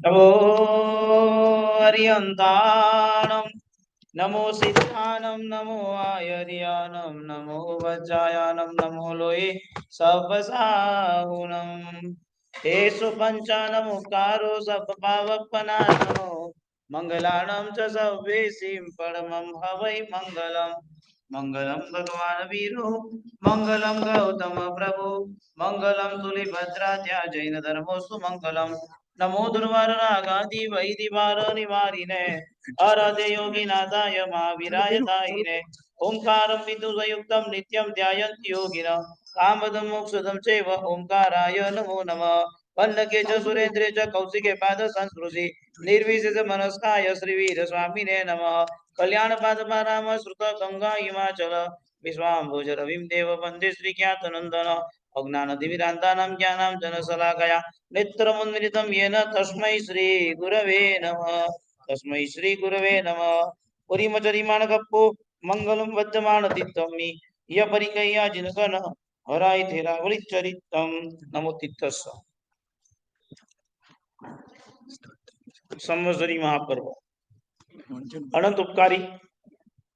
नमो हरियन्ताणं नमो सिद्धानं नमो आयर्यानं नमो वज्रायानं नमो लोये सवसाहुनं तेषु पञ्चानमुक्तारो सप्तपावपनाशनो मङ्गलानं च सव्येसिं परमं हवै मङ्गलम् मंगलम भगवान वीरो मंगलम गौतम प्रभु मंगलम तुलिभद्रात्या जैन धर्मोस्तु मंगलम नमो दुर्वाररागादि वैदिवार निवारिणे आराध्य योगिनाथाय महावीराय दायिने ओंकारं विदुषयुक्तं नित्यं ध्यायन्ति योगिनः कामदं मोक्षदं चैव ओंकाराय नमो नमः वल्लके च सुरेन्द्रे च कौशिके पाद संस्कृति निर्विशेष मनस्काय श्रीवीर स्वामिने नमः कल्याण पादपाराम श्रुत गंगा हिमाचल विश्वाम्भुज रविं देव वन्दे श्रीज्ञातनन्दन अज्ञानतिमिरान्तानां ज्ञानाञ्जनशलाकया नेत्रमुन्मिलितं येन तस्मै श्रीगुरवे नमः तस्मै श्रीगुरवे नमः पुरीमचरिमाणकप्पो मङ्गलं वद्यमानतीर्थं यपरिगया जिनगण हराय थेरावलिचरितं नमो तीर्थस्स संवत्सरी महापर्व अनंत उपकारी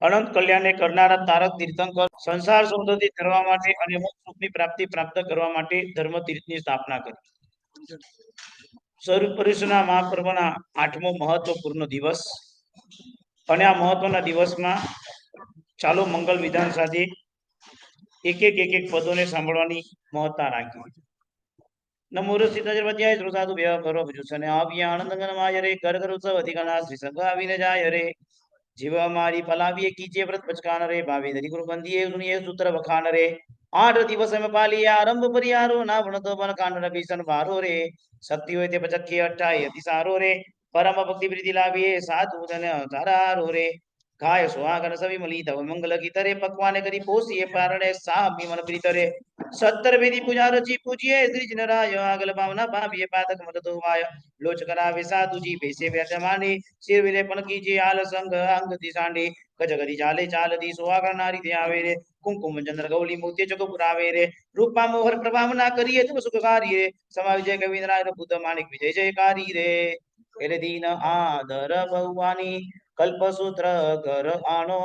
अनंत कल्याणे करनारा तारक तीर्थंकर संसार सौंदर्य કરવા માટે અને મોક્ષ સુખની પ્રાપ્તિ પ્રાપ્ત કરવા માટે ધર્મ તીર્થની સ્થાપના કરી. સ્વરૂપ પરુષના મહાપર્વના 8મો મહત્વપૂર્ણ દિવસ અને આ મહત્વના દિવસમાં ચાલો મંગલ વિધાન સાથે એક એક પદોને સાંભળવાની મહત્તા રાખી. નમો સીતાજર્વધ્યાય શ્રોતાદુ ભેવ કરો ભજુસને આવ્યા આનંદગનમાય રે ઘર ઘર ઉત્સવ અધિકના શ્રી સંઘ આવીને જાય રે જીવ અમારી પલાવીએ કીજે વ્રત પચકાન રે ભાવી ધરી ગુરુ બંધીએ સુનિએ સૂત્ર વખાન રે 8 દિવસ में पाली आरंभ परियारो ना वणतो बन कांड भीषण भारो रे शक्ति होय ते पचक्की 28 अति सारो रे परम भक्ति प्रीति लाभिए साधु धन धारारो रे काय सुहागन सभी मली तव मंगल की तरे पकवान करी पोसिए पारणे सामी मन प्रीतरे 70 वेदी पूजा रची पूजिए श्री जनराय आगल पावना पापिए पातक मत दुवाय लोच करावे साधु जी बेसे व्यतमानी सिर विलेपन कीजिए आल संग अंग दिसांडी गजगरी चाले चाल दी सुहागन नारी ते आवे रे कुमकुम चंद्र गौली मोती जग पुरावे रे रूपा मोहर प्रभावना करिए तुम सुखकारी रे समा विजय कविंद्राय बुद्ध मानिक विजय जयकारी रे एरे दीन आदर भगवानी कल्पसूत्र घर आनो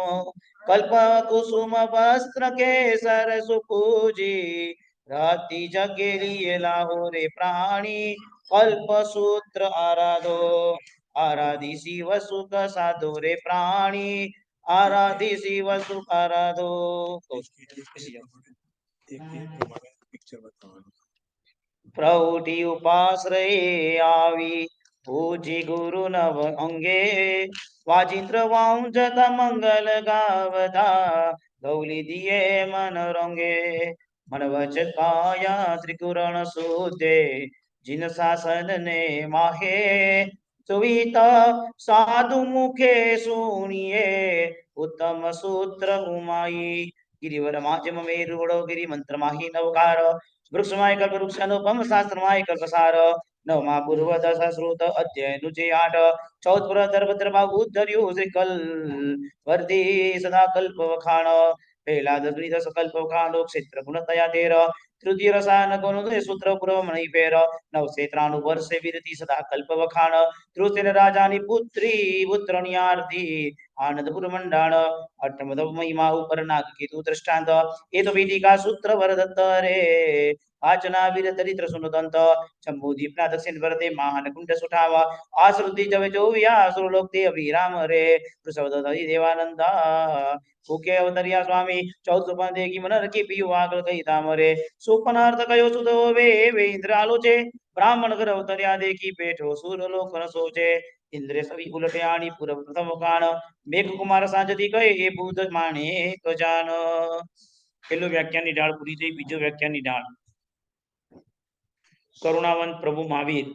कल्प कुसुम वस्त्र केसर सुपूजी राति जगे लिए लाहो रे प्राणी कल्पसूत्र आराधो आराधि शिव सुख साधो रे प्राणी आराधि शिव सुख आराधो प्रौढ़ी उपाश्रये आवी पूजी गुरु नव अंगे वाजिंद्र वाउंजत मंगल गावदा गौली दिए मन रंगे मन वच काया त्रिकुरण सुधे जिन शासन ने माहे सुविता साधु मुखे सुनिए उत्तम सूत्र उमाई गिरिवर माध्यम मेरु गिरि मंत्र माही नवकार वृक्षमाय कल्प वृक्ष अनुपम शास्त्रमाय कल्पसार नवमा पूर्व दश श्रुत अध्ययन जे 8 14 दर्भद्र बाहु धर्यो श्रीकल वर्धि सदा कल्प वखाण पहला दशमी दश कल्प वखाणो क्षेत्र गुण तया 13 तृतीय रसायन गुण सूत्र पूर्व मणि फेर नव क्षेत्राणु वर्ष विरति सदा कल्प वखाण तृतीय राजानी पुत्री पुत्रनियार्थी आनंदपुर मंडाण अष्टमदव महिमा ऊपर नाग केतु दृष्टांत ये तो वेदिका सूत्र वरदत्त रे आचना वीर दरिद्र सुनदंत चंबू दीपना दक्षिण भरते महान कुंड सुठावा आश्रुति जवे जो व्यासुर लोक ते अभिराम रे प्रसवदति देवानंदा भूखे अवतरिया स्वामी 14 पांदे की मन रखी पियु आगल कई धाम रे सुपनार्थ कयो सुदो वे इंद्र आलोचे ब्राह्मण कर अवतरिया देखी पेठो सूर लोक न सोचे इंद्र सभी उलटे आनी पूर्व प्रथम काण मेघ कुमार सांजती कहे ये बुध माणे कजान પેલું વ્યાખ્યાનની ઢાળ પૂરી થઈ બીજો વ્યાખ્યાનની ઢાળ કરુણાવંત પ્રભુ મહાવીર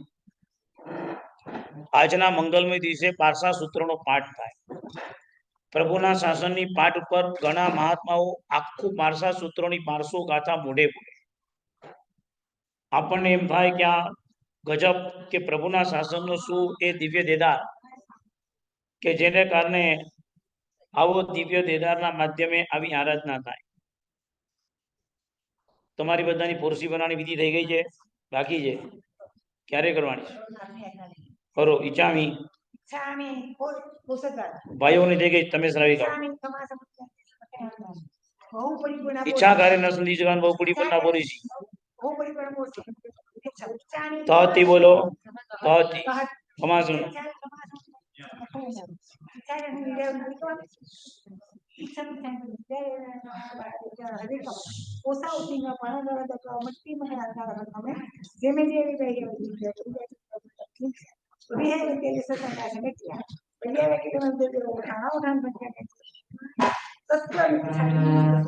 આજના મંગલમય દિવસે પારસા સૂત્રનો પાઠ થાય પ્રભુના શાસનની પાઠ ઉપર ઘણા મહાત્માઓ આખું પારસા સૂત્રોની 500 ગાથા મોઢે બોલે આપણને એમ થાય કે આ ગજબ કે પ્રભુના શાસનનો શું એ દિવ્ય દેદાર કે જેને કારણે આવો દિવ્ય દેદારના માધ્યમે આવી આરાધના થાય તમારી બધાની પોરસી બનાવવાની વિધિ થઈ ગઈ છે? બાકી છે? ક્યારે કરવાની કરો? ઈચ્છામી ભાઈઓની થઈ ગઈ, તમે સરાવી કરો. ઈચ્છા કરે ન સંધી જવાન બહુ કુડી પણ ના બોલી છે. તહતી બોલો, તહતી કમાસું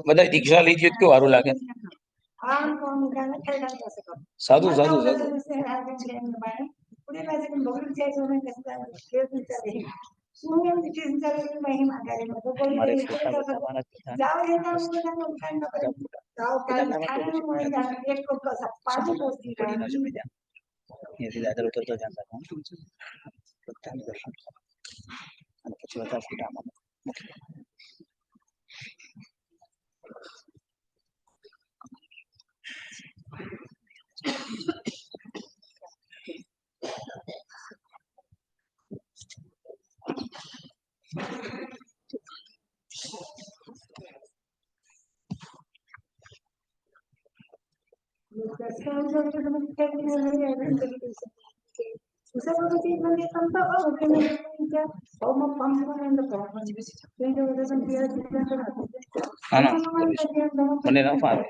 બધા દીક્ષા લીધી કેવું સારું લાગે. સાધુ સાધુ સાધુ દાદર ઉતરતો ધ્યાન રાખવાનું. દર્શન અને પછી બધા ફોટામાં મને ના ફાવે.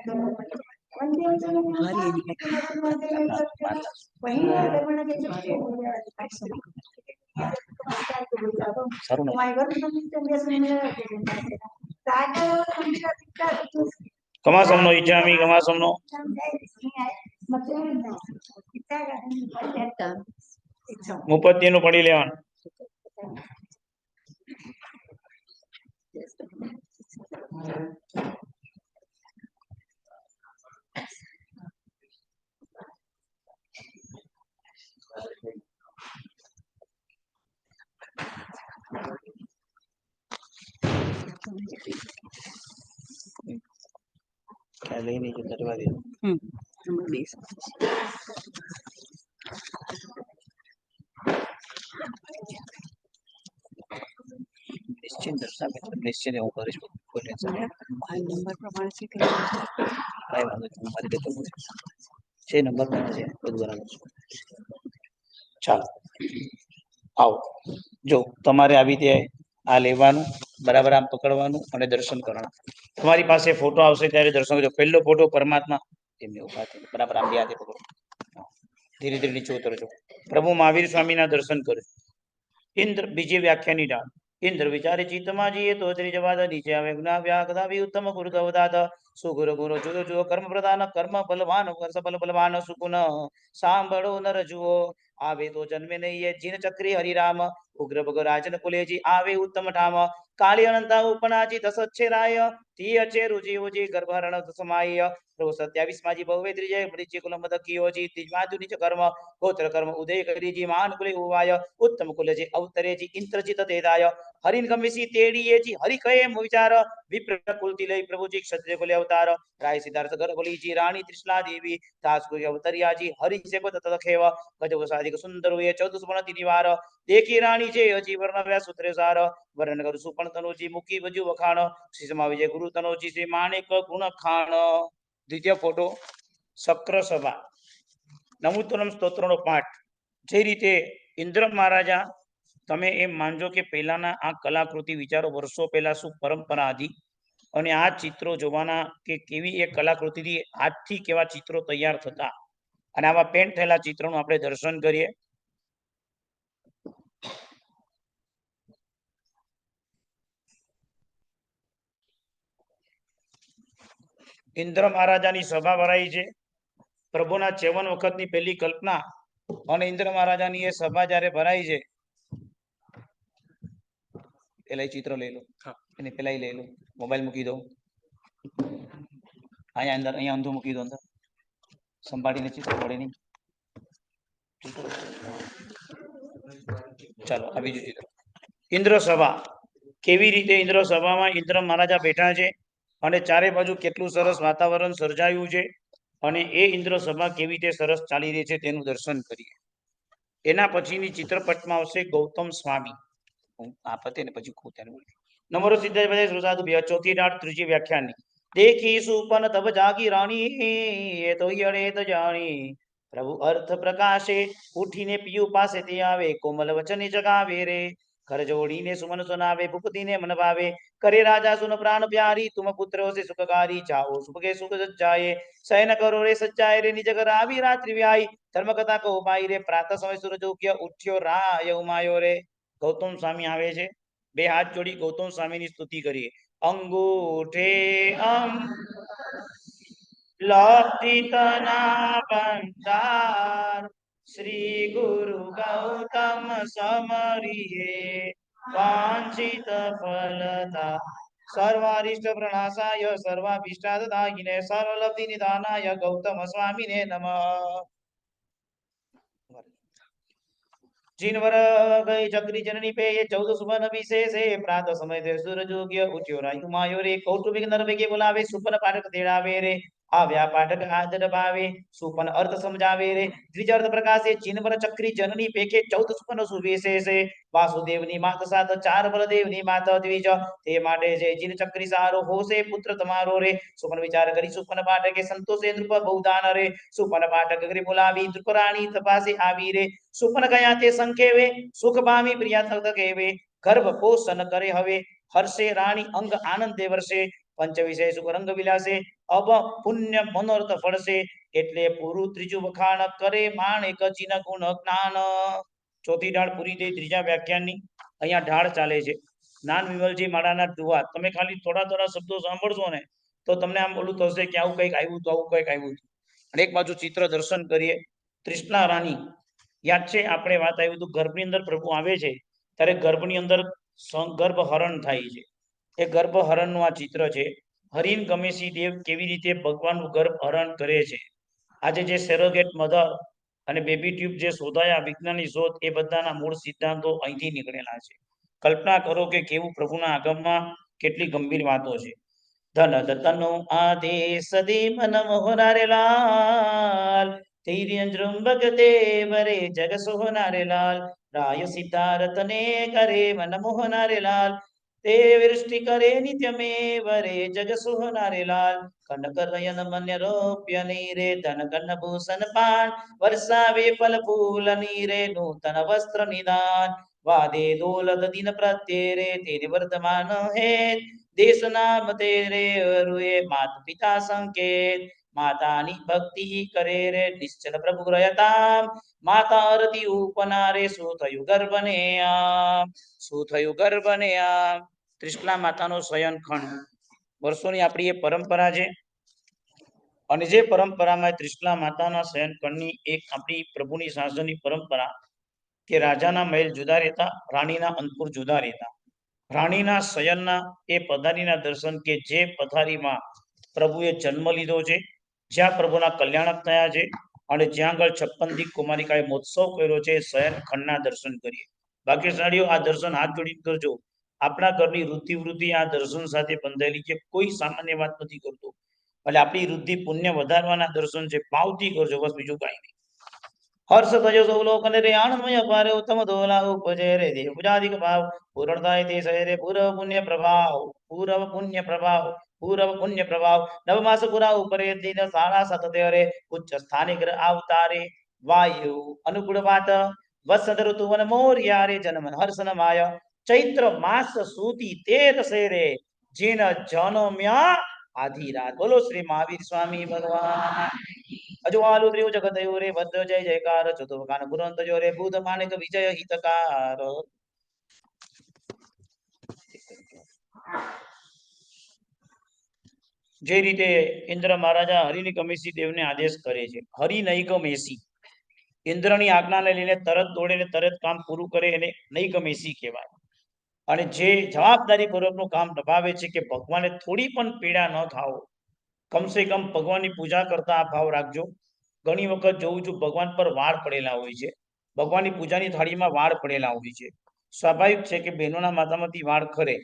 સારું કમાસમનો ઈચ્છામી કમાસમનો મુપત્તિનું પડી લેવાનું. લઈ નહીં જતા રહેવા દે. નિશ્ચિત દર્શન નિશ્ચિત હું કરીશ. કોઈ ટેન્શન નંબર પ્રમાણે છે કે કઈ વાંધો નહીં. મારી રીતે છે નંબર પ્રમાણે છે બધું બરાબર છે. ચાલો આવો. જો તમારે આવી રીતે આ લેવાનું, બરાબર આમ પકડવાનું અને દર્શન કરવાનું. તમારી પાસે ફોટો આવશે ત્યારે દર્શન કરજો. પહેલો ફોટો પરમાત્મા એમને ઉભા થઈ બરાબર આમ બે હાથે પકડો. ધીરે ધીરે નીચે ઉતરજો. પ્રભુ મહાવીર સ્વામીના દર્શન કરજો. ઇન્દ્ર બીજી વ્યાખ્યાની ડાળ. ઇન્દ્ર વિચારે ચિત્તમાં જઈએ તો ત્રીજ વાદ નીચે આવે જ્ઞા વ્યાકદાવી ઉત્તમ ગુરુ ગવદાત સુગુરુ ગુરુ જુદો જુદો કર્મ પ્રધાન કર્મ બલવાન સબલ બલવાન સુકુન સાંભળો નર જુઓ આવે તો જન્મે નહીં જીન ચક્રી હરિરામ ઉગ્ર ભગ રાજન કુલેજી આવે ઉત્તમ ઠામ કાળી અનંતા ઉપનાજી દસચ્છેરાય તી અચે રુજી ઉજી ગર્ભહરણ સમાય પ્રભુ 27 માજી ભવે ત્રિજય મૃત્યુ કુલ મદ કિયોજી ત્રિજમાદુ નીચ કર્મ ગોત્ર કર્મ ઉદય કરીજી માન કુલે ઉવાય ઉત્તમ કુલજી અવતરેજી ઇન્દ્રજીત તેદાય હરિન ગમિસી તેડીએજી હરિ કહે વિચાર વિપ્ર કુલથી લઈ પ્રભુજી ક્ષત્રિય કુલે અવતાર રાય સિદ્ધાર્થ ગર્ભલીજી રાણી ત્રિશલા દેવી દાસ કુલ અવતરિયાજી હરિ સેકો તત ખેવ ગજબ સાધિક સુંદર હોય 14 સુપર્ણ નિવાર દેખી રાણી છે અજી વર્ણવ્યા સૂત્રે સાર વર્ણન કરું સુપર્ણ તનોજી મુખી વજુ વખાણ શ્રી સમા વિજય ગુરુ તનોજી શ્રી માણેક ગુણ ખાણ. દ્વિતીય ફોટો શક્ર સભા નમૂતરમ સ્તોત્રનો પાઠ. જે રીતે ઇન્દ્ર મહારાજા તમે એમ માનજો કે પહેલાના આ કલાકૃતિ વિચારો વર્ષો પહેલા શું પરંપરા હતી અને આ ચિત્રો જોવાના કે કેવી એક કલાકૃતિથી આજથી કેવા ચિત્રો તૈયાર થતા અને આવા પેન્ટ થયેલા ચિત્રોનું આપણે દર્શન કરીએ. ઇન્દ્ર મહારાજાની સભા ભરાઈ છે. પ્રભુના 54 વખતની પહેલી કલ્પના અને ઇન્દ્ર મહારાજાની એ સભા જ્યારે ભરાઈ છે પેલા ચિત્ર લઈ લો એને પેલા લઈ લો મોબાઈલ મૂકી દો અહીંયા અંદર અહીંયા અંધું મૂકી દો અંદર સંભાળીને ચિત્ર પડે નહીં. ચાલો આ બીજું ચિત્ર ઇન્દ્ર સભા. કેવી રીતે ઇન્દ્ર સભામાં ઇન્દ્ર મહારાજા બેઠા છે અને ચારે બાજુ કેટલું સરસ વાતાવરણ સર્જાયું છે અને એ ઇન્દ્ર સભા કેવી રીતે સરસ ચાલી રહી છે તેનું દર્શન કરીએ. એના પછીની ચિત્રપટમાં આવશે ગૌતમ સ્વામી. આ પતે ને પછી નમરો સિદ્ધાર્થ સુસાદુ ચોથી રાત ત્રીજી વ્યાખ્યાનની देखी सुपन तब जागी रानी ये तो यड़े तो जानी प्रभु अर्थ प्रकाशे उठीने पियु पासे ते आवे कोमल वचन जगावे रे घर जोड़ी ने सुमन सुनावे भूपति ने मन भावे करे राजा सुन प्राण प्यारी तुम पुत्रो से सुखकारी चाहो सुख के सुख सच्चाए शयन करो रे सच्चाए रे निज घर आवी रात्रि व्याई धर्म कथा को उपाई रे प्रातः समय सूरज उग्यो उठ्यो राय उमायो रे गौतम स्वामी आवे छे बे हाथ जोड़ी गौतम स्वामी ની સ્તુતિ કરીએ અંગૂઠે લક્ષિતના બંધાર શ્રી ગુરુ ગૌતમ સમરીએ વાંછિત ફલતા सर्वारिष्ट प्रणाशाय सर्वाभीष्टादायिने सर्वलब्धि निधानाय गौतम स्वामिने नमः। जिनवर गई चक्री जननी पे ये 14 सुमन विशेष है प्रात समय दे सूरज उग्यो उठ्यो रायु मायो रे कौटुंबिक नर के बुलावे सुपन पाठक तेड़ावे रे आव्या पाठक आदर भावे सुपन अर्थ समझावे रे द्विजर्थ प्रकाशे जिनवर चक्री जननी पेखे 14 सुपन सुविशेष है वासुदेवनी मात साथ चार बलदेवनी मात द्विज ते माटे जे जिन चक्री सारो होसे पुत्र तमारो रे सुपन विचार करी सुपन पाठक के संतोषे नृप बहुदान रे सुपन पाठक करे बुलावी नृप रानी तपासे आवी रे सुपन गया ते संकेवे सुख पामी प्रिया तक केवे गर्भ पोषण करे हवे हर्षे रानी अंग आनंद दे वर्षे पंच विषय सुख रंग विलासे अब पुण्य मनोरथ फळसे એટલે પૂરું ત્રીજું વખાણ કરે માણેક ચિન ગુણ જ્ઞાન ચોથી ઢાળ પૂરી થઈ ત્રીજા વ્યાખ્યાનની અહીંયા ઢાળ ચાલે છે જ્ઞાન વિમલજી માળાના દુઆ તમે ખાલી થોડા થોડા શબ્દો સાંભળશો ને તો તમને આમ બોલું થશે કે આવું કંઈક આવ્યું તો આવું કંઈક આવ્યું અને એક બાજુ ચિત્ર દર્શન કરીએ તૃષ્ણા રાની યાદ છે આપણે વાત આવી હતું ગર્ભની અંદર પ્રભુ આવે છે ત્યારે ગર્ભની અંદર ગર્ભ હરણ થાય છે એ ગર્ભ હરણનું આ ચિત્ર છે હરિન ગમેશી દેવ કેવી રીતે ભગવાનનું ગર્ભ હરણ કરે છે આજે જે સેરોગેટ મધર અને બેબી ટ્યુબ જે શોધાયા વિજ્ઞાનની શોધ એ બધાના મૂળ સિદ્ધાંતો અહીંથી નીકળેલા છે કલ્પના કરો કે કેવું પ્રભુના આગમમાં કેટલી ગંભીર વાતો છે ધન દતનો આદેશ દે મન મોહનારે લાલ તિર્યંજૃંબક દેવરે જગ સોહનારે લાલ રાય સિદ્ધાર્થ ને કરે મન મોહનારે લાલ તે વૃષ્ટિ કરે નિત્ય મેવરે જગ સોહનારે લાલ કનક નયન મન્ય રોપ્ય નીરે ધન કન ભૂષણ પાન વર્ષાવે ફલ ફૂલ નીરે નૂતન વસ્ત્ર નિદાન વાદે દોલત દિન પ્રત્યેરે તેરે વર્તમાન હે દેશ નામ તેરે રૂએ માત પિતા સંકેત માતાની ભક્તિ કરે રે નિશ્ચલ પ્રભુ રહતામ માતા આરતી ઉપનારે શું થયું ગર્ભને આમ શું થયું ગર્ભને આમ ત્રિશલા માતાનો શયન ખંડ વર્ષોની આપણી એ પરંપરા છે અને જે પરંપરામાં ત્રિશલા માતાના શયન ખંડની એક આપણી પ્રભુની શાસનની પરંપરા કે રાજાના મહેલ જુદા રહેતા રાણીના અંતપુર જુદા રહેતા રાણીના શયનના એ પધારીના દર્શન કે જે પથારીમાં પ્રભુએ જન્મ લીધો છે જ્યાં પ્રભુના કલ્યાણક થયા છે અને જ્યાં આગળ 56 દી કુમારિકાએ મહોત્સવ કર્યો છે શયન ખંડના દર્શન કરીએ ભાગ્યશાળીઓ આ દર્શન હાથ જોડીને કરજો આપણા ઘરની વૃદ્ધિ આ દર્શન સાથે બંધાયેલી છે કોઈ સામાન્ય વાત નથી કરતો એટલે આપણી વૃદ્ધિ પુણ્ય વધારવાના દર્શન છે ભાવથી કરજો બસ બીજું કાંઈ નહીં हर्ष भजो सौलोकन रे आनंदमय पारे उत्तम दोला उपजे रे देव पूजादिक भाव पूर्णताय ते सरे पूर्व पुण्य प्रभाव नवमास पुरा उपरे दिन सारा सतते रे उच्च स्थानिक अवतारे वायु अनुकूल वात वसंत ऋतु वन मोर्या रे जन्म हर्षन माय चैत्र मास सूती 13 से रे जिन जनम्या आधी रात बोलो श्री महावीर स्वामी भगवान अजवालु त्रियो जगतयो रे भद्र जय जयकार चतुर्कान पुरंत जो रे बुध मानिक विजय हितकार જે રીતે ઇન્દ્ર મહારાજા હરિની ગમેશી દેવને આદેશ કરે છે હરિ નહીં ગમેશી ઇન્દ્રની આજ્ઞાને લઈને તરત દોડે ને તરત કામ પૂરું કરે એને નહીં ગમેશી કહેવાય અને જે જવાબદારી પૂર્વકનું કામ નિભાવે છે કે ભગવાને થોડી પણ પીડા ન થાઓ કમસે કમ ભગવાનની પૂજા કરતા આ ભાવ રાખજો ઘણી વખત જોઉં છું ભગવાન પર વાળ પડેલા હોય છે ભગવાનની પૂજાની થાળીમાં વાળ પડેલા હોય છે સ્વાભાવિક છે કે બહેનોના માથામાંથી વાળ ખરે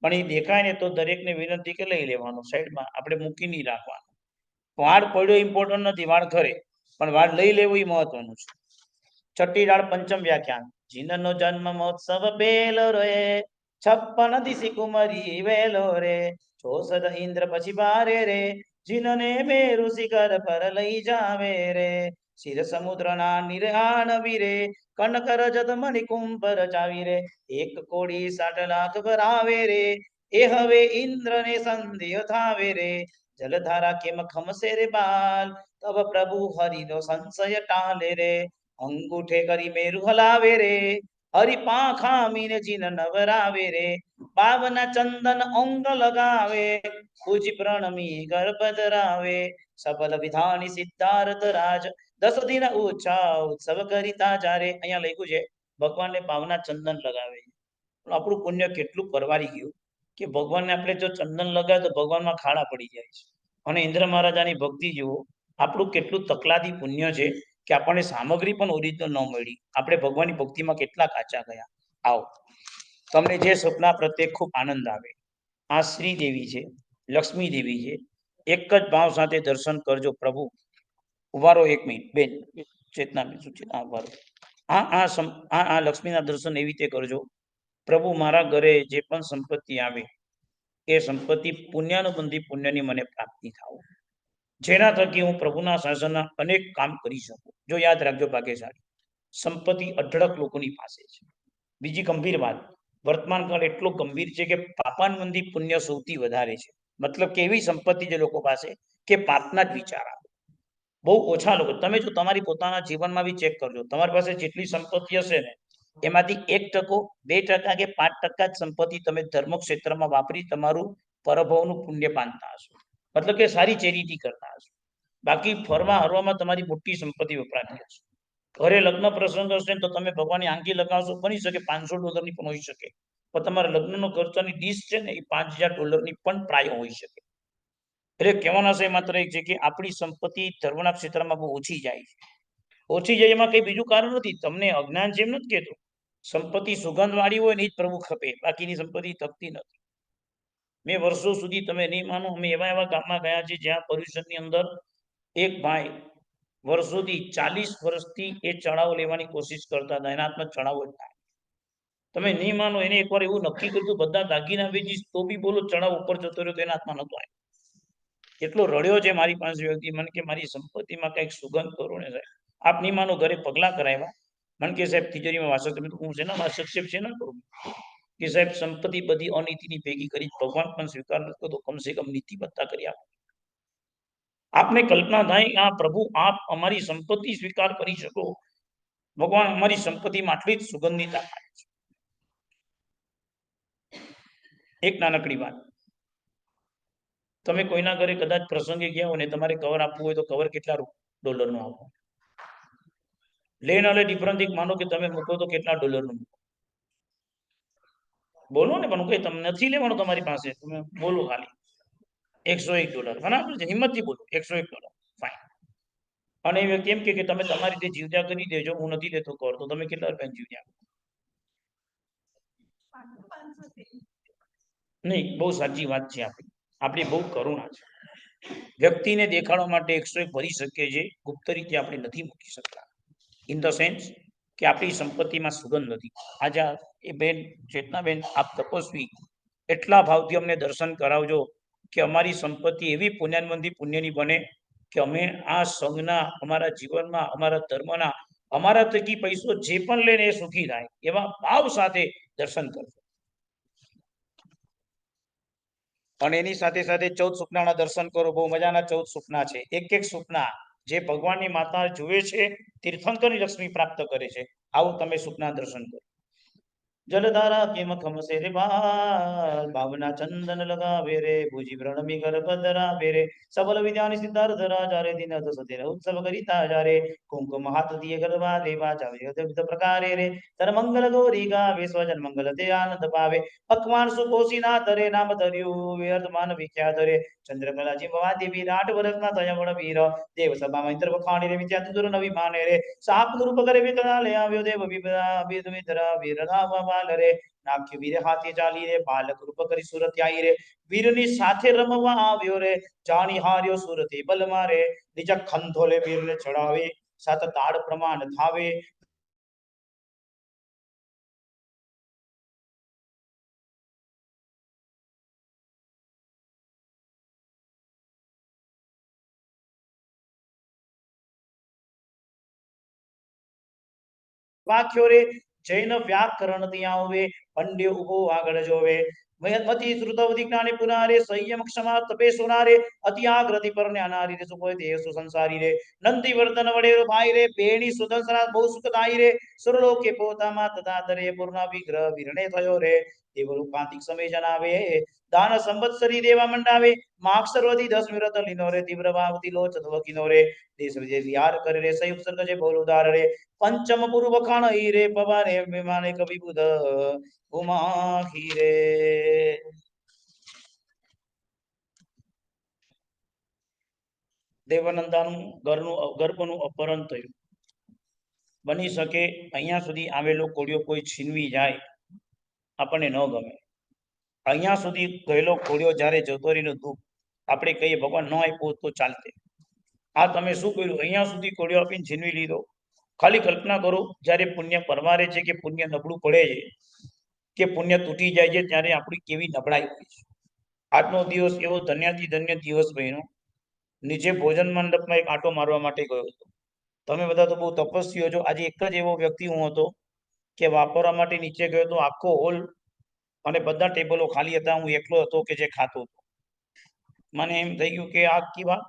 પણ એ દેખાય ને તો દરેકને વિનંતી કે લઈ લેવાનો સાઈડમાં આપણે મૂકી નહીં રાખવાનું વાળ પડ્યો ઇમ્પોર્ટન્ટ નથી, વાળ ખરે, પણ વાળ લઈ લેવું એ મહત્વનું છે. છઠ્ઠી દાળ પંચમ વ્યાખ્યાન. જીનનો જન્મ મહોત્સવ બેલો રે, 56 દિશી કુમરી વેલો રે, 64 ઇન્દ્ર પછી બારે રે, જીનને મેરુ શિખર પર લઈ જાવે રે, શિર સમુદ્રના નિર્હાણવી રે, કનકર જત મણિ કુંભર ચાવી રે, 1 કોડી 60 લાખ ભરાવે રે, એ હવે ઇન્દ્રને સંદેહ થાવે રે, જલધારા કેમ ખમશે રે બાલ, તબ પ્રભુ હરિનો સંશય ટાલે રે, અંગૂઠે કરી મેરુ હલાવે રે, હરિ પાંખામીને જીન નવરાવે રે, 52 ચંદન અંગ લગાવે, પૂજી પ્રણમી ગર્ભ ધરાવે, સબલ વિધાની સિદ્ધાર્થ રાજ, 10 દિન ઉત્સવ કરીતા જારે. અહીંયા લખ્યું છે ભગવાનને 52 ચંદન લગાવે. આપણું પુણ્ય કેટલું પરવારી ગયું કે ભગવાનને આપણે જો ચંદન લગાવે તો ભગવાનમાં ખાડા પડી જાય છે. અને ઇન્દ્ર મહારાજાની ભક્તિ જુઓ, આપણું કેટલું તકલાદી પુણ્ય છે કે આપણને સામગ્રી પણ ઓરિજિનલ ન મળી, આપણે ભગવાનની ભક્તિમાં કેટલા કાચા ગયા. આવો તમને જે સપના પ્રત્યે ખૂબ આનંદ આવે. આ શ્રી દેવી છે, લક્ષ્મી દેવી છે. એક જ ભાવ સાથે દર્શન કરજો. પ્રભુ ઉભારો 1 મિનિટ બેન, ચેતના ઉભારો. આ લક્ષ્મીના દર્શન એવી રીતે કરજો. પ્રભુ મારા ઘરે જે પણ સંપત્તિ આવે એ સંપત્તિ પુણ્યાનુબંધી પુણ્યની મને પ્રાપ્તિ થાવ, જેના થકી હું પ્રભુના શાસનના અનેક કામ કરી શકું. જો યાદ રાખજો ભાગ્યશાળી સંપત્તિ અઢળક લોકોની પાસે છે. બીજી ગંભીર વાત, વર્તમાન કાળ એટલો ગંભીર છે કે પાપાનુબંધી પુણ્ય સૌથી વધારે છે. મતલબ કે એવી સંપત્તિ જે લોકો પાસે કે પાપના જ વિચાર આવે. બહુ ઓછા લોકો, તમે જો તમારી પોતાના જીવનમાં બી ચેક કરજો, તમારી પાસે જેટલી સંપત્તિ હશે ને એમાંથી 1%, 2% કે 5% જ સંપત્તિ તમે ધર્મ ક્ષેત્રમાં વાપરી તમારું પરભવનું પુણ્ય પામતા હશો, મતલબ કે સારી ચેરિટી કરતા હશો. બાકી ફરવા હરવામાં તમારી મોટી સંપત્તિ વપરાતી હશે. ઘરે લગ્ન પ્રસંગ હશે તો તમે ભગવાનની આંગી લગાવશો, બની શકે $500 પણ હોઈ શકે, પણ તમારા લગ્નનો ખર્ચની ડીશ છે ને એ $5000 પણ પ્રાય હોઈ શકે. એટલે કહેવાનો છે માત્ર એક છે કે આપણી સંપત્તિ ધર્મના ક્ષેત્રમાં બહુ ઓછી જાય છે. ઓછી જાય એમાં કઈ બીજું કારણ નથી, તમને અજ્ઞાન છે એમ નથી કહેતો. સંપત્તિ સુગંધ વાળી હોય ને એ જ પ્રભુ ખપે, બાકીની સંપત્તિ તકતી નથી. મેં વર્ષો સુધી, તમે નહીં માનો, અમે એવા ગામમાં ગયા છે જ્યાં પોલ્યુશનની અંદર એક ભાઈ વર્ષોથી 40 વર્ષથી એ ચડાવો લેવાની કોશિશ કરતા હતા, એના હાથમાં ચડાવો જ ના. તમે નહીં માનો, એને એકવાર એવું નક્કી કર્યું બધા દાગીના વેચીશ તો બી બોલો ચડાવ ઉપર જતો રહ્યો તો એના હાથમાં નતો આવ્યો. એટલો રડ્યો છે મારી પાસે વ્યક્તિ, મને કે મારી સંપત્તિમાં કંઈક સુગંધ કરો ને સાહેબ. આપ નહીં માનો, ઘરે પગલા કરાવ્યા. મને કે સાહેબ તિજોરીમાં વાસક, તમે તો હું છે ને મારા સક્ષેપ છે ને કરું કે સાહેબ સંપત્તિ બધી અનીતિની ભેગી કરી, ભગવાન પણ સ્વીકાર નથી કરતો, કમસે કમ નીતિબદ્ધતા કરી આપો. આપને કલ્પના થાય આ પ્રભુ આપ અમારી સંપત્તિ સ્વીકાર કરી શકો, ભગવાન અમારી સંપત્તિમાં આટલી જ સુગંધિતા થાય છે. એક નાનકડી વાત, તમે કોઈના ઘરે કદાચ પ્રસંગે ગયા હોય ને તમારે કવર આપવું હોય તો કવર કેટલા $નું આપો? લે ન લે ડિફરન્ટ, માનો કે તમે મૂકો તો કેટલા $નું મૂકો? બોલો ને, પણ કઈ તમને નથી લેવાનું તમારી પાસે, તમે બોલો ખાલી $101. બરાબર છે, હિંમતથી બોલો $101, ફાઇન. અને એ વ્યક્તિ એમ કે તમે તમારી રીતે જીવત્યા કરી દેજો, હું નથી લેતો કર, તો તમે કેટલા રૂપિયા જીવ્યા? નહીં, બહુ સાચી વાત છે. આપણી બહુ કરુણા છે. વ્યક્તિને દેખાડવા માટે 101 ભરી શકીએ છીએ, ગુપ્ત રીતે આપણે નથી મૂકી શકતા. ઇન ધ સેન્સ કે આપણી સંપત્તિમાં સુગંધ નથી. આજે એ બેન ચેતનાબેન, આપ તપસ્વી, એટલા ભાવથી અમને દર્શન કરાવજો કે અમારી સંપત્તિ એવી પુણ્યાનબંધી પુણ્યની બને કે અમે આ સંઘના, અમારા જીવનમાં, અમારા ધર્મના, અમારા થકી પૈસો જે પણ લઈને એ સુખી થાય, એવા ભાવ સાથે દર્શન કરજો. અને એની સાથે સાથે 14 સુપનાના દર્શન કરો. બહુ મજાના 14 સુપના છે. એક સુપના જે ભગવાનની માતા જુએ છે, તીર્થંકરની લક્ષ્મી પ્રાપ્ત કરે છે. આવું તમે સુપના દર્શન કરો. જલધારા કેમ ખમશે રે બાલ, ભાવના ચંદન લગાવે રે, ભુજી પ્રણમી ગર્ભ ધરાવે રે, સબલ વિદ્યાની સિદ્ધાર્થ રાજા રે, દિન દસ ઉત્સવ કરીતા જારે, કુંકુમ હાથ દિયે ગરબા દેવા જાવે વિવિધ પ્રકારે રે, તર મંગલ ગૌરી ગાવે, સ્વજન મંગલ તે આનંદ પાવે, પકવાન સુકોશીના તરે નામ ધર્યું, વ્યર્થમાન વિખ્યાત રે, ચંદ્રકલા જીવવાદી વિરાટ વર્ષના થયા વડ વીર, દેવ સભામાં ઇન્દ્ર વખાણી રે, વિદ્યા તુર નવી માને રે, સાપ રૂપ કરે વિકરા લે આવ્યો દેવ વિદ્રા વિદ્રા વીરરાવ વાલ રે, નાખ્યું વીર હાથે ચાલી રે બાલક રૂપ કરી સુરત આવી રે વીરની સાથે રમવા આવ્યો રે જાણી હાર્યો સુરતે બલ મારે નિજ ખંધોલે વીરને ચડાવે સાત તાળ પ્રમાણ થાવે વાક્યો રે જૈન વ્યાકરણ ત્યાં આવે પંડ્ય ઉભો આગળ જોવે મતિ શ્રુતવતિ જ્ઞાને પુનારે સંયમ ક્ષમા તપે સુનારે અતિ આગ્રતિ પર જ્ઞાનારી રે સુકોય દેવ સંસારી રે નંદી વર્તન વડેરો ભાઈ રે બેણી સુદર્શના બહુ સુખદાઈ રે સુરલોકે પોતામાં તથા દરે પૂર્ણ વિગ્રહ વિરણે થયો રે દેવરૂપાંતિક સમય જણાવે દાન સંવત્સરી દેવા મંડાવે માક્ષરવતી 10 વિરત લીનો રે તીવ્ર ભાવતી લોચ ધવકીનો રે દેશ વિજય વિહાર કરે રે સંયુક્ત સર્ગ જે બોલ ઉદાર રે પંચમ પૂર્વ ખાણ હીરે પવારે વિમાને કવિ બુધ ઉમા હીરે દેવનંદાનું ગર્ભનું અપહરણ થયું બની શકે અહીંયા સુધી આવેલો કોળિયો કોઈ છીનવી જાય આપણને ન ગમે અહીંયા સુધી ગયેલો કોળિયો જ્યારે જતો રહીનો દુઃખ આપણે કહીએ ભગવાન ન આપ્યો તો ચાલતે આ તમે શું કર્યું અહીંયા સુધી કોળિયો આપીને છીનવી લીધો ખાલી કલ્પના કરો જ્યારે પુણ્ય પરમારે છે કે પુણ્ય નબળું પડે છે કે પુણ્ય તૂટી જાય છે ત્યારે આપણી કેવી નબળાઈ હોય છે આજનો દિવસ એવો ધન્યથી ધન્ય દિવસ બન્યો નીચે ભોજન મંડપમાં એક આંટો મારવા માટે ગયો હતો તમે બધા તો બહુ તપસ્વીઓ છો આજે એક જ એવો વ્યક્તિ હું હતો કે વાપરવા માટે નીચે ગયો હતો આખો હોલ અને બધા ટેબલો ખાલી હતા હું એકલો હતો કે જે ખાતો હતો મને એમ થઈ ગયું કે આ કેવા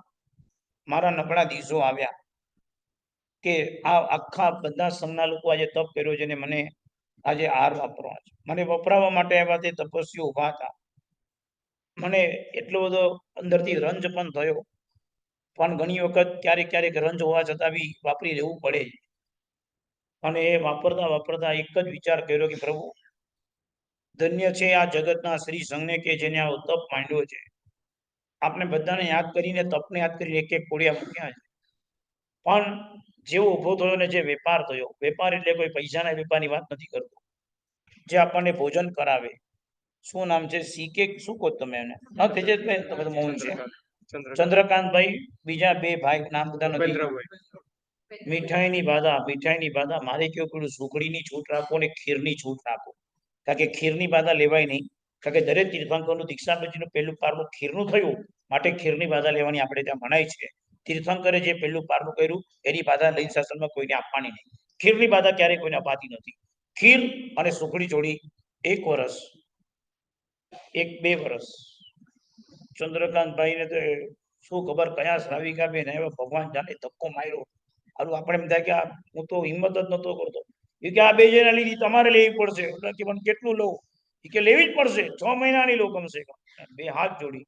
મારા નબળા દિવસો આવ્યા કે આ આખા બધા સંઘના લોકો આજે તપ કર્યો છે ને મને આજે આહાર વાપરવા છે મને વપરાવા માટે આવ્યા તે તપસ્વીઓ ઉભા હતા મને એટલો બધો અંદરથી રંજ પણ થયો પણ ઘણી વખત ક્યારેક ક્યારેક રંજ હોવા છતાં બી વાપરી લેવું પડે અને એ વાપરતા વાપરતા એક જ વિચાર કર્યો કે પ્રભુ ધન્ય છે આ જગતના શ્રી સંઘને કે જેને આ તપ માંડ્યો છે આપણે બધાને યાદ કરીને તપને યાદ કરીને એક એક કોડિયા મૂક્યા છે પણ જેવો ઉભો થયો ને જે વેપાર થયો વેપાર એટલે કોઈ પૈસાના વેપારની વાત નથી કરતો જે આપણને ભોજન કરાવે શું નામ છે સીકે શું કહો તમે એને હા તેજસભાઈ તમે તો મૌન છે ચંદ્રકાંતભાઈ બીજા બે ભાઈ નામ બધા નથી મીઠાઈની બાધા મારે કેવું પેલું સુખડીની છૂટ રાખો ને ખીરની છૂટ રાખો કારણ કે ખીરની બાધા લેવાય નહીં કારણ કે દરેક તીર્થંકરનું દીક્ષાબજીનું પહેલું પારનું ખીરનું થયું માટે ખીરની બાધા લેવાની આપણે ત્યાં મનાય છે તીર્થંકરે જે પહેલું પારનું કર્યું એની બાધા લઈને શાસનમાં કોઈને આપવાની નહીં ખીરની બાધા ક્યારેય કોઈને અપાતી નથી ખીર અને સુખડી જોડી 1 વર્ષ 1-2 વર્ષ ચંદ્રકાંતભાઈને તો શું ખબર કયા શ્રાવિકા બેન એવા ભગવાન જાણે ધક્કો માર્યો હારું આપણે એમ થાય કે હું તો હિંમત જ નતો કરતો એ કે આ બે જણા લીધી તમારે લેવી પડશે એટલે કે મને કેટલું લઉં એ કે લેવી જ પડશે 6 મહિનાની લો કમસે કમ બે હાથ જોડી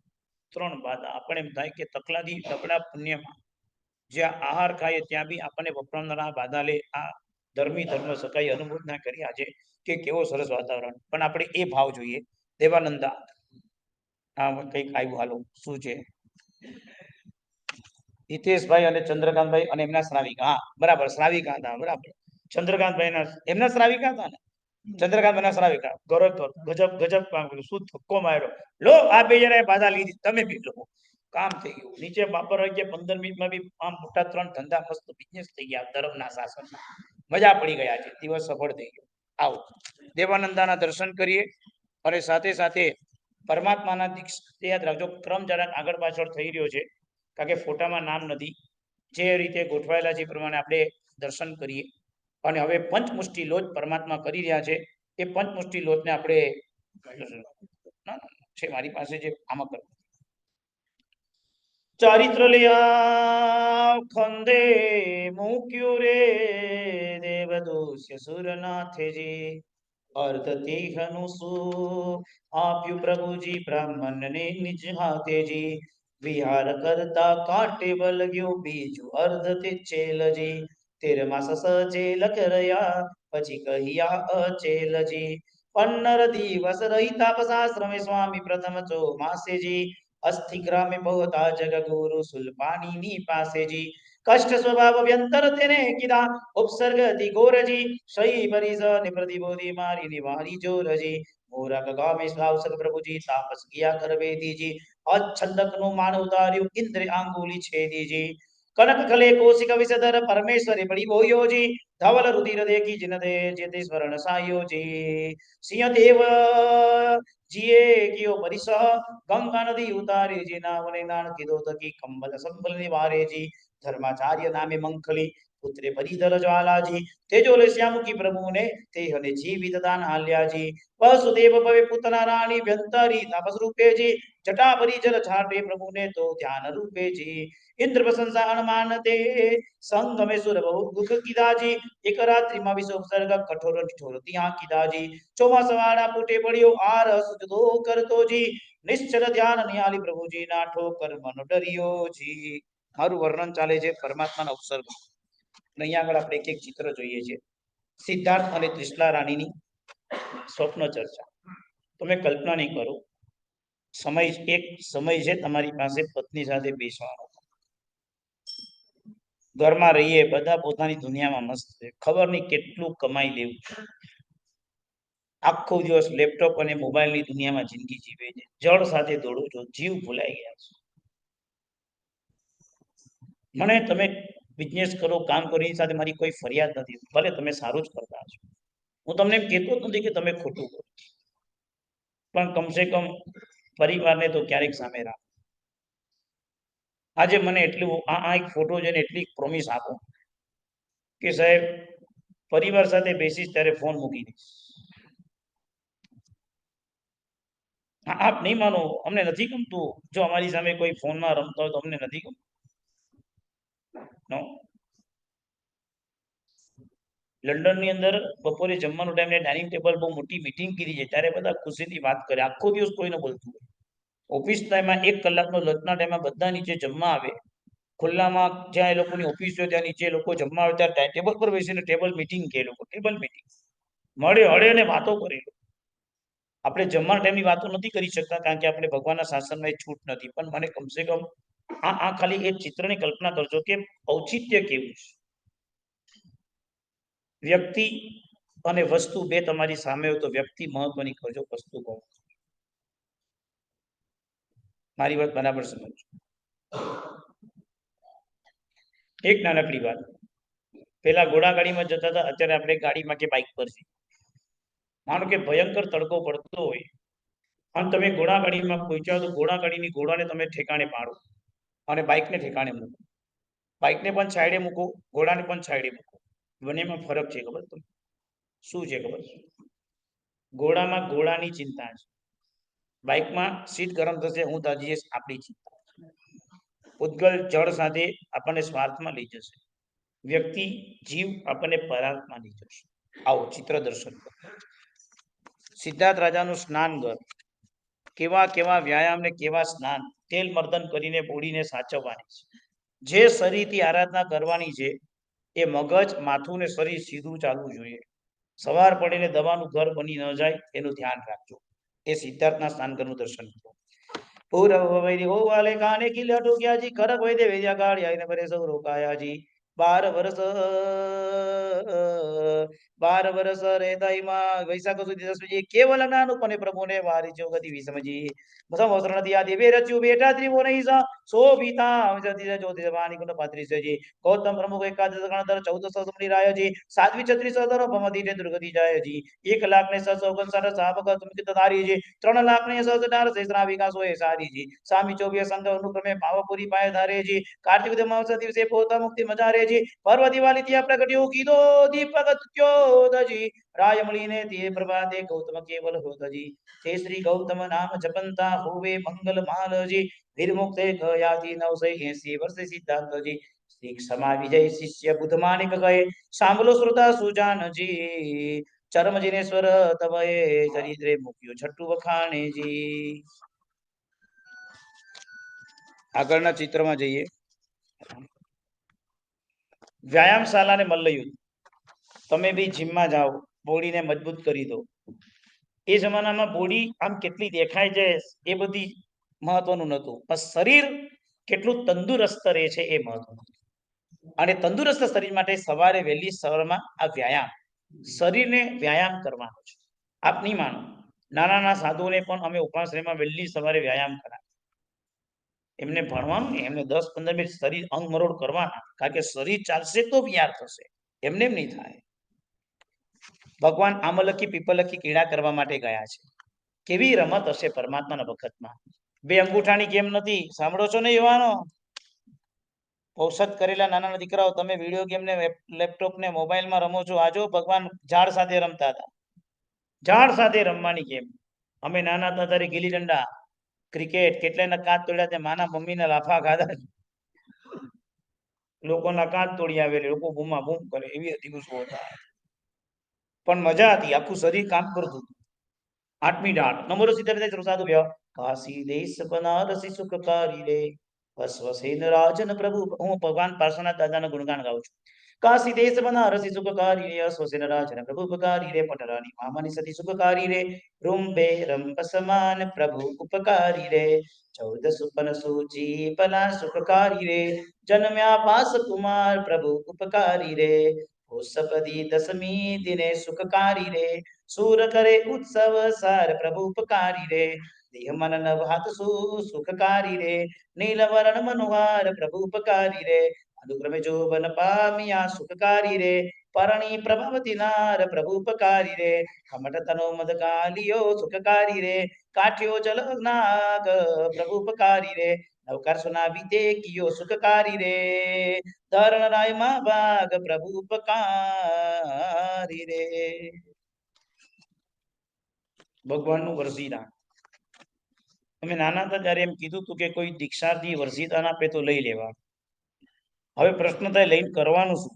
3 બાધા આપણે એમ થાય કે તકલાદી તકડા પુણ્યમાં જ્યાં આહાર ખાઈએ ત્યાં બી આપણને વપરાનારા બાધા લે આ ધર્મી ધર્મ સકાઈ અનુમોદના કરી આજે કે કેવો સરસ વાતાવરણ પણ આપણે એ ભાવ જોઈએ દેવાનંદા આ કંઈક આવ્યું હાલો શું છે હિતેશભાઈ અને ચંદ્રકાંતભાઈ અને એમના શ્રાવિકા હા બરાબર શ્રાવિકા હતા બરાબર ચંદ્રકાંતભાઈ એમના શ્રાવિકા હતા ને ચંદ્રકાંતભાઈ શ્રાવિકા ગજબ ગજબ કામ કર્યું શું ધક્કો માર્યો લો આ બે જણાએ બાધા લીધી તમે બી લો કામ થઈ ગયું નીચે બાપર હોય કે 15 મિનિટમાં બી આમ મોટા 3 ધંધા મસ્ત બિઝનેસ થઈ ગયા ધર્મના શાસનમાં મજા પડી ગયા છે દિવસ સફળ થઈ ગયો આવો દેવાનંદાના દર્શન કરીએ અને સાથે સાથે પરમાત્માના દીક્ષા યાદ રાખજો ક્રમ જરાક આગળ પાછળ થઈ રહ્યો છે કારણ કે ફોટામાં નામ નથી જે રીતે ગોઠવાયેલા છે એ પ્રમાણે આપણે દર્શન કરીએ અને હવે પંચમુષ્ટિ લોચ પરમાત્મા કરી રહ્યા છે એ પંચમુષ્ટિ લોચને આપણે છે મારી પાસે જે આમાં કર ચારિત્ર લિયા ખંદે મૂક્યું રે દેવદૂષ્ય સુરનાથજી અર્ધથી હનુસુ આપ્યું પ્રભુજી બ્રાહ્મણને નિજ હાથેજી વિહાર કરતા કાંટે વળગ્યું બીજું અર્ધથી ચેલજી 13 માસ સચેલ કર્યા પછી કહ્યા અચેલજી 15 દિવસ રહી તાપસાશ્રમે સ્વામી પ્રથમ ચોમાસેજી અસ્થિ ગ્રામે પહોતા જગ ગુરુ સુલપાણીની પાસેજી કષ્ટ સ્વભાવ વ્યંતર તેને કીધા ઉપસર્ગ અતિ ઘોરજી સહી પરિસ ને પ્રતિબોધી મારી નિવારી જોરજી મોરક ગામે શ્રાવસક પ્રભુજી તાપસ કિયા કરવેદીજી અછંદક નું માન ઉતાર્યું ઇન્દ્ર આંગુલી છેદીજી કનક ખલે કોશિક વિસદર પરમેશ્વરી બડી બોયોજી ધવલ રુધિર દેખી જિન દે જેતે સ્મરણ સાયોજી સિંહ દેવ જીએ કિયો પરિસહ ગંગા નદી ઉતારી જી નાવને નાણ કીધો તકી કંબલ સંબલ નિવારેજી ધર્માચાર્ય નામે મંખલી પુત્રે પરિધર જ્વાલાજી તેજોલે શ્યામુખી પ્રભુને તે હને જીવિત દાન આલ્યાજી વસુદેવ ભવે પુતના રાણી વ્યંતરી તાપસ રૂપેજી જટા પરિજલ છાટે પ્રભુને તો ધ્યાન રૂપેજી ઇન્દ્ર પ્રશંસા અણમાન તે સંગમે સુર બહુ દુઃખ કીધાજી એક રાત્રિમાં વિશ્વ ઉપસર્ગ કઠોર ઠોર ત્યાં કીધાજી ચોમાસવાળા ફૂટે પડ્યો આરસ જુદો કરતોજી નિશ્ચલ ધ્યાન નિયાલી પ્રભુજી ના ઠોકર મન ડરિયોજી મારું વર્ણન ચાલે છે પરમાત્માના ઉપસર્ગ અહીંયા આગળ આપણે એક ચિત્ર જોઈએ છીએ સિદ્ધાર્થ અને ત્રિશલા રાણીની સ્વપ્ન ચર્ચા તમે કલ્પના નહીં કરો એક સમય છે તમારી પાસે પત્ની સાથે બેસવાનો ઘરમાં રહીએ બધા પોતાની દુનિયામાં મસ્ત છે ખબર નહીં કેટલું કમાઈ લેવું આખો દિવસ લેપટોપ અને મોબાઈલની દુનિયામાં જિંદગી જીવે છે જળ સાથે દોડો છો જીવ ભૂલાઈ ગયા છે મને તમે બિઝનેસ કરો કામ કરો એની સાથે મારી કોઈ ફરિયાદ નથી ભલે તમે સારું જ કરતા છો હું તમને એમ કહેતો જ નથી કે તમે ખોટું કરો પણ કમસે કમ પરિવારને તો ક્યારેક સામે રાખો આજે મને એટલું આ એક ફોટો જોઈને એટલી પ્રોમિસ આપો કે સાહેબ પરિવાર સાથે બેસીશ ત્યારે ફોન મૂકી દઈશ આપ નહીં માનો અમને નથી ગમતું જો અમારી સામે કોઈ ફોનમાં રમતો હોય તો અમને નથી ગમતું લંડનની અંદર બપોરે જમવાનું ટાઈમ ડાઇનિંગ ટેબલ બહુ મોટી મીટિંગ કરી છે ત્યારે બધા ખુશીથી વાત કરે આખો દિવસ કોઈને બોલતું હોય ઓફિસ ટાઈમમાં 1 કલાકનો લંચના ટાઈમમાં બધા નીચે જમવા આવે ખુલ્લામાં જ્યાં એ લોકોની ઓફિસ હોય ત્યાં નીચે લોકો જમવા આવે ત્યારે ટેબલ પર બેસીને ટેબલ મીટિંગ કે લોકો ટેબલ મીટિંગ મળે હળે અને વાતો કરે આપણે જમવાના ટાઈમની વાતો નથી કરી શકતા કારણ કે આપણે ભગવાનના શાસનમાં એ છૂટ નથી પણ મને કમસે કમ આ ખાલી એક ચિત્રની કલ્પના કરજો કે ઔચિત્ય કેવું છે વ્યક્તિ અને વસ્તુ બે તમારી સામે હોય તો વ્યક્તિ મહત્વની કરજો વસ્તુ કહો મારી વાત બરાબર સમજો એક નાનકડી વાત પેલા ઘોડાગાડીમાં જતા હતા અત્યારે આપણે ગાડીમાં કે બાઇક પર છે માનો કે ભયંકર તડકો પડતો હોય અને તમે ઘોડાગાડીમાં પહોંચ્યા તો ઘોડાગાડીની ઘોડાને તમે ઠેકાણે પાડો અને બાઇકને ઠેકાણે મૂકો બાઇકને પણ સાઈડે મૂકો ઘોડાને પણ સાઈડે મૂકો બંનેમાં ફરક છે ખબર તમને શું છે ખબર ઘોડામાં ઘોડાની ચિંતા છે બાઇકમાં સીટ ગરમ થશે હું તાજીએ આપણી ચિંતા ઉદ્ગલ જળ સાથે આપણને સ્વાર્થમાં લઈ જશે વ્યક્તિ જીવ આપણને પરાર્થમાં લઈ જશે આવો ચિત્ર દર્શન કરો સિદ્ધાર્થ રાજાનું સ્નાન ઘર કેવા કેવા વ્યાયામ ને કેવા સ્નાન તેલ મર્દન કરીને બોડીને સાચવવાની છે જે શરીરથી આરાધના કરવાની છે એ મગજ માથું ને શરીર સીધું ચાલવું જોઈએ સવાર પડીને દવાનું ઘર બની ન જાય એનું ધ્યાન રાખજો એ સિદ્ધાર્થના સ્નાન ઘરનું દર્શન કરો પૂરવ વૈરી હો વાલે કાને કિલે અટોક્યાજી ખરક વૈદે વેદ્યા ગાડી આઈને બરે સૌ રોકાયાજી 12 વર્ષ રહેતાઈમાં વૈશાખ સુધી દસમી કેવલ નાનુપને પ્રભુને વારી ચોગતિ વિસમજી સમવસ્ત્રણથી આ દિવ્ય રચ્યું બેટા ત્રિભુવન શોભિતા જતી જ્યોતિ જવાની ગુણ પાત્રીસજી ગૌતમ પ્રમુખ એકાદશ ગણધર 1400 સમણી રાયજી સાધ્વી 36 ભમતી તે દુર્ગતિ જાયજી 1,60,59 સાપક સુમિત ધારીજી 3,00,000 શેષરાવિકા સોય સારીજી સામી 24 સંત અનુક્રમે ભાવપુરી પાય ધારેજી કાર્તિક અમાવસ્યા દિવસે પોતા મુક્તિ મજારેજી પર્વ દિવાળી ત્યાં પ્રગટ્યો કીધો દીપક ત્યોદજી રાયમણીને તે પ્રભાતે ગૌતમ કેવલ હોતજી તે શ્રી ગૌતમ નામ જપંતા હોવે મંગલ માલજી વિરમુક્તે ગયાતી 980 વર્ષ સિદ્ધાર્થજી શ્રી ક્ષમા વિજય શિષ્ય બુદ્ધ માનિક ગયે સાંભળો શ્રોતા સુજાનજી ચરમ જીનેશ્વર તવયે ચરિત્રે મૂક્યો છઠ્ઠું વખાણેજી આગળના ચિત્રમાં જઈએ વ્યાયામશાલા ને મલ્લયુદ્ધ તમે બી જીમમાં જાઓ બોડીને મજબૂત કરી દો એ જમાનામાં બોડી આમ કેટલી દેખાય છે એ બધી મહત્વનું નહોતું પણ શરીર કેટલું તંદુરસ્ત રહે છે એ મહત્વનું અને તંદુરસ્ત શરીર માટે સવારે વહેલી સવારમાં આ વ્યાયામ, શરીરને વ્યાયામ કરવાનો છે. આપ નહીં માનો, નાના સાધુઓને પણ અમે ઉપાશ્રયમાં વહેલી સવારે વ્યાયામ કરાવીએ. એમને ભણવાનું ને, એમને 10-15 મિનિટ શરીર અંગ મરોડ કરવાના, કારણ કે શરીર ચાલશે તો વ્યાયામ થશે, એમને એમ નહીં થાય. ભગવાન આમલકી પીપલકી કીડા કરવા માટે ગયા છે. કેવી રમત હશે પરમાત્માના વખતમાં. 2 અંગૂઠાની ગેમ નથી, સાંભળો છો ને યુવાનો? ઔષધ કરેલા નાના દીકરાઓ, તમે વિડીયો ગેમ ને લેપટોપ ને મોબાઈલમાં રમો છો. આજો ભગવાન ઝાડ સાથે રમતા હતા, ઝાડ સાથે રમવાની ગેમ. અમે નાના હતા ત્યારે ગીલી દંડા, ક્રિકેટ, કેટલાયના કાચ તોડ્યા, તે માના મમ્મીના લાફા ખાધા, લોકોના કાચ તોડી આવેલી, લોકો બૂમા બૂમ કરે, એવી હતી ગુસ્સો હતા. પણ મજા હતી, આખું શરીર કામ કરતું. 8મી ડાળ નંબરો 70 સાધુ ભ્યો કાશી દેશ બનારસી સુખકારી રે વસવસેન રાજન પ્રભુ. હું ભગવાન પાર્શ્વનાથ દાદાના ગુણગાન ગાઉં છું. કાશી દેશ બનારસી સુખકારી રે વસવસેન રાજન પ્રભુ ઉપકારી રે પટરાની મામાની સતી સુખકારી રે રૂંબે રંપ સમાન પ્રભુ ઉપકારી રે 14 સુપન સૂચી પલા સુખકારી રે જન્મ્યા પાસ કુમાર પ્રભુ ઉપકારી રે સપદી 10મી દિને સુખકારી રે સુર કરે ઉત્સવ સાર પ્રભુ ઉપકારી રે દેહ મન નવ હાથ સુખકારી રે નીલવરણ મનોહાર પ્રભુ ઉપકારી રે અનુક્રમે જોબન પામિયા સુખકારી રે પરણી પ્રભાવતી નાર પ્રભુ ઉપકારી રે કમટ તનો મદ કાલિયો સુખકારી રે કાઠ્યો જલ નાગ પ્રભુ ઉપકારી રે નવકાર સુનાવી તે કિયો સુખકારી રે ધરણ રાય માં ભાગ પ્રભુ ઉપકારી રે. ભગવાનનું વરસીદાન. અમે નાના હતા ત્યારે એમ કીધું હતું કે કોઈ દીક્ષાર્થી વરસીદાન આપે તો લઈ લેવા. હવે પ્રશ્ન થાય લઈને કરવાનું શું?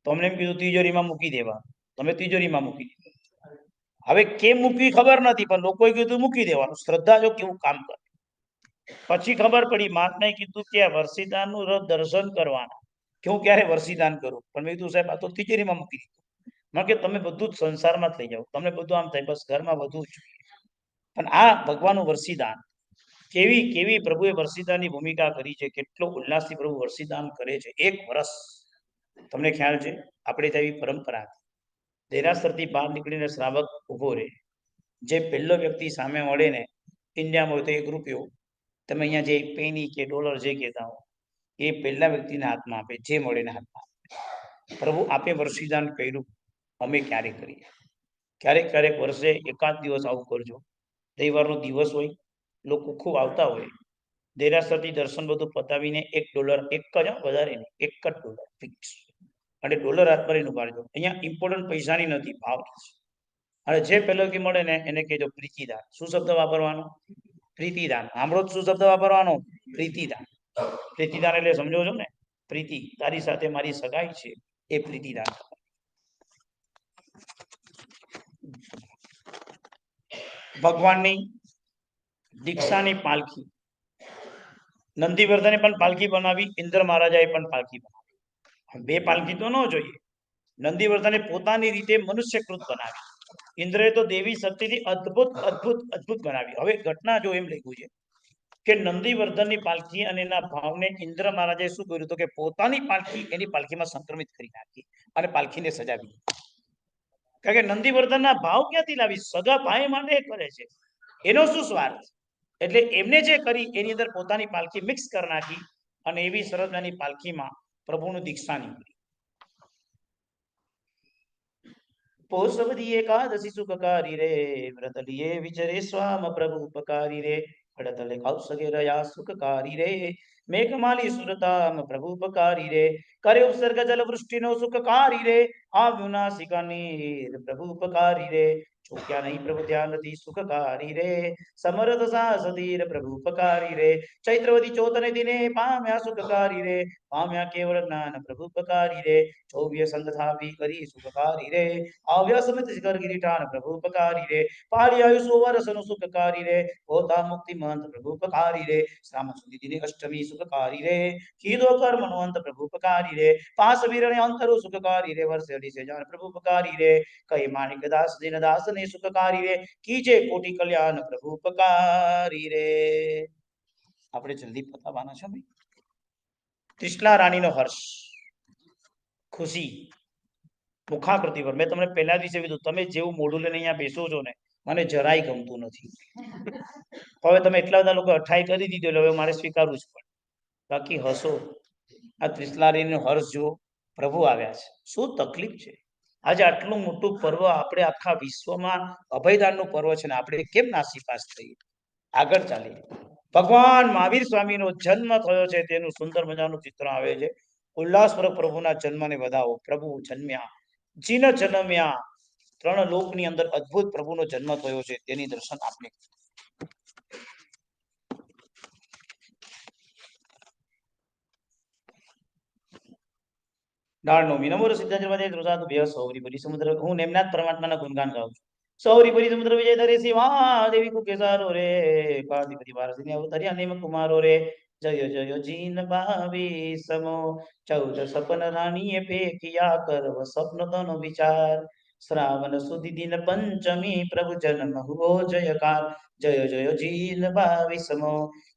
તો અમને એમ કીધું તિજોરીમાં મૂકી દેવા. તમે તિજોરીમાં મૂકી દીધું. હવે કેમ મૂકવી ખબર નથી, પણ લોકોએ કીધું મૂકી દેવાનું, શ્રદ્ધા જો કેવું કામ કરે. પછી ખબર પડી, મહાત્માએ કીધું કે વરસીદાનનું દર્શન કરવાના, કે હું ક્યારે વરસીદાન કરું. પણ મેં કીધું સાહેબ આ તો તિજોરીમાં મૂકી દીધું. કારણ કે તમે બધું જ સંસારમાં થઈ જાઓ, તમને બધું આમ થાય બસ ઘરમાં બધું જ. પણ આ ભગવાનનું વરસીદાન, કેવી કેવી પ્રભુએ વરસીદાનની ભૂમિકા કરી છે, કેટલો ઉલ્લાસથી પ્રભુ વરસીદાન કરે છે. 1 વર્ષ, તમને ખ્યાલ છે આપણે ત્યાં એવી પરંપરા હતી, દેરાસરથી બહાર નીકળીને શ્રાવક ઉભો રહે, જે પહેલો વ્યક્તિ સામે મળે ને, ઇન્ડિયામાં હોય તો 1 રૂપિયો, તમે અહીંયા જે પેની કે ડોલર જે કહેતા હો, એ પહેલા વ્યક્તિના હાથમાં આપે, જે મળે ને હાથમાં આપે. પ્રભુ આપે વરસીદાન કર્યું, અમે ક્યારેક કરીએ. ક્યારેક ક્યારેક વર્ષે એકાદ દિવસ આવું કરજો. રવિવારનો દિવસ હોય, લોકો ખૂબ આવતા હોય, દેરાસરથી દર્શન બધું પતાવીને $1, એક જ વધારે નહીં, $1 જ ફિક્સ, અને ડોલર હાથમાં લઈને ઉભા રહેજો. અહીંયા ઇમ્પોર્ટન્ટ પૈસાની નથી, ભાવની છે. અને જે પહેલો કે મળે ને એને કહેજો પ્રીતિદાન. શું શબ્દ વાપરવાનો? પ્રીતિદાન. સાંભળો, શું શબ્દ વાપરવાનો? પ્રીતિદાન. પ્રીતિદાન એટલે સમજો છો ને, પ્રીતિ, તારી સાથે મારી સગાઈ છે, એ પ્રીતિદાન. ભગવાનની દીક્ષાની પાલખી, નંદીવર્ધને પણ પાલખી બનાવી, ઇન્દ્ર મહારાજાએ પણ પાલખી બનાવી. 2 પાલખી તો ન જોઈએ. નંદીવર્ધને પોતાની રીતે મનુષ્યકૃત બનાવી, ઇન્દ્રએ તો દેવી શક્તિથી અદ્ભુત અદ્ભુત અદ્ભુત બનાવી. હવે ઘટના જો એમ લખ્યું છે કે નંદીવર્ધનની પાલખી અને એના ભાવને ઇન્દ્ર મહારાજે શું કર્યું હતું કે પોતાની પાલખી એની પાલખીમાં સંક્રમિત કરી નાખી અને પાલખીને સજાવી. કારણ કે નંદીવર્ધનના ભાવ ક્યાંથી લાવી? સગા ભાઈ માટે કરે છે, એનો શું સ્વાર્થ? એટલે એમને જે કરી એની અંદર પોતાની પાલખી મિક્સ કરી નાખી, અને એવી સરસની પાલખીમાં પ્રભુનું દીક્ષા નીકળી. પોષવદી એકાદશી સુખકારી રે વ્રત લીએ વિચરે સ્વામ પ્રભુ ઉપકારી રે પડતલે કૌશગે રયા સુખકારી રે મેઘમાલી સુરતામ પ્રભુ ઉપકારી રે કરે ઉપસર્ગ જલ વૃષ્ટિનો સુખકારી રે આવ્યું નાસિકા નીર પ્રભુ ઉપકારી રે ચૂક્યા નહીં પ્રભુ ધ્યાન નથી સુખકારી રે સમર્થ સાસધીર પ્રભુ ઉપકારી રે ચૈત્રવદી ચોતને દિને પામ્યા સુખકારી રે પામ્યા કેવળ જ્ઞાન પ્રભુ ઉપકારી રે ચોવ્ય સંગ થાવી કરી સુખકારી રે આવ્યા સમિત શિખર ગિરિટાન પ્રભુ ઉપકારી રે પાળી આયુષ વર્ષનો સુખકારી રે હોતા મુક્તિ મંત પ્રભુ ઉપકારી રે શ્રામ સુધી દિને અષ્ટમી સુખકારી રે કીધો કર્મનો અંત પ્રભુ ઉપકારી રે પાસ વીરણે અંતરો સુખકારી રે વર્ષે અઢી સે જાન પ્રભુ ઉપકારી રે કઈ માણિક દાસ દિન દાસ ને સુખકારી રે કીજે કોટી કલ્યાણ પ્રભુ ઉપકારી રે. આપણે જલ્દી પતાવવાના છે ભાઈ. ત્રિશલા રાણીનો હર્ષ, ખુશી મુખાકૃતિ પર. મેં તમને પહેલા દિવસે કીધું, તમે જેવું મોઢું લઈને અહીંયા બેસો છો ને, મને જરાય ગમતું નથી. હવે તમે એટલા બધા લોકો અઠાઈ કરી દીધો, એટલે હવે મારે સ્વીકારવું જ પડે. બાકી હસો. આ ત્રિશલા રાણીનો હર્ષ જુઓ, પ્રભુ આવ્યા છે. શું તકલીફ છે? આજે આટલું મોટું પર્વ આપણે આખા વિશ્વમાં અભયદાનનું પર્વ છે ને, આપણે કેમ નાસીપાસ થઈએ? આગળ ચાલીએ. ભગવાન મહાવીર સ્વામીનો જન્મ થયો છે તેનું સુંદર મજાનું ચિત્ર આવે છે. ઉલ્લાસપૂર્વક પ્રભુના જન્મને વધાવો. પ્રભુ જન્મ્યા, જીન જન્મ્યા. 3 લોકની અંદર અદ્ભુત પ્રભુનો જન્મ થયો છે, તેની દર્શન આપણે. દાળનોમી. નમો સિદ્ધાંત રોજાતો બે સૌરી બરી સમુદ્ર. હું નેમનાથ પરમાત્માના ગુણગાન ગાઉં છું. સૌરી બરી સમુદ્ર વિજય ધરે શિવા દેવી કુકેસારો રે, પાર્થિપતિ વારસિને અવતર્યા નેમ કુમારો રે. જય જય જીન ભાવી સમો, 14 સપન રાણીએ પેકિયા કરવ સ્વપ્ન તનો વિચાર. શ્રાવણ સુધી દિન પંચમી પ્રભુ જન્મ હુઓ જયકાર. જય જય જીન ભાવી સમો,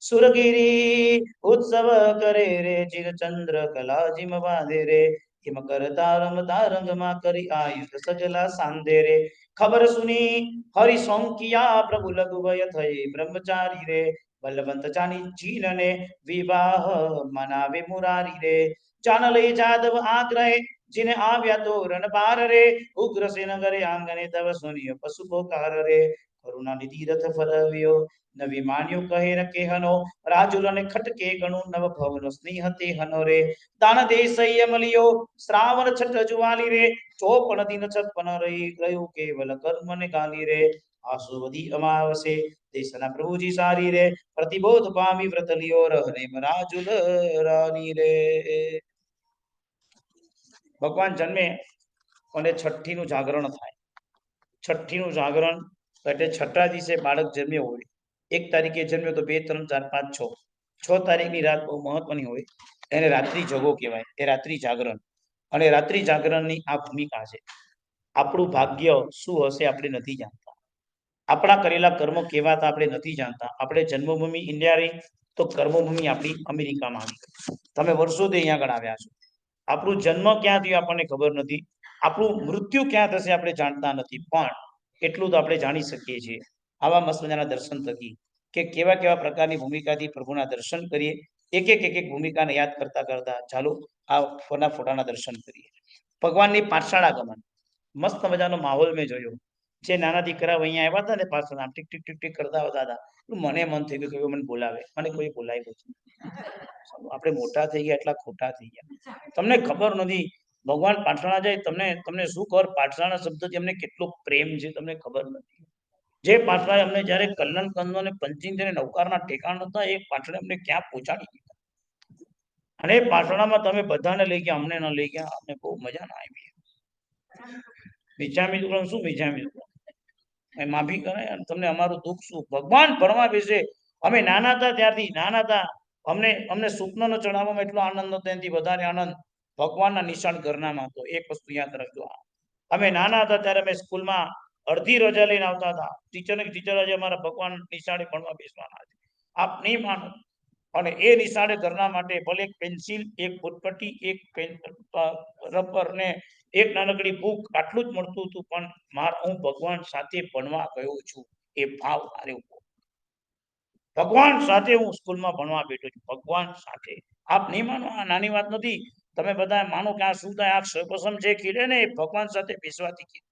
સુરગીરી ઉત્સવ કરે રે, ચિરચંદ્ર કલા જીમ બાંધે રે. હિમ કરતારમ તારંગમાં કરી આયુધ સજલા સાંધે રે. ખબર સુની હરિ સોંકિયા પ્રભુ લઘુવય થઈ બ્રહ્મચારી રે. બલવંત ચાની ચીનને વિવાહ મનાવે મુરારી રે. ચાન લઈ જાદવ આગ્રહે જીને આવ્યા તો રણબાર રે. ઉગ્રસેન કરે આંગણે તવ સુનિય પશુ પોકાર રે. કરુણા નિધિ રથ ફરવ્યો, નવી માન્યો કહે ન કેહનો. રાજુલને ખટકે ગણું નવ ભવનો સ્નેહ તે હનો રે. દાન દેશય મલિયો શ્રાવણ છઠ જુવાલી રે. 54 દિન 56 રહી ગયું કેવલ કર્મ ને ગાલી રે. આસુવદી અમાવસે દેશના પ્રભુજી સારી રે. પ્રતિબોધ પામી વ્રત લિયો રહને રાજુલ રાની રે. ભગવાન જન્મે અને છઠ્ઠીનું જાગરણ થાય. છઠ્ઠીનું જાગરણ એટલે છઠ્ઠા દિવસે બાળક જન્મ્યો હોય. 1 તારીખે જન્મ્યો તો 2, 3, 4, 5, 6 તારીખની રાત બહુ મહત્વની હોય. એને રાત્રિ જગો કહેવાય. એ રાત્રિ જાગરણ. અને રાત્રિ જાગરણની આ ભૂમિકા છે. આપણું ભાગ્ય શું હશે આપણે નથી જાણતા. આપણા કરેલા કર્મો કેવા હતા આપણે નથી જાણતા. આપણે જન્મભૂમિ ઇન્ડિયા રહી તો કર્મભૂમિ આપણી અમેરિકામાં આવી ગઈ. તમે વર્ષોથી અહીંયા આગળ આવ્યા છો. આપણું જન્મ ક્યાં થયો આપણને ખબર નથી. આપણું મૃત્યુ ક્યાં થશે આપણે જાણતા નથી. પણ એટલું તો આપણે જાણી શકીએ છીએ આવા મસ્ત મજાના દર્શન થકી, કે કેવા કેવા પ્રકારની ભૂમિકાથી પ્રભુના દર્શન કરીએ. એક એક ભૂમિકાને યાદ કરતા કરતા ચાલો આ ફોટાના દર્શન કરીએ. ભગવાનની પાઠશાળા ગમન, મસ્ત મજાનો માહોલ મેં જોયો. જે નાના દીકરાઓ અહીંયા આવ્યા હતા ને, પાછળ આમ ટીક ટીક ટીક ટીક કરતા આવતા હતા. મને મન થઈ ગયું કે મને બોલાવે. મને કોઈ બોલાવ્યું છે. આપણે મોટા થઈ ગયા એટલા ખોટા થઈ ગયા. તમને ખબર નથી ભગવાન પાઠશાળા જાય તમને શું ખબર. પાઠશાળા શબ્દથી અમને કેટલો પ્રેમ છે તમને ખબર નથી. જે પાઠશાળા અમને જયારે કલ્યાણ કંદો અને પંચિંગ નૌકારના ઠેકાણ હતા, એ પાઠશાળા અમને ક્યાં પહોંચાડી દીધા. અને પાઠશાળામાં તમે બધાને લઈ ગયા, અમને ન લઈ ગયા. અમને બહુ મજા ના આવી. વિચામી દુકાન શું વિચામી દુકાન માફી કરે. તમને અમારું દુઃખ શું? ભગવાન ભણવા બેસે. અમે નાના હતા ત્યારથી નાના હતા. અમને સ્વપ્નનો ચડાવવામાં એટલો આનંદ હતો, એનાથી વધારે આનંદ ભગવાનના નિશાન ઘરનામાં હતો. એક વસ્તુ યાદ રાખજો. અમે નાના હતા ત્યારે અમે સ્કૂલમાં અડધી રજા લઈને આવતા હતા. ટીચર આજે અમારા ભગવાન નિશાળે ભણવા બેસવાના છે, આપ નહીં માનો. અને એ નિશાળે ઘરના માટે ભલે એક પેન્સિલ, એક ફૂટપટ્ટી, એક રબર ને એક નાનકડી બુક આટલું જ મળતું હતું. પણ હું ભગવાન સાથે ભણવા ગયો છું એ ભાવ મારે. ભગવાન સાથે હું સ્કૂલમાં ભણવા બેઠો છું. ભગવાન સાથે. આપ નહીં માનો, આ નાની વાત નથી. તમે બધા માનો કે આ શું થાય, આ સર્વસમ જે ખીલે ને એ ભગવાન સાથે બેસવાથી ખીલે.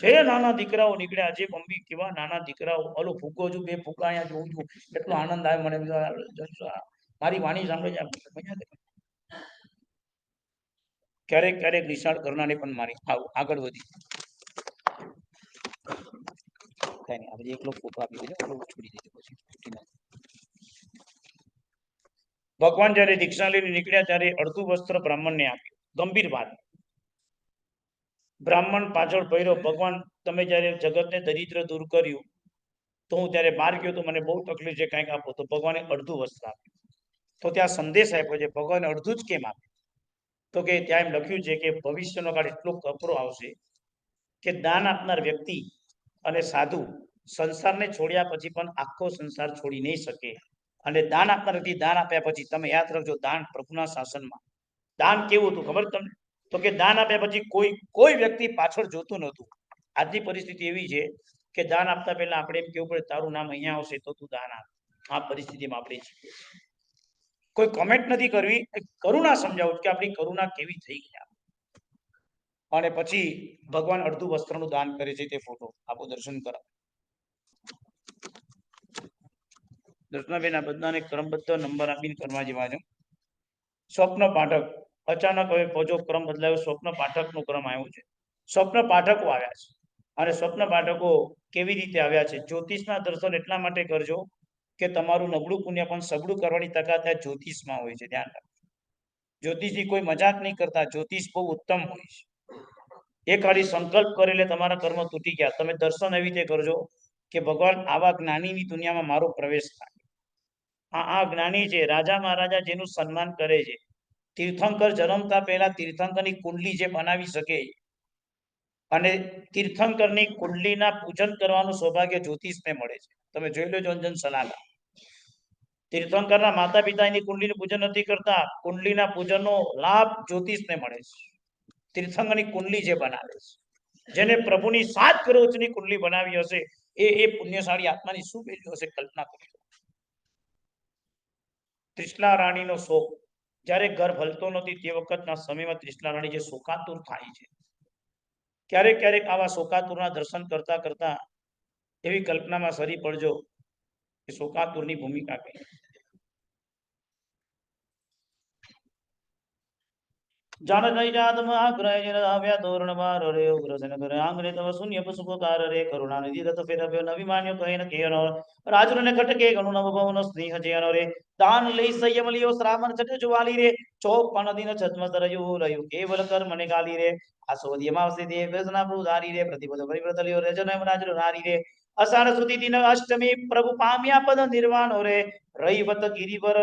જે નાના દીકરાઓ નીકળ્યા, જે મમ્મી કેવા નાના દીકરાઓ. ઓલો ફૂકો છું, 2 ફૂકા અહીંયા જોઉં છું. એટલો આનંદ આવે મને. મારી વાણી સાંભળી જાય. ક્યારેક ક્યારેક નિશાળ કરનારે પણ મારી આગળ વધી. કઈ નહીં, આપણે એકલો ફોટો આપી દેજો, છોડી દેજો પછી. ભગવાન જયારે દીક્ષા લઈને નીકળ્યા ત્યારે અડધું વસ્ત્ર બ્રાહ્મણને આપ્યું. ગંભીર વાત. બ્રાહ્મણ પાછળ ભર્યો. ભગવાન તમે જયારે જગતને દરિદ્ર દૂર કર્યું તો હું ત્યારે બહાર ગયો તો મને બહુ તકલીફ છે, કંઈક આપો. તો ભગવાને અડધું વસ્ત્ર આપ્યું. તો ત્યાં સંદેશ આપ્યો છે. ભગવાને અડધું જ કેમ આપ્યું? તો કે ત્યાં એમ લખ્યું છે કે ભવિષ્યનો કાળ એટલો કપરો આવશે કે દાન આપનાર વ્યક્તિ અને સાધુ સંસારને છોડ્યા પછી પણ આખો સંસાર છોડી નહીં શકે. અને દાન આપનાર વ્યક્તિ દાન આપ્યા પછી તમે યાદ રાખજો, દાન પ્રભુના શાસનમાં દાન કેવું હતું ખબર તમને? તો કે દાન આપ્યા પછી કોઈ વ્યક્તિ પાછળ જોતું નહોતું. આજની પરિસ્થિતિ એવી છે કે દાન આપતા પહેલા આપણે એમ કેવું પડે તારું નામ અહીંયા આવશે તો તું દાન આપ. આ પરિસ્થિતિમાં આપણે છીએ. કોઈ કોમેન્ટ નથી કરવી, કરુણા સમજાવું કે આપણી કરુણા કેવી થઈ ગયા. અને પછી ભગવાન અડધું વસ્ત્રનું દાન કરે છે. તે ફોટો આપો, દર્શન કરો. દર્શનાબેન આ બધાને ક્રમબદ્ધ નંબર આપીને કરવા જેવા છે. સ્વપ્ન પાઠક અચાનક હવે પહોંચો, ક્રમ બદલાયો. સ્વપ્ન પાઠકનો ક્રમ આવ્યો છે. સ્વપ્ન પાઠકો આવ્યા છે. અને સ્વપ્ન પાઠકો કેવી રીતે આવ્યા છે? જ્યોતિષના દર્શન એટલા માટે કરજો કે તમારું નબળું પુણ્ય પણ સબળું કરવાની તાકાત આ જ્યોતિષમાં હોય છે. ધ્યાન રાખજો. જ્યોતિષની કોઈ મજાક નહીં કરતા. જ્યોતિષ બહુ ઉત્તમ હોય છે. એ ખાલી સંકલ્પ કરે એટલે તમારા કર્મ તૂટી ગયા. તમે દર્શન એવી રીતે કરજો કે ભગવાન આવા જ્ઞાનીની દુનિયામાં મારો પ્રવેશ થાય. આ જ્ઞાની છે. રાજા મહારાજા જેનું સન્માન કરે છે. તીર્થંકર જન્મતા પહેલા તીર્થંકરની કુંડલી જે બનાવી શકે અને તીર્થંકરની કુંડલીના પૂજન કરવાનું સૌભાગ્ય જ્યોતિષને મળે છે. તમે જોઈ લેજો અંજન સલાહકાર. તીર્થંકરના માતા પિતા એની કુંડલીનું પૂજન નથી કરતા. કુંડલીના પૂજનનો લાભ જ્યોતિષને મળે છે. તીર્થંકરની કુંડલી જે બનાવે છે, જેને પ્રભુની 7 કરોડની કુંડલી બનાવી હશે, એ પુણ્યશાળી આત્માની શું વેલ્યુ હશે, કલ્પના કરી. ત્રિશલા રાણીનો શોક જ્યારે ગર્ભ હલતો નથી તે વખતના સમયમાં ત્રિશલા રાણી જે શોકાતુર થાય છે. ક્યારેક ક્યારેક આવા શોકાતુરના દર્શન કરતા કરતા એવી કલ્પનામાં સરી પડજો કે શોકાતુરની ભૂમિકા કઈ. જાન કઈ જાતમ આગ્રહ જન આવ્યા તોરણ બાર રે ઉગ્રસેન કરે આંગરે તવ શૂન્ય પશુપકાર રે કરુણા નિધિ રત ફેરવ્યો નવી માન્યો કહીન કેનો રાજુને ખટકે ગણુ નવ ભવન સ્નેહ જેનો રે દાન લઈ સંયમ લિયો શ્રાવણ છઠ જુવાલી રે 54 દિન છદ્મ સરયુ રહ્યું કેવલ કર્મને ગાલી રે આસોદિયમ આવસે દે વેદના પ્રભુધારી રે પ્રતિપદ પરિવ્રત લ્યો રે જનમ રાજુ નારી રે અષાઢ સુદી દિન અષ્ટમી પ્રભુ પામ્યા પદ નિર્વાણો રે રૈવત ગિરિવર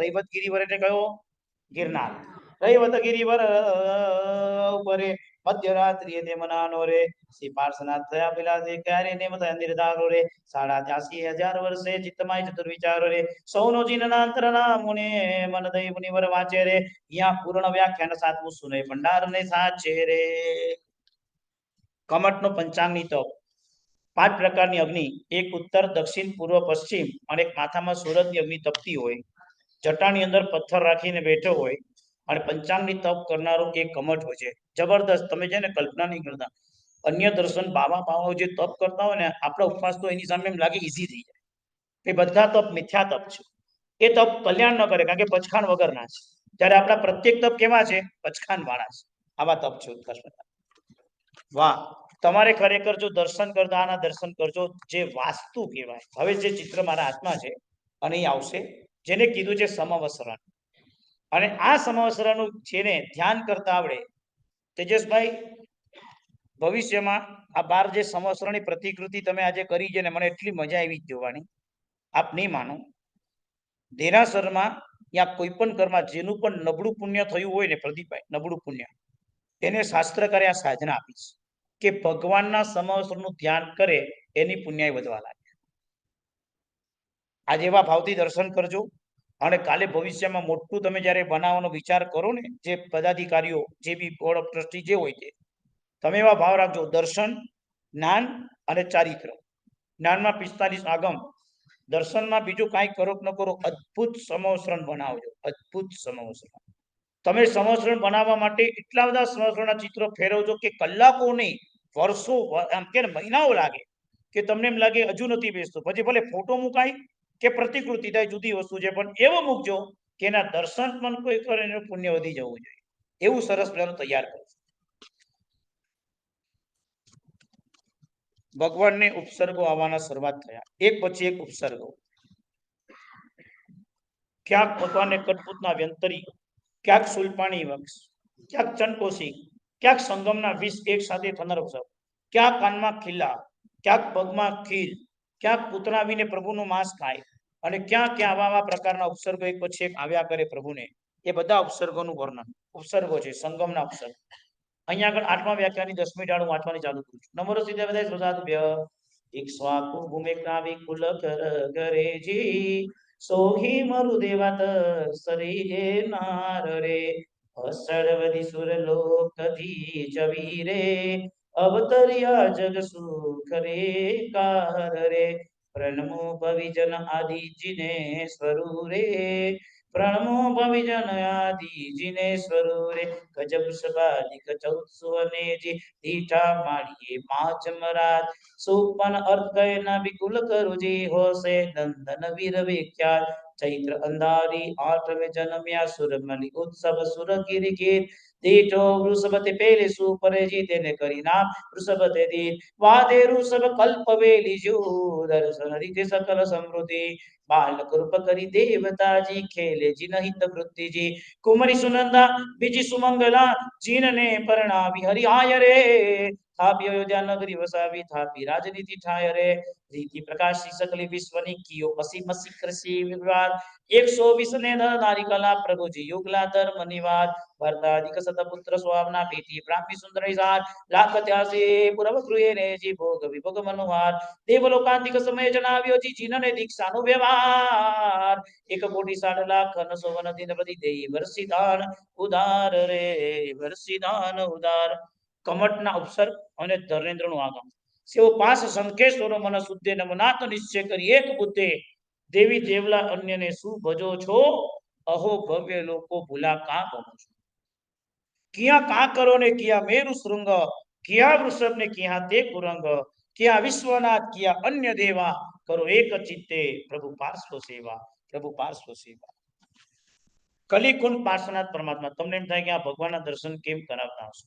રૈવત ગિરિવર એટલે કયો? ગિરનાર. રૈવત ગિરિવર ઉપરે મધ્યરાત્રિએ તે મનાનો રે શ્રી પાર્શ્વનાથ થયા પેલા તે ક્યારે નેમ થયા નિર્ધારો રે 83,000 વર્ષે ચિત્તમાય ચતુર્વિચારો રે સૌનો જીનનાંતરના મુને મન દઈ મુનિવર વાંચે રે અહીંયા પૂર્ણ વ્યાખ્યાન 7મું સુને ભંડાર ને સાચે રે. કમટનો પંચાંગની તપ 5 પ્રકારની અગ્નિ, એક ઉત્તર, દક્ષિણ, પૂર્વ, પશ્ચિમ અને એક માથામાં સૂરજની અગ્નિ તપતી હોય. જટાની અંદર પથ્થર રાખીને બેઠો હોય અને પંચાંગની તપ કરનારો એક કમઠ હોય છે. જબરદસ્ત. તમે છે ને કલ્પના નહીં કરતા. અન્ય દર્શન બાબાઓ જે તપ કરતા હોય ને, આપણા ઉપવાસ તો એની સામે એમ લાગે ઈઝી થઈ જાય. એ બધા તપ મિથ્યા તપ છે. એ તપ કલ્યાણ ન કરે કારણ કે પચખાણ વગરના છે. ત્યારે આપણા પ્રત્યેક તપ કેવા છે? પચખાણ વાળા છે. આવા તપ છે ઉત્કર્ષ. વાહ! તમારે ખરેખર જો દર્શન કરતા આના દર્શન કરજો, જે વાસ્તુ કહેવાય. હવે જે ચિત્ર મારા હાથમાં છે અને એ આવશે, જેને કીધું છે સમવસરણ. અને આ સમવસરણનું જેને ધ્યાન કરતા આવડે, તેજસભાઈ ભવિષ્યમાં આ 12 જે સમવસરણની પ્રતિકૃતિ તમે આજે કરી છે ને, મને એટલી મજા આવી જોવાની, આપ નહીં માનો. દેરાસરમાં યા કોઈ પણ કર્મમાં જેનું પણ નબળું પુણ્ય થયું હોય ને, પ્રદીપભાઈ, નબળું પુણ્ય, એને શાસ્ત્રકારે આ સાધના આપી છે કે ભગવાનના સમવસરણનું ધ્યાન કરે એની પુણ્ય વધવા લાગે. આજે એવા ભાવથી દર્શન કરજો. અને કાલે ભવિષ્યમાં મોટું તમે જ્યારે બનાવવાનો વિચાર કરો ને, જે પદાધિકારીઓ, જે બી બોર્ડ ઓફ ટ્રસ્ટી જે હોય છે, તમે એવા ભાવ રાખજો. દર્શન, જ્ઞાન અને ચારિત્ર. જ્ઞાનમાં 45 આગમ, દર્શનમાં બીજું કાંઈ કરો ન કરો, અદ્ભુત સમવસરણ બનાવજો. અદ્ભુત સમવસરણ. તમે સમવસરણ બનાવવા માટે એટલા બધા સમવસરણના ચિત્રો ફેરવજો કે કલાકો નહીં, વર્ષો, આમ કે મહિનાઓ લાગે કે તમને એમ લાગે હજુ નથી બેસતો. પછી ભલે ફોટો મુકાય કે પ્રતિકૃતિ થાય, જુદી વસ્તુ છે, પણ એવો મૂકજો કે એના દર્શન પણ કોઈ કરે એનું પુણ્ય વધી જવું જોઈએ. એવું સરસ પ્લાન તૈયાર કરો. ભગવાનને ઉપસર્ગો આવવાના શરૂઆત થયા, એક પછી એક ઉપસર્ગો. ક્યાંક ભગવાનને કટપુતના વ્યંતરી, ક્યાંક સુલપાણી વક્ષ, ક્યાંક ચંડકોશી, ક્યાંક સંગમના 20 એક સાથે થનરક્ષક, ક્યાંક કાનમાં ખીલા, ક્યાંક પગમાં ખીલ, ક્યાંક પૂતના આવીને પ્રભુનું માંસ ખાય, અને ક્યાં ક્યાં આવા પ્રકારના ઉપસર્ગો એક પછી એક આવ્યા કરે પ્રભુને. એ બધા ઉપસર્ગોનું વર્ણન. ઉપસર્ગો છે સંગમના ઉપસર્ગ. અહીંયા આગળ 8મા વ્યાખ્યાનની 10મી ડાળું વાંચવાની ચાલુ કરું છું. નમો સીધે બધા એક સ્વાકુ ભૂમિકા વિકુલ કર ગરેજી સોહી મરુ દેવાત સરી નાર રે અસરવદી સુર લોક ધી જવી રે અવતરિયા જગ સુખ રે કાર રે પ્રણમો ભવિજન આદિ જીને સ્વરુ રે પ્રણમો ભવિજન આદિ જીને સ્વરુ રે ગજબ સબાદિક 14 ને જી દીઠા માળીએ પાંચ મરાત સુપન અર્થ ગય ના વિકુલ કરુજી હોશે નંદન વીર વિખ્યાત ચૈત્ર અંધારી આઠમે જન્મ્યા સુરમલી ઉત્સવ સુરગીરી ગીત દીઠો વૃષભતે પેલે સુપરે જી તેને કરી નામ વૃષભતે દીઠ વાદે વૃષભ કલ્પ વેલી જો દર્શન રીતે સકલ સમૃદ્ધિ બાલ કૃપ કરી દેવતાજી ખેલે જી નહિત વૃત્તિજી કુમારી સુનંદા બીજી સુમંગલા જીનને પરણાવી હરિઆય રે થાપી અયોધ્યા નગરી વસાવી થાપી રાજનીતિ ઠાય રે રીતિ પ્રકાશી સકલી વિશ્વની કિયો પસી મસી કૃષિ વિવાદ 120 ને નારી કલા પ્રભુજી યુગલા ધર્મ નિવાદ ભરતાદિક સતપુત્ર સ્વામના પેટી બ્રાહ્મી સુંદર સાર લાખ ત્યાસી પુરવ ગૃહે ને જી ભોગ વિભોગ મનોહાર દેવલોકાંતિક સમય જણાવ્યો જી જીનને દીક્ષાનો વ્યવહાર 1,60,00,000 નસોવન દિન પ્રતિ દેઈ વર્ષિદાન ઉદાર રે વર્ષિદાન ઉદાર કમટના અવસર અને ધર્મેન્દ્રનું આગમ સેવો પાસ સંકેશ્વરો મન શુદ્ધે નમનાથ નિશ્ચય કરી એક બુદ્ધે દેવી દેવલા અન્યને શું ભજો છો અહો ભવ્ય લોકો ભૂલા કા બનો છો કિયા કાંકરો ને કિયા મેરુ શૃંગ કિયા વૃષભ ને કિયા તે કુરંગ કિયા વિશ્વનાથ કિયા અન્ય દેવા કરો એક ચિત્તે પ્રભુ પાર્શ્વ સેવા પ્રભુ પાર્શ્વ સેવા કલિકુંડ પાર્શ્વનાથ પરમાત્મા તમને એમ થાય કે આ ભગવાનના દર્શન કેમ કરાવતા હશો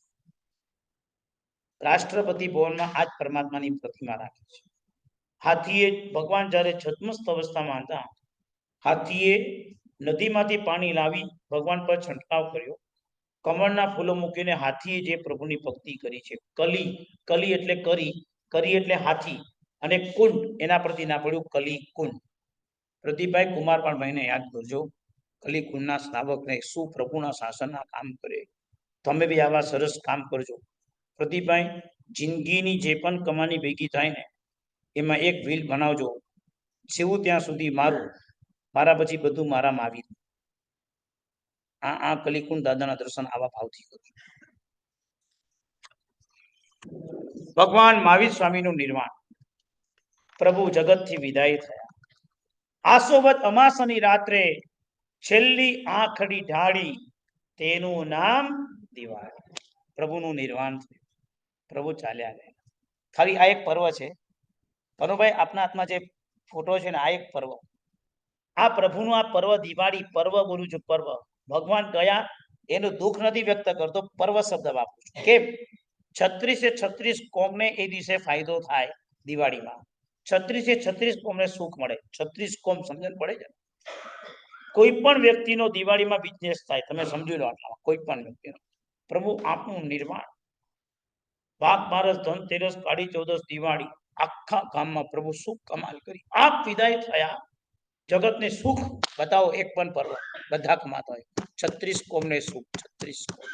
રાષ્ટ્રપતિ ભવનમાં આજ પરમાત્માની પ્રતિમા રાખી છે હાથીએ ભગવાન જ્યારે છદ્મસ્ત અવસ્થામાં હતા હાથીએ નદીમાંથી પાણી લાવી ભગવાન પર છંટકાવ કર્યો કમળના ફૂલો મૂકીને હાથીએ જે પ્રભુની ભક્તિ કરી છે કલી કલી એટલે કરી એટલે હાથી અને કુંડ એના પરથી ના પડ્યું કલી કુંડ પ્રદીપભાઈ કુમારપાળભાઈને યાદ કરજો કલી કુંડના શ્રાવકને શું પ્રભુના શાસનના કામ કરે તમે બી આવા સરસ કામ કરજો પ્રદીપભાઈ જિંદગીની જે પણ કમાની ભેગી થાય ને એમાં એક વ્હીલ બનાવજો સેવું ત્યાં સુધી મારા પછી બધું મારામાં આવી આ કલિકુંડ દાદાના દર્શન આવા ભાવથી કરજો ભગવાન મહાવીર સ્વામીનું નિર્વાણ પ્રભુ જગતથી વિદાય થયા આસોવત અમાસની રાત્રે છેલ્લી આંખડી ઢાળી તેનું નામ દિવાળી પ્રભુનું નિર્વાણ થયું પ્રભુ ચાલ્યા ગયા ખાલી આ એક પર્વ છે કનુભાઈ આપના હાથમાં જે ફોટો છે ને આ એક પર્વ આ પ્રભુનું આ પર્વ દિવાળી પર્વ બોલું છું પર્વ ભગવાન ગયા એનું દુઃખ નથી વ્યક્ત કરતો પર્વ શબ્દ વાપરું છું કેમ 36 કોમને એ દિવસે ફાયદો થાય દિવાળીમાં 36 કોમને સુખ મળે 36 કોમ સમજણ પડે છે કોઈ પણ વ્યક્તિનો દિવાળીમાં બિઝનેસ થાય તમે સમજી લો આટલામાં કોઈ પણ વ્યક્તિનો પ્રભુ આપનું નિર્માણ વાઘ બારસ ધનતેરસ કાળી ચૌદસ દિવાળી આખા ગામમાં પ્રભુ સુખ કમાલ કરી આપ વિદાય થયા જગતને સુખ બતાવો એક પણ પર્વ બધા કમાતા હોય 36 કોમને સુખ 36 કોમ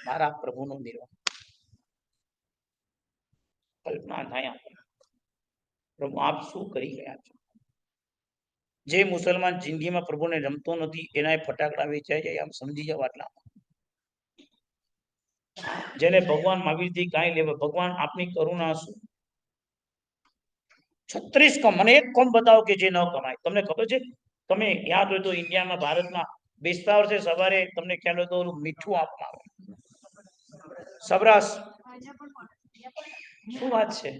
મારા પ્રભુનું નિર્વાણ કલ્પના થાય પ્રભુ આપ શું કરી ગયા છો જે મુસલમાન જિંદગીમાં પ્રભુને રમતો નથી એના ફટાકડા વેચાઈ જાય આમ સમજી જાવ આટલા જેને ભગવાન મહાવીરથી કાંઈ લેવા ભગવાન આપની કરુણા શું 36 કોમ મને એક કોમ બતાવો કે જે ન કમાય તમને ખબર છે તમે યાદ હોય તો ઇન્ડિયામાં ભારતમાં બેસતા વર્ષે સવારે તમને ખ્યાલ હોય તો મીઠું આપવામાં આવે સબરાસ શું વાત છે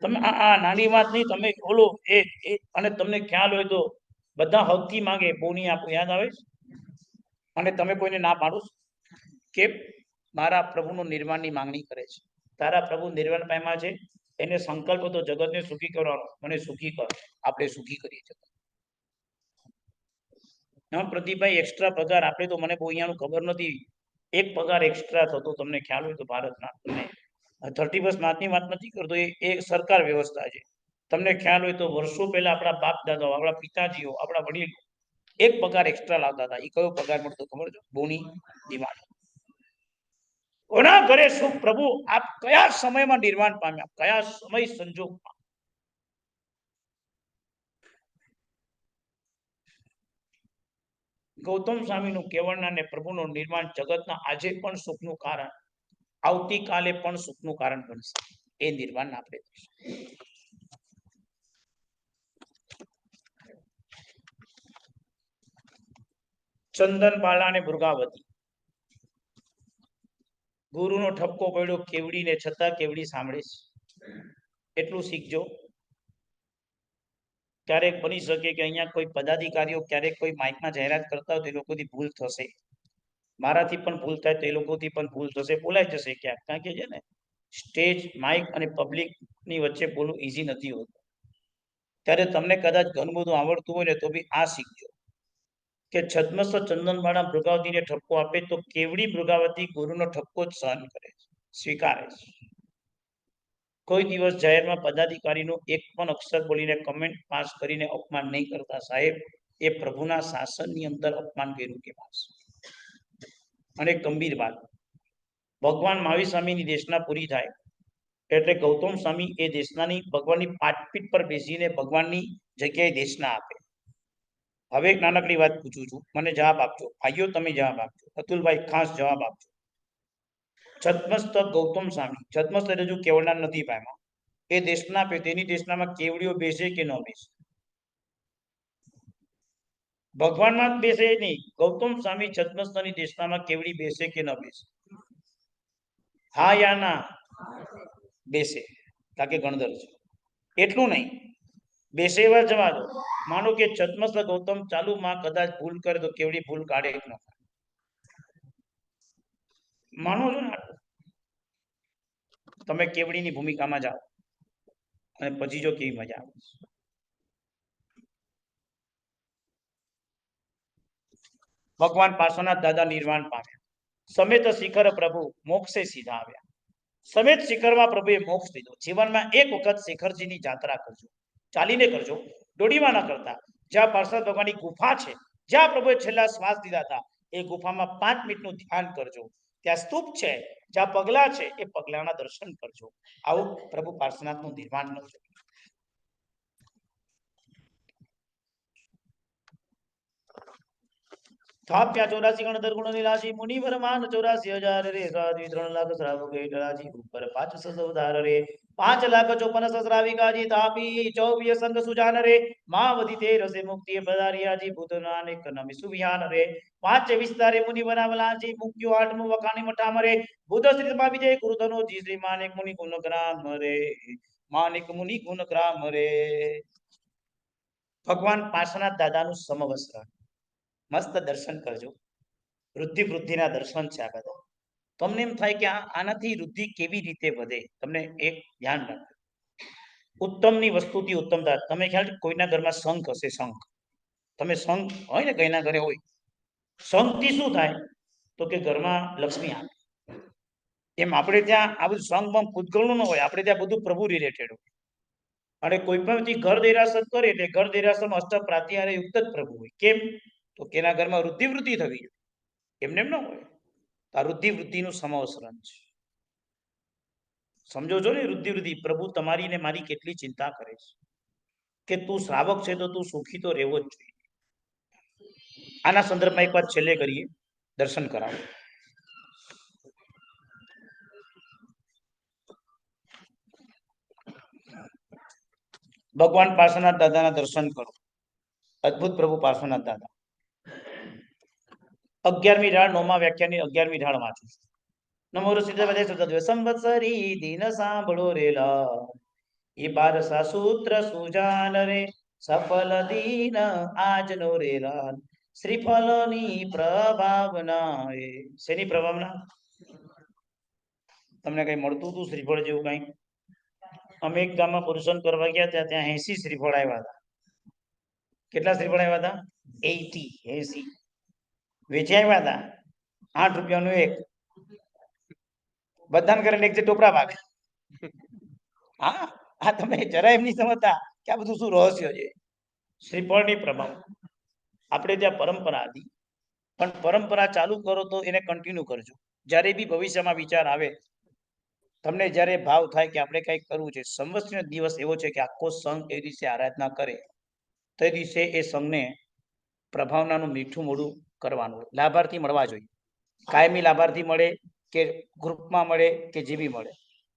તમે આ નાની વાત નહીં તમે બોલો એ અને તમને ખ્યાલ હોય તો બધા હકથી માંગે બોની આપો યાદ આવે અને તમે કોઈને ના પાડો કે મારા પ્રભુનું નિર્વાણની માંગણી કરે છે તારા પ્રભુ નિર્વાણ પામ્યા છે એને સંકલ્પ તો જગતને સુખી કરવાનો મને સુખી કર આપણે સુખી કરીએ છીએ હા પ્રદીપભાઈ એક્સ્ટ્રા પગાર આપણે તો મને બહુ અહીંયાનું ખબર નથી એક પગાર એક્સ્ટ્રા થતો તમને ખ્યાલ હોય તો ભારતના તમને 30 નાથની વાત નથી કરતો એ સરકાર વ્યવસ્થા છે તમને ખ્યાલ હોય તો વર્ષો પહેલા આપણા બાપ દાદાઓ આપણા પિતાજીઓ આપણા વડીલો એક પગાર એક્સ્ટ્રા લાવતા હતા એ કયો પગાર મળતો ખબર છે બોની દિવાળી કોના ઘરે સુખ પ્રભુ આપ કયા સમયમાં નિર્વાણ પામ્યા કયા સમય સંજોગમાં ગૌતમ સ્વામીનું કેવળના અને પ્રભુનું નિર્માણ જગતના આજે પણ સુખનું કારણ, આવતીકાલે પણ સુખનું કારણ બનશે. એ નિર્માણ આપણે ચંદનબાલા અને મૃગાવતી, ગુરુનો ઠપકો પડ્યો કેવડીને, છતાં કેવડી સાંભળે છે. એટલું શીખજો. ક્યારેક બની શકે કે અહીંયા કોઈ પદાધિકારીઓ ક્યારેક કોઈ માઇકમાં જાહેરાત કરતા હોય તો એ લોકોથી ભૂલ થશે, મારાથી પણ ભૂલ થાય તો એ લોકોથી પણ ભૂલ થશે, બોલાઈ જશે ક્યાંક. કારણ કે છે ને, સ્ટેજ, માઇક અને પબ્લિકની વચ્ચે બોલવું ઈઝી નથી હોતું. ત્યારે તમને કદાચ ઘણું બધું આવડતું હોય ને તો બી આ શીખજો કે છદ્મસ્ત ચંદનબાળા મૃગાવતીને ઠપકો આપે તો કેવડી મૃગાવતી ગુરુનો ઠપકો જ સહન કરે છે, સ્વીકારે છે. કોઈ દિવસ જાહેરમાં પદાધિકારીનો એક પણ અક્ષર બોલીને કમેન્ટ પાસ કરીને અપમાન નહીં કરતા સાહેબ. એ પ્રભુના શાસનની અંદર અપમાન કર્યું કહેવાશે. અને ગંભીર વાત, ભગવાન મહાવીર સ્વામીની દેશના પૂરી થાય એટલે ગૌતમ સ્વામી એ દેશનાની ભગવાનની પાટપીઠ પર બેસીને ભગવાનની જગ્યાએ દેશના આપે. હવે એક નાનકડી વાત પૂછું છું, મને જવાબ આપજો ભાઈઓ, તમે જવાબ આપજો. અતુલભાઈ ખાસ જવાબ આપજો. છદ્મસ્તક ગૌતમ સ્વામી, છદ્મસ્ત રજૂ કેવળના નથી પામ્યા, એ દેશના આપે, તેની દેશનામાં કેવડીઓ બેસે કે ન બેસે? ભગવાનમાં બેસે નહીં, ગૌતમ સ્વામી છદ્મસ્તની દેશનામાં કેવડી બેસે કે ન બેસે? હા યા ના? બેસે, કારણ કે ગણધર છે. એટલું નહીં, બેસે એવા જવા દો. માનો કે છદ્મસ્ત ગૌતમ ચાલુમાં કદાચ ભૂલ કરે તો કેવડી ભૂલ કાઢે જ ન. માનો છો ને? તમે કેવડીની ભૂમિકામાં જાઓ અને પછી જો કેવી મજા આવે. ભગવાન પાર્શ્વનાથ દાદા નિર્વાણ પામ્યા, સમેત શિખર પ્રભુ મોક્ષે સીધા આવ્યા. સમેત શિખરમાં પ્રભુએ મોક્ષ લીધો. જીવનમાં એક વખત શિખરજીની યાત્રા કરજો, ચાલીને કરજો, દોડીમાં ન કરતા. જ્યાં પાર્શ્વનાથ ભગવાનની ગુફા છે, જ્યાં પ્રભુએ છેલ્લા શ્વાસ લીધા હતા, એ ગુફામાં 5 મિનિટનું ધ્યાન કરજો. ત્યાં સ્તૂપ છે, જ્યાં પગલા છે, એ પગલાના દર્શન કરજો. આવું પ્રભુ પાર્શ્વનાથનું નિર્માણ કરજો. થાપ્યા 84 ગણધર ગુણ નિરાશી, મુનિવર માન 84,000 રે, સાધ્વી 3 લાખ શ્રાવક એટલાજી, ઉપર 500 અવતાર રે, 5,54,000 સહસ્રાવિકાજી, તાપી 24 સંગ સુજાન રે, માવધી 13 મુક્તિ પધારિયાજી, ભૂત નાનક નમિ સુવિહાન રે, 5 વિસ્તારે મુનિ બનાવલાજી, મુક્યો 8મું વખાણી મઠામ રે, બુધ શ્રી સભા વિજય ગુરુધનો જી શ્રી માનિક મુનિ ગુણ ગ્રામ રે, માનિક મુનિ ગુણ ગ્રામ રે. ભગવાન પાર્શ્વનાથ દાદાનું સમવસ્ત્ર મસ્ત દર્શન કરજો. વૃદ્ધિના દર્શન છે આ બધા. તમને એમ થાય કે આનાથી વૃદ્ધિ કેવી રીતે વધે? તમને એક ધ્યાન રાખજો, ઉત્તમની વસ્તુથી ઉત્તમતા. તમે ખ્યાલ છે કોઈના ઘરમાં શંખ હશે, શંખ, તમે શંખ હોય ને, કઈના ઘરે હોય, શંખથી શું થાય? તો કે ઘરમાં લક્ષ્મી આવે. એમ આપણે ત્યાં આ બધું શંખ પૂતગલનું ન હોય, આપણે ત્યાં બધું પ્રભુ રિલેટેડ હોય. અને કોઈ પણ ઘર દેરાસર કરે એટલે ઘર દેરાસરમાં અષ્ટ પ્રાત્યારે યુક્ત જ પ્રભુ હોય. કેમ? તો કે એના ઘરમાં વૃદ્ધિ થવી જોઈએ, એમને એમ ન હોય. આ વૃદ્ધિનું સમવસ્ત્રણ છે. સમજો છો ને? વૃદ્ધિ પ્રભુ તમારી ને મારી કેટલી ચિંતા કરે છે કે તું શ્રાવક છે તો તું સુખી તો રહેવો જ જોઈએ. આના સંદર્ભમાં એક વાત છેલ્લે કરીએ, દર્શન કરાવો. ભગવાન પાર્શ્વનાથ દાદાના દર્શન કરો. અદ્ભુત પ્રભુ પાર્શ્વનાથ દાદા. 11મી ઢાળ 9મા વ્યાખ્યાનની 11મી ઢાળ વાંચું છું. નમો ઋષિ સંવત્સરી દિન સાંભળો રેલા, એ 12 સૂત્ર સુજાન રે, સફલ દીન આજનો રેલા, શ્રીફળની પ્રભાવના. શેની પ્રભાવના? તમને કઈ મળતું હતું શ્રીફળ જેવું કઈ? અમે એક ગામમાં પુરુષન કરવા ગયા ત્યાં 80 શ્રીફળ આવ્યા હતા. કેટલા શ્રીફળ આવ્યા હતા? 80. વેચાઈ આવ્યા હતા 8 રૂપિયાનું એક. બધાને કરીને એક જે ટોપરા ભાગ. હા, આ તમે જરા એમ નહીં સમજતા કે આ બધું શું રહસ્ય છે. શ્રીફળની પ્રભાવ આપણે ત્યાં પરંપરા હતી, પણ પરંપરા ચાલુ કરો તો એને કન્ટિન્યુ કરજો. જ્યારે બી ભવિષ્યમાં વિચાર આવે, તમને જ્યારે ભાવ થાય કે આપણે કંઈક કરવું છે, સંવત્સરીનો દિવસ એવો છે કે આખો સંઘ એ દિવસે આરાધના કરે, તે દિવસે એ સંઘને પ્રભાવનાનું મીઠું મોઢું કરવાનું હોય. લાભાર્થી મળવા જોઈએ. કાયમી લાભાર્થી મળે કે ગ્રુપમાં મળે કે જે બી મળે.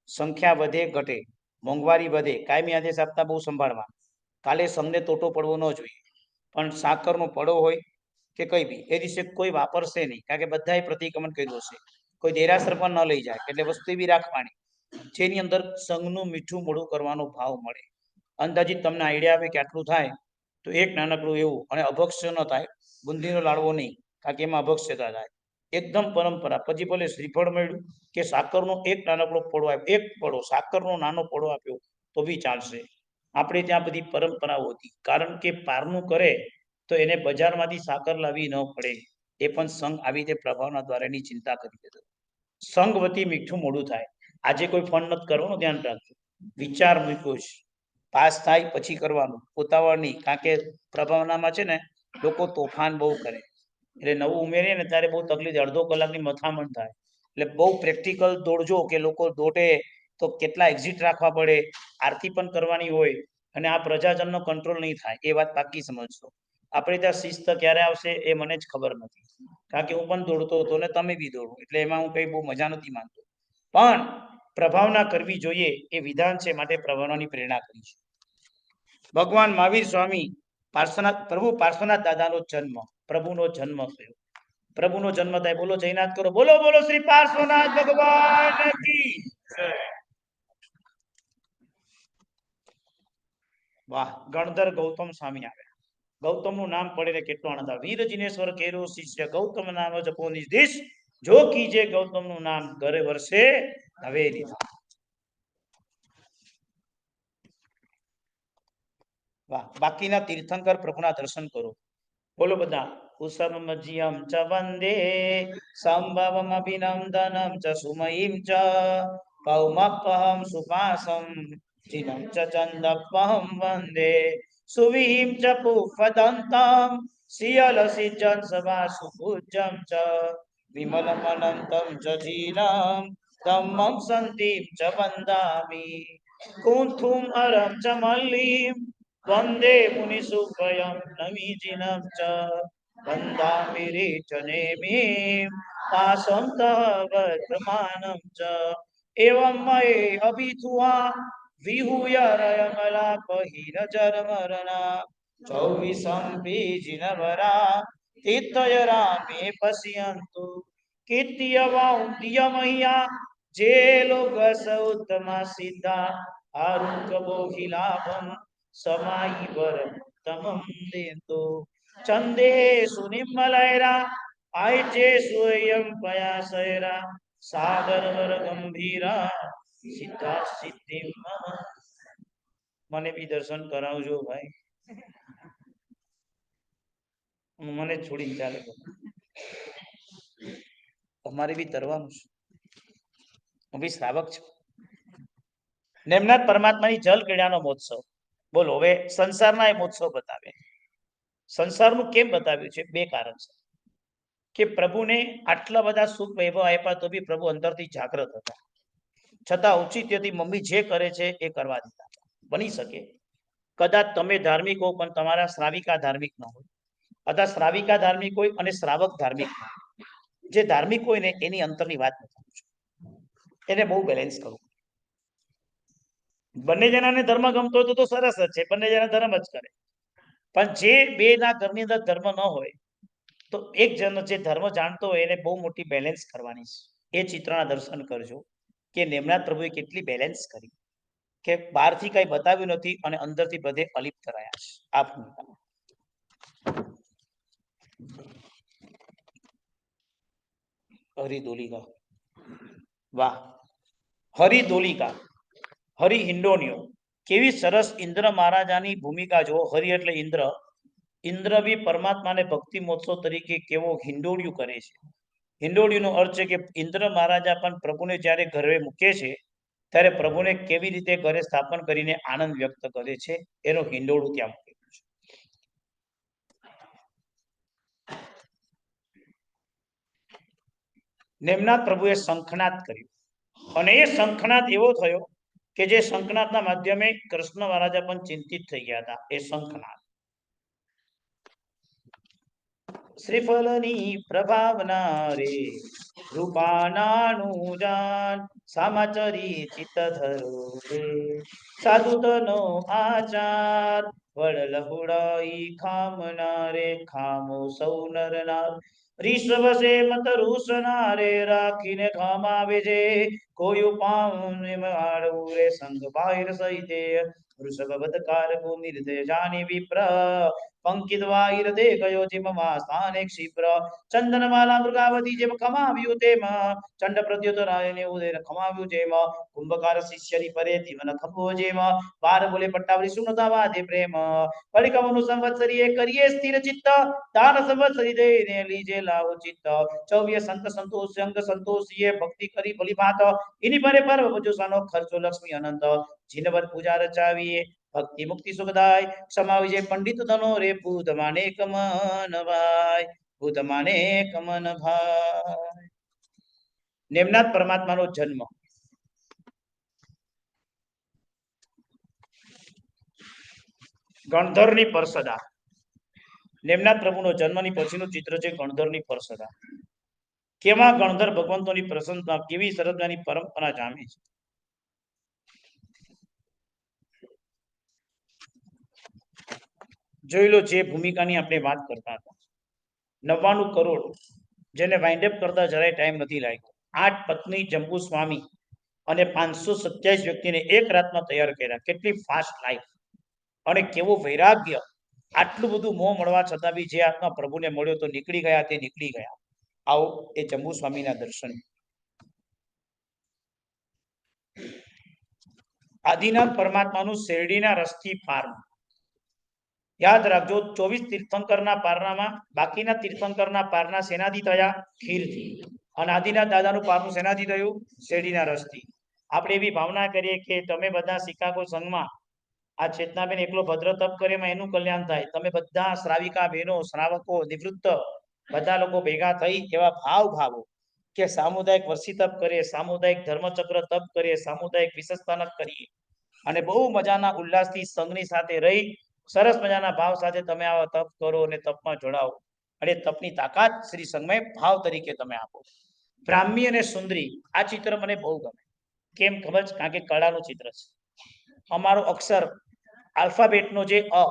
સંખ્યા વધે ઘટે, મોંઘવારી વધે, કાયમી આદેશ આપતા બહુ સંભાળવા. કાલે સંઘને તોટો પડવો ન જોઈએ. પણ સાકરનો પડો હોય કે કઈ બી એ દિવસે કોઈ વાપરશે નહીં, કારણ કે બધાએ પ્રતિક્રમણ કર્યું હશે. કોઈ દેરાસર પણ ન લઈ જાય, એટલે વસ્તુ એવી રાખવાની જેની અંદર સંઘનું મીઠું મોડું કરવાનો ભાવ મળે. અંદાજિત તમને આઈડિયા આવે કે આટલું થાય તો એક નાનકડું એવું, અને અભક્ષ્ય ન થાય, બુંદીનો લાડવો નહીં, કારણ કે એમાં અભક્ષ્યતા થાય. એકદમ પરંપરા. પછી ભલે શ્રીફળ મળ્યું કે સાકરનો એક નાનકડો પડો આપ્યો, એક પડો સાકરનો નાનો પડો આપ્યો તો બી ચાલશે. આપણે ત્યાં બધી પરંપરાઓ હતી, કારણ કે પારનું કરે તો એને બજારમાંથી સાકર લાવી ન પડે. એ પણ સંઘ આવી રીતે પ્રભાવના દ્વારાની ચિંતા કરી દેતો. સંઘ વતી મીઠું મોડું થાય. આજે કોઈ ફંડ નથી કરવાનું, ધ્યાન રાખજો. વિચાર મૂક્યો છે, પાસ થાય પછી કરવાનું, ઉતાવળ નહીં. કારણ કે પ્રભાવનામાં છે ને લોકો તોફાન બહુ કરે, એટલે નવું ઉમેરીએ ને ત્યારે બહુ તકલીફ, અડધો કલાકની મથામણ થાય. એટલે બહુ પ્રેક્ટિકલ દોડજો કે લોકો દોડે તો કેટલા એક્ઝિટ રાખવા પડે, આરતી પણ કરવાની હોય, અને આ પ્રજાજનનો કંટ્રોલ નહીં થાય. એ વાત પાકી સમજજો. આપણે ત્યાં શિસ્ત ક્યારે આવશે એ મને જ ખબર નથી, કારણ કે હું પણ દોડતો હતો ને તમે બી દોડો, એટલે એમાં હું કઈ બહુ મજા નથી માનતો. પણ પ્રભાવના કરવી જોઈએ એ વિધાન છે, માટે પ્રભાવનાની પ્રેરણા કરી છે. ભગવાન મહાવીર સ્વામી પાર્શ્વનાથ, પ્રભુ પાર્શ્વનાથ દાદાનો જન્મ, પ્રભુનો જન્મ થયો. પ્રભુનો જન્મ થાય, બોલો જયનાથ કરો, બોલો બોલો શ્રી પાર્શ્વનાથ ભગવાન કી જય. વાહ, ગણધર ગૌતમ સ્વામી આવ્યા. ગૌતમનું નામ પડે કેટલો આનંદ આવે. વીર જિનેશ્વર કેરો શિષ્ય, ગૌતમ નામ જપો નિર્દિશ, જો કીજે ગૌતમનું નામ ઘરે વર્ષે હવે લીધા. વાહ, બાકીના તીર્થંકર પ્રભુના દર્શન કરો. બોલો બધા. કુસમજીયમ ચ વંદે સંભવમ અભિનંદનમ ચ સુમયીમ ચ કૌમપહમ સુપાસમ ચિનમ ચ ચંદપહમ વંદે સુવિહિમ ચ પુષ્પદંતમ શિયલસિજ્જન સભા સુપૂજ્યમ ચ વિમલમનંતમ ચ જીનમ ધમ્મં સંતિમ ચ વંદામિ કુંથુમ અરમ ચ મલ્લીમ વંદે મુનિસુભયમ નમીજીનમ ચ વંદામિ રેચનેમિ પાસંતઃ વર્તમાનમ ચ એવં મયે અભિધુઆ વિહૂય રયમલાપહીન જરમરણા ચૌવીસમ પીજિનવરા તીર્થય રામે પશ્યંતુ કીર્તિય વૌદ્ય મહ્યા જે લોક સૌતમા સિદ્ધા આરુક બોહિલાભમ સમાઈ વર તમમ દેતો ચંદે સુનિમલયરા આયચે સ્વયં પયાસયરા સાગર વર ગંભીરા સિદ્ધા સિદ્ધિ મમ. મને બી દર્શન કરાવજો ભાઈ, મને છોડી ચાલે. તમારે બી તરવાનું છે, હું બી શ્રાવક છું. નેમનાથ પરમાત્માની જલ ક્રીડાનો મહોત્સવ. બોલો, હવે સંસારના એ મહોત્સવ બતાવે. સંસારનું કેમ બતાવ્યું છે? બે કારણ છે. કે પ્રભુને આટલા બધા સુખ વૈભવ આપ્યા તો બી પ્રભુ અંદરથી જાગૃત હતા, છતાં ઔચિત્યથી મમ્મી જે કરે છે એ કરવા દીધા. બની શકે કદાચ તમે ધાર્મિક હો પણ તમારા શ્રાવિકા ધાર્મિક ન હોય, અથવા શ્રાવિકા ધાર્મિક હોય અને શ્રાવક ધાર્મિક ન હોય. જે ધાર્મિક હોય ને એની અંતરની વાત બતાવું છું, એને બહુ બેલેન્સ કરવું. બંને જણાને ધર્મ ગમતો હોય તો સરસ જ છે, બંને જણા ધર્મ જ કરે. પણ જે બે ના ઘરની અંદર ધર્મ ન હોય તો એક જણ જે ધર્મ જાણતો હોય એને બહુ મોટી બેલેન્સ કરવાની છે. એ ચિત્રના દર્શન કરજો કે નેમનાથ પ્રભુએ કેટલી બેલેન્સ કરી, કે બહારથી કઈ બતાવ્યું નથી અને અંદરથી બધે અલિપ્ત રહ્યા છે. આ ભૂમિકા. હરિદોલિકા, વાહ, હરિદોલિકા, હરિ હિંડોનિયો, કેવી સરસ ઇન્દ્ર મહારાજાની ભૂમિકા જો. હરિ એટલે ઇન્દ્ર, ઇન્દ્ર બી પરમાત્માને ભક્તિ મહોત્સવ તરીકે કેવો હિંડોળિયું કરે છે. હિંડોળિયુંનો અર્થ છે કે ઇન્દ્ર મહારાજા પણ પ્રભુને જ્યારે ઘરે મૂકે છે ત્યારે પ્રભુને કેવી રીતે ઘરે સ્થાપન કરીને આનંદ વ્યક્ત કરે છે, એનો હિંડોળું ત્યાં મૂકેલું છે. નેમનાથ પ્રભુએ શંખનાદ કર્યું, અને એ શંખનાદ એવો થયો કે જે શંખનાદના માધ્યમે કૃષ્ણ મહારાજા પણ ચિંતિત થઈ ગયા હતા. એ શંખનાદ શ્રીફળની પ્રભાવના રે રૂપાનાનું જાન સામાચરી ચિત્ત ધરો રે સાધુ તનો આચાર વડ લહુડાઈ ખામના રે ખામો સૌ નર નાર ઋષભ સે મત રૂસના રે રાખીને ખામાવે છે કોઈ પાઉને માળવું રે સંગ બાહિર સહિતે વૃષભ બદકાર કો નિર્દય જાની વિપ્ર પંકિત વાહિર દે ગયો જેમ સ્થાને ક્ષિપ્ર ચંદનમાલા મૃગાવતી જેમ ખમાવ્યું તેમ ચંડ પ્રદ્યોતરાયને ઉદય ખમાવ્યું જેમ કુંભકાર શિષ્યની પરે ધીમન ખપો જેમ બાર બોલે પટ્ટાવળી સુનતા વાદે પ્રેમ પડિકમનું સંવત્સરીએ કરીએ સ્થિર ચિત્ત દાન સંવત્સરી દઈને લીજે લાવો ચિત્ત ચૌવ્ય સંત સંતોષ અંગ સંતોષીએ ભક્તિ કરી ભલી ભાત એની પરે પર્વ ભજુસાનો ખર્ચો લક્ષ્મી અનંત જીનવર પૂજા રચાવીએ ભક્તિ મુક્તિ સુખદાય સમાવી જે પંડિત ધનો રે ભૂત માને કમન ભાઈ ભૂત માને કમન ભાઈ નેમનાથ પરમાત્માનો જન્મ ગણધરની પરસદા નેમનાથ પ્રભુનો જન્મની પછીનું ચિત્ર છે ગણધરની પરસદા કેવા ગણધર ભગવંતોની પ્રસન્નતા કેવી સરળતાની પરંપરા જામે છે જોઈ લો જે ભૂમિકાની આપણે વાત કરતા હતા 99 કરોડ જેને વાઇન્ડ અપ કરતા જરાય ટાઈમ નથી લાગ્યો 8 પત્ની જંબુ સ્વામી અને 527 વ્યક્તિને એક રાતમાં તૈયાર કર્યા કેટલી ફાસ્ટ લાઈફ અને કેવો વૈરાગ્ય આટલું બધું મોહ મળવા છતાં બી જે આત્મા પ્રભુને મળ્યો તો નીકળી ગયા તે નીકળી ગયા આવો એ જંબુ સ્વામીના દર્શન આદિનાથ પરમાત્માનું શેરડીના રસથી પાર યાદ રાખજો 24 તીર્થંકરના પારનામાં બાકીના તીર્થંકરના પારના સેનાથી થયા ખીરથી અને આદિનાથ દાદાનું પારનું સેનાથી થયું શેરડીના રસથી આપણે એવી ભાવના કરીએ કે તમે બધા શિકાગો સંઘમાં આ ચેતનાબેન એકલો ભદ્ર તપ કરે એમાં એનું કલ્યાણ થાય તમે બધા શ્રાવિકા બહેનો શ્રાવકો નિવૃત્ત બધા લોકો ભેગા થઈ એવા ભાવો કે સામુદાયિક વર્ષી તપ કરીએ સામુદાયિક ધર્મચક્ર તપ કરીએ સામુદાયિક વિશેષતાનક કરીએ અને બહુ મજાના ઉલ્લાસથી સંઘની સાથે રહી સરસ મજાના ભાવ સાથે તમે આવા તપ કરો અને તપમાં જોડાઓ અને તપની તાકાત શ્રી સંઘમાં ભાવ તરીકે તમે આપો બ્રાહ્મી અને સુંદરી આ ચિત્ર મને બહુ ગમે કેમ ખબર છે કારણ કે કળાનું ચિત્ર છે અમારો અક્ષર આલ્ફાબેટનો જે અ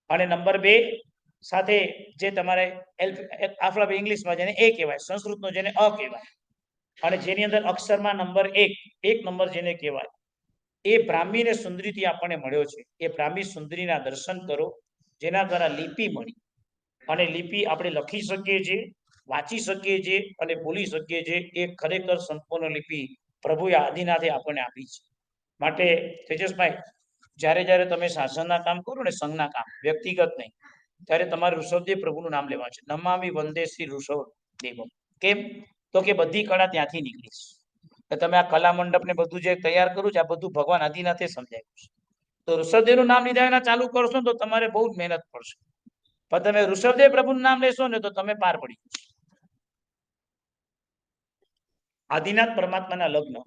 અને નંબર 2 સાથે જે તમારે આલ્ફાબેટ ઇંગ્લિશમાં જેને એ કહેવાય સંસ્કૃતનો જેને અ કહેવાય અને જેની અંદર અક્ષરમાં નંબર 1 નંબર જેને કહેવાય એ બ્રાહ્મી ને સુંદરીથી આપણને મળ્યો છે એ બ્રાહ્મી સુંદરીના દર્શન કરો જેના દ્વારા લિપિ મળી અને લિપિ આપણે લખી શકીએ છીએ વાંચી શકીએ છીએ અને બોલી શકીએ છીએ એ ખરેખર સંપૂર્ણ લિપિ પ્રભુએ આદિનાથે આપણને આપી છે માટે તેજસભાઈ જ્યારે જ્યારે તમે શાસનના કામ કરો ને સંઘના કામ વ્યક્તિગત નહીં ત્યારે તમારે ઋષભદેવ પ્રભુનું નામ લેવા છે નમામી વંદે શ્રી ઋષભદેવ કેમ તો કે બધી કળા ત્યાંથી નીકળી છે તમે આ કલા મંડપ ને બધું જે તૈયાર કરું છે આ બધું ભગવાન આદિનાથે સમજાવ્યું છે તો ઋષભદેવનું નામ લીધા એના ચાલુ કરશો તો તમારે બહુ જ મહેનત પડશે પણ તમે ઋષભદેવ પ્રભુનું નામ લેશો ને તો તમે પાર પડી જશો આદિનાથ પરમાત્માના લગ્ન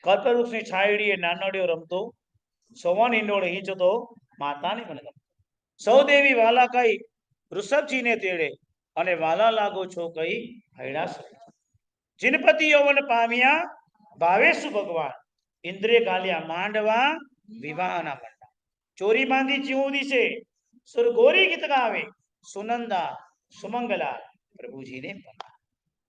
કલ્પવૃક્ષની છાયડીએ નાનડીઓ રમતો સવન હિંડોળે હિંચતો માતાને મને ગમતો સૌ દેવી વાલા કઈ ઋષભજીને તેડે અને વાલા લાગો છો કઈ હૈડા જીનપતિ યૌવન પામ્યા ભાવેશુ ભગવાન ઇન્દ્રિય ગાલ્યા માંડવા વિવાહના મંડા ચોરી બાંધી ચીવું દિશે સુરગોરી ગીત ગાવે સુનંદા સુમંગલા પ્રભુજીને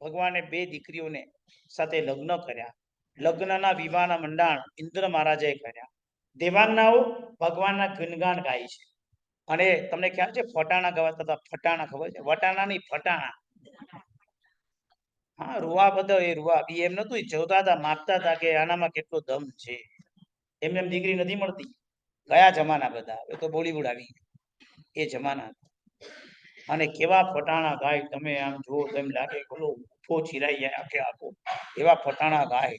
ભગવાને 2 દીકરીઓને સાથે લગ્ન કર્યા લગ્નના વિવાહના મંડાણ ઇન્દ્ર મહારાજે કર્યા દેવાંગનાઓ ભગવાનના ગુણગાન ગાય છે અને તમને ખ્યાલ છે ફટાણા ગવાતા હતા ફટાણા ખબર છે વટાણા નહીં ફટાણા હા રૂવા બધા એ રૂવા બી એમ નતું જોતા હતા માપતા હતા કે આનામાં કેટલો દમ છે એમને એમ દીકરી નથી મળતી ગયા જમાના બધા એ તો બોલીવુડ આવી એ જમાના અને કેવા ફટાણા ગાય તમે આમ જુઓ તો એમ લાગે બોલો ઉફો ચિરાઈ જાય આખે આખો એવા ફટાણા ગાય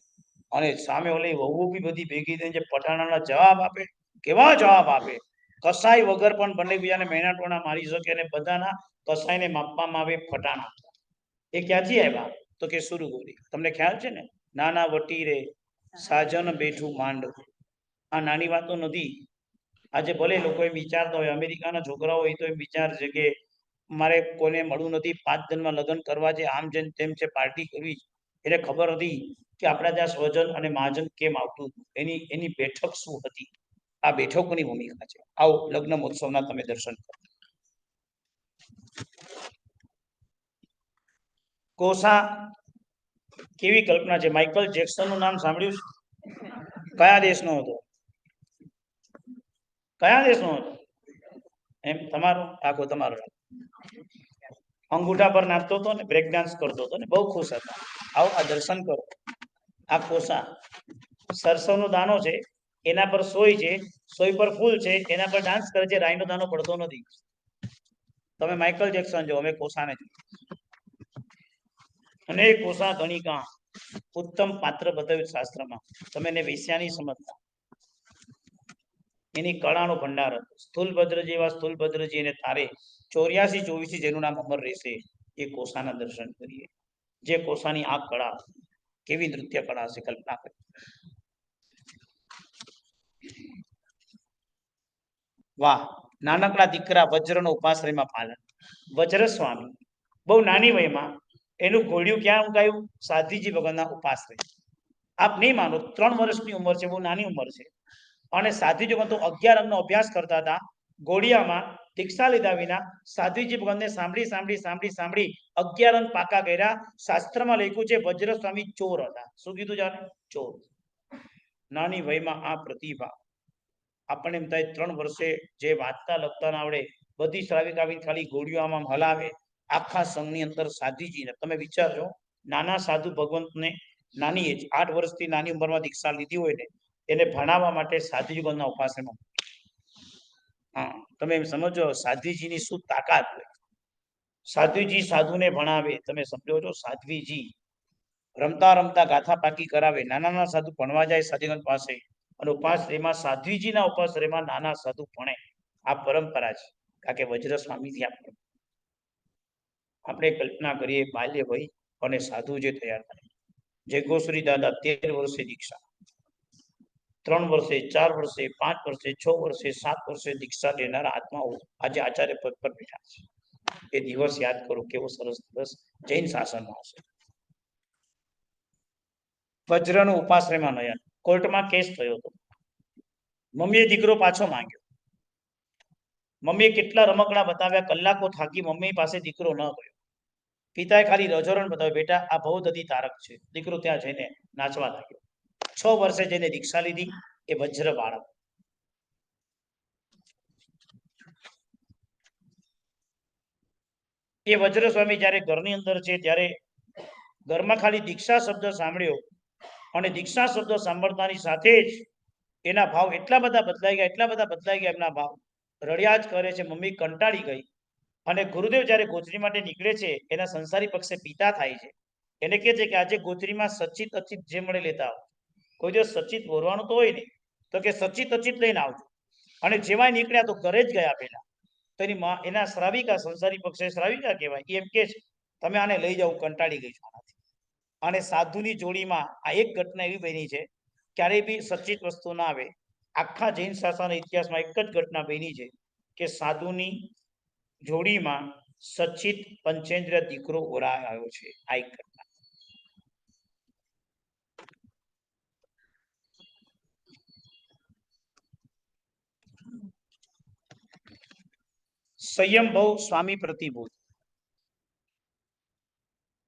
અને સામે ઓલી વહુ બી બધી ભેગી થઈને જે ફટાણાના જવાબ આપે કેવા જવાબ આપે કસાઈ વગર પણ બંને બીજાને મહેના ટોણા મારી શકે અને બધાના કસાઈને માપવામાં આવે ફટાણા એ ક્યાંથી આવ્યા તો કે સુરગોરી તમને ખ્યાલ છે ને નાના વટી રે સાજન બેઠું માંડ આ નાની વાતો નથી આજે ભલે લોકો એમ વિચારતા હોય અમેરિકાના છોકરાઓ હોય તો એમ વિચાર છે કે મારે કોઈને મળવું નથી, 5 જણમાં લગ્ન કરવા છે, આમ જેમ તેમ છે, પાર્ટી કરવી, એને ખબર હતી કે આપણા ત્યાં સ્વજન અને મહાજન કેમ આવતું, એની બેઠક શું હતી, આ બેઠકોની ભૂમિકા છે. આવો લગ્ન મહોત્સવના તમે દર્શન કરો. કોસા કેવી કલ્પના છે. માઇકલ જેક્સનનું નામ સાંભળ્યું છે? કયા દેશનો હતો? કયા દેશનો હતો? એમ તમારો આખો તમારો અંગૂઠા પર નાચતો હતો ને, બ્રેક ડાન્સ કરતો હતો ને, બહુ ખુશ હતા. આવો આ દર્શન કરો. આ કોસા સરસવનો દાણો છે, એના પર સોય છે, સોય પર ફૂલ છે, એના પર ડાન્સ કરે છે. રાઈનો દાણો પડતો નથી. તમે માઇકલ જેક્સન જો, અમે કોસાને જો. અને કોસા ગણિકા ઉત્તમ પાત્ર બતાવ્યું શાસ્ત્રમાં. તમે એને વેશ્યાની સમજતા, એની કળાનો ભંડાર હતો. સ્થૂલભદ્ર જેવા સ્થૂલભદ્રજી એને તારે 84-24 જેનું નામ અમર રહેશે. એ કોસાના દર્શન કરીએ. જે કોસાની આ કળા, કેવી નૃત્ય કળા છે, કલ્પના કરી. વાહ! નાનકડા દીકરા વજ્રનો ઉપાશ્રયમાં પાલન. વજ્ર સ્વામી બહુ નાની વયમાં એનું ઘોડિયું ક્યાં ઉગાયું? સાધ્વીજી ભગવાનના ઉપાશ્રય. આપ નહીં માનો, 3 વર્ષની ઉંમર છે, બહુ નાની ઉંમર છે. અને સાધ્વીજી ભગવાન તો 11 અંગનો અભ્યાસ કરતા હતા. ઘોડિયામાં દીક્ષા લીધા વિના સાધ્વીજી ભગવાનને સાંભળી 11 અંગ પાકા કર્યા. શાસ્ત્રમાં લખ્યું છે વજ્ર સ્વામી ચોર હતા. શું કીધું જાણે? ચોર. નાની વયમાં આ પ્રતિભા. આપણને એમ થાય 3 વર્ષે જે વાંચતા લખતા ના આવડે, બધી શ્રાવિક આવીને ખાલી ઘોડીઓ આમ હલાવે. આખા સંઘની અંદર સાધ્વીજીને તમે વિચારજો, નાના સાધુ ભગવંતને નાની એજ 8 વર્ષથી નાની ઉંમરમાં દીક્ષા લીધી હોય ને, એને ભણાવવા માટે સાધ્વીજી ભગવાનના ઉપાસનામાં. હા, તમે એમ સમજો સાધ્વીજીની શું તાકાત હોય. સાધ્વીજી સાધુને ભણાવે. તમે સમજો છો, સાધ્વીજી રમતા રમતા ગાથા પાકી કરાવે. નાના સાધુ ભણવા જાય સાધુગણ પાસે, અને ઉપાશ્રયમાં સાધ્વીજીના ઉપાશ્રયમાં નાના સાધુ ભણે. આ પરંપરા છે. કારણ કે વજ્ર સ્વામીથી આપણે કલ્પના કરીએ, બાલ્ય વય અને સાધુ જે તૈયાર થાય. જયગોશ્રી દાદા 13 વર્ષે દીક્ષા, 3 વર્ષે, 4 વર્ષે, 5 વર્ષે, 6 વર્ષે, 7 વર્ષે દીક્ષા લેનારા આત્માઓ આજે આચાર્ય પદ પર બેઠા છે. એ દિવસ યાદ કરો, કેવો સરસ દિવસ જૈન શાસનમાં હશે. વજ્રનો ઉપાશ્રયમાં નયન. કોર્ટમાં કેસ થયો હતો. મમ્મીએ દીકરો પાછો માંગ્યો. મમ્મીએ કેટલા રમકડા બતાવ્યા, કલાકો થાકી મમ્મી પાસે દીકરો ન ગયો. પિતાએ ખાલી રજોરણ બતાવ્યું, બેટા આ ભવદધી તારક છે. દીકરો ત્યાં જઈને નાચવા લાગ્યો. 6 વર્ષે જઈને દીક્ષા લીધી. એ વજ્ર બાળક. એ વજ્ર સ્વામી જ્યારે ઘરની અંદર છે, ત્યારે ઘરમાં ખાલી દીક્ષા શબ્દ સાંભળ્યો, અને દીક્ષા શબ્દ સાંભળતાની સાથે જ એના ભાવ એટલા બધા બદલાઈ ગયા, એમના ભાવ. રડ્યા જ કરે છે. મમ્મી કંટાળી ગઈ. અને ગુરુદેવ જ્યારે ગોચરી માટે નીકળે છે, એના સંસારી પક્ષે પિતા થાય છે. એને કહે છે કે આજે ગોચરીમાં સચિત અચિત જે મળે લેતા આવો. કોઈ દિવસ સચિત બોલવાનું તો હોય નહીં, તો કે સચિત અચિત લઈને આવજો. અને જેવાય નીકળ્યા તો ઘરે જ ગયા પહેલા. તો એની માં, એના શ્રાવિકા, સંસારી પક્ષે શ્રાવિકા કહેવાય, એમ કે છે તમે આને લઈ જાઓ, કંટાળી ગઈ છું આનાથી. અને સાધુની જોડીમાં આ એક ઘટના એવી બની છે, ક્યારેય બી સચિત વસ્તુ ના આવે. આખા જૈન શાસન ઇતિહાસમાં એક જ ઘટના બની છે કે સાધુની જોડીમાં સચિત પંચેન્દ્ર દીકરો ઓરાયો છે. આ એક ઘટના. સંયમભવ સ્વામી પ્રતિભૂત.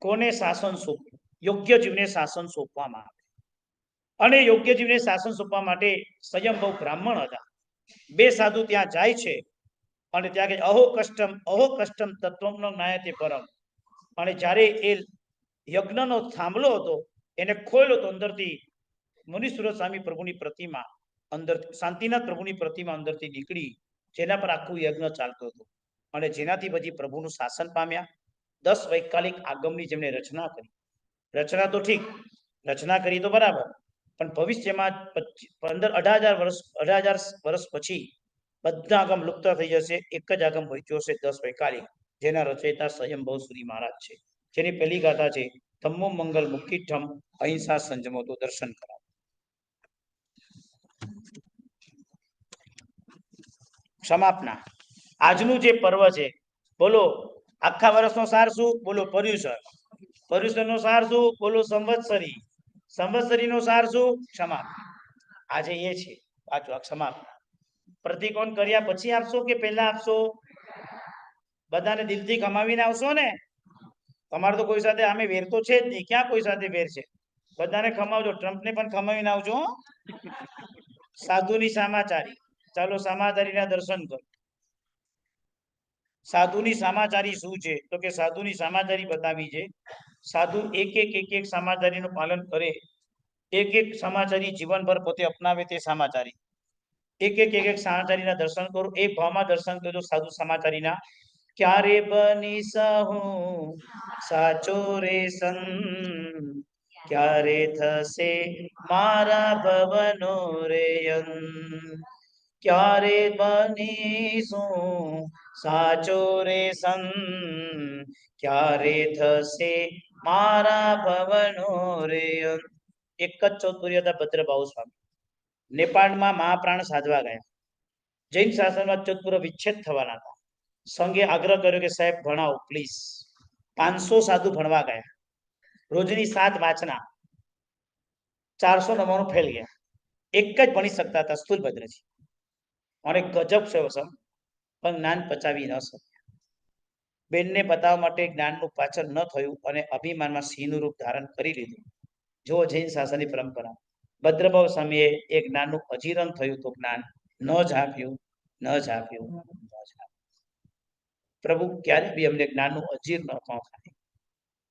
કોને શાસન સોંપ્યું? યોગ્ય જીવને શાસન સોંપવામાં આવે. અને યોગ્ય જીવને શાસન સોંપવા માટે સંયમભવ બ્રાહ્મણ હતા. 2 સાધુ ત્યાં જાય છે, અને ત્યાં કે અહો કષ્ટમ તત્વનો જ્ઞાયતે પરમ. અને જ્યારે એ યજ્ઞનો થાંભલો હતો, એને ખોલ્યો તો અંદરથી મુનિસુરત સ્વામી પ્રભુની પ્રતિમા, અંદર શાંતિનાથ પ્રભુની પ્રતિમા અંદરથી નીકળી, જેના પર આખું યજ્ઞ ચાલતો હતો. અને જેનાથી પછી પ્રભુનું શાસન પામ્યા. 10 વૈકાલિક આગમની જેમણે રચના કરી. રચના તો ઠીક, રચના કરી તો બરાબર, પણ ભવિષ્યમાં 18,000 વર્ષ પછી બધા આગમ લુપ્ત થઈ જશે. એક જ આગમ બચ્યો છે 10 વૈકાલિક, જેના રચયિતા સ્વયંભવ શ્રી મહારાજ છે. જેની પહેલી ગાથા છે ધમ્મો મંગલ મુક્તિઠમ અહિંસા સંજમો. તો દર્શન કરાવો. સમાપના. આજનું જે પર્વ છે, બોલો આખા વર્ષનો સાર શું? બોલો પર્યુષણ. પર્યુષણનો સાર શું? બોલો સંવત્સરી. સંવત્સરીનો સાર શું? ક્ષમા. આજે એ છે પાછું આ ક્ષમા. પ્રતિકોણ કર્યા પછી આપશો કે પહેલા આપશો? બધાને દિલથી કમાવીને આવશો ને? તમારે તો કોઈ સાથે આમે વેર તો છે જ નહીં. ક્યાં કોઈ સાથે વેર છે? બધાને ખમાવજો. ટ્રમ્પને પણ ખમાવીને આવજો. સાધુની સામાચારી. ચાલો સામાચારીના દર્શન કરો. સાધુની સામાચારી શું છે? તો કે સાધુની સામાચારી બતાવી છે. સાધુ એક સામાચારીનું પાલન કરે, એક સામાચારી જીવનભર પોતે અપનાવે તે સામાચારી. એક સામાચારીના દર્શન કરો. એક ભાવમાં દર્શન કરજો સાધુ સામાચારીના. ક્યારે બની સહું સાચો રે સંત, ક્યારે થશે મારા ભવનો રે અંત, ક્યારે બનીશું સાચો રે સંત, ક્યારે થશે મારા ભવનો રે અંત. એક જ ચોતુર્ય હતા ભદ્રભાઉ સ્વામી. નેપાળમાં મહાપ્રાણ સાધવા ગયા. જૈન શાસનમાં ચોથપુર વિચ્છેદ થવાના હતા. સંઘે આગ્રહ કર્યો કે સાહેબ ભણાવો પ્લીઝ. 500 સાધુ ભણવા ગયા. રોજની 7 વાંચના. 499 ફેલ ગયા. એક જ ભણી શકતા હતા સ્થૂલભદ્રજી. અને ગજબ છે વસમ, પણ જ્ઞાન પચાવી ન શક્યા. બેનને બતાવવા માટે જ્ઞાનનું પાછળ ન થયું અને અભિમાનમાં સિંહનું રૂપ ધારણ કરી લીધું. જો જૈન શાસનની પરંપરા. ભદ્રભાવ સ્વામીએ એ જ્ઞાનનું અજીરણ થયું તો જ્ઞાન ન ઝાંપ્યું, ન ઝાંપ્યું, ન ઝાંપ્યું. પ્રભુ ક્યારે બી અમને જ્ઞાનનું અજીર ન થાય.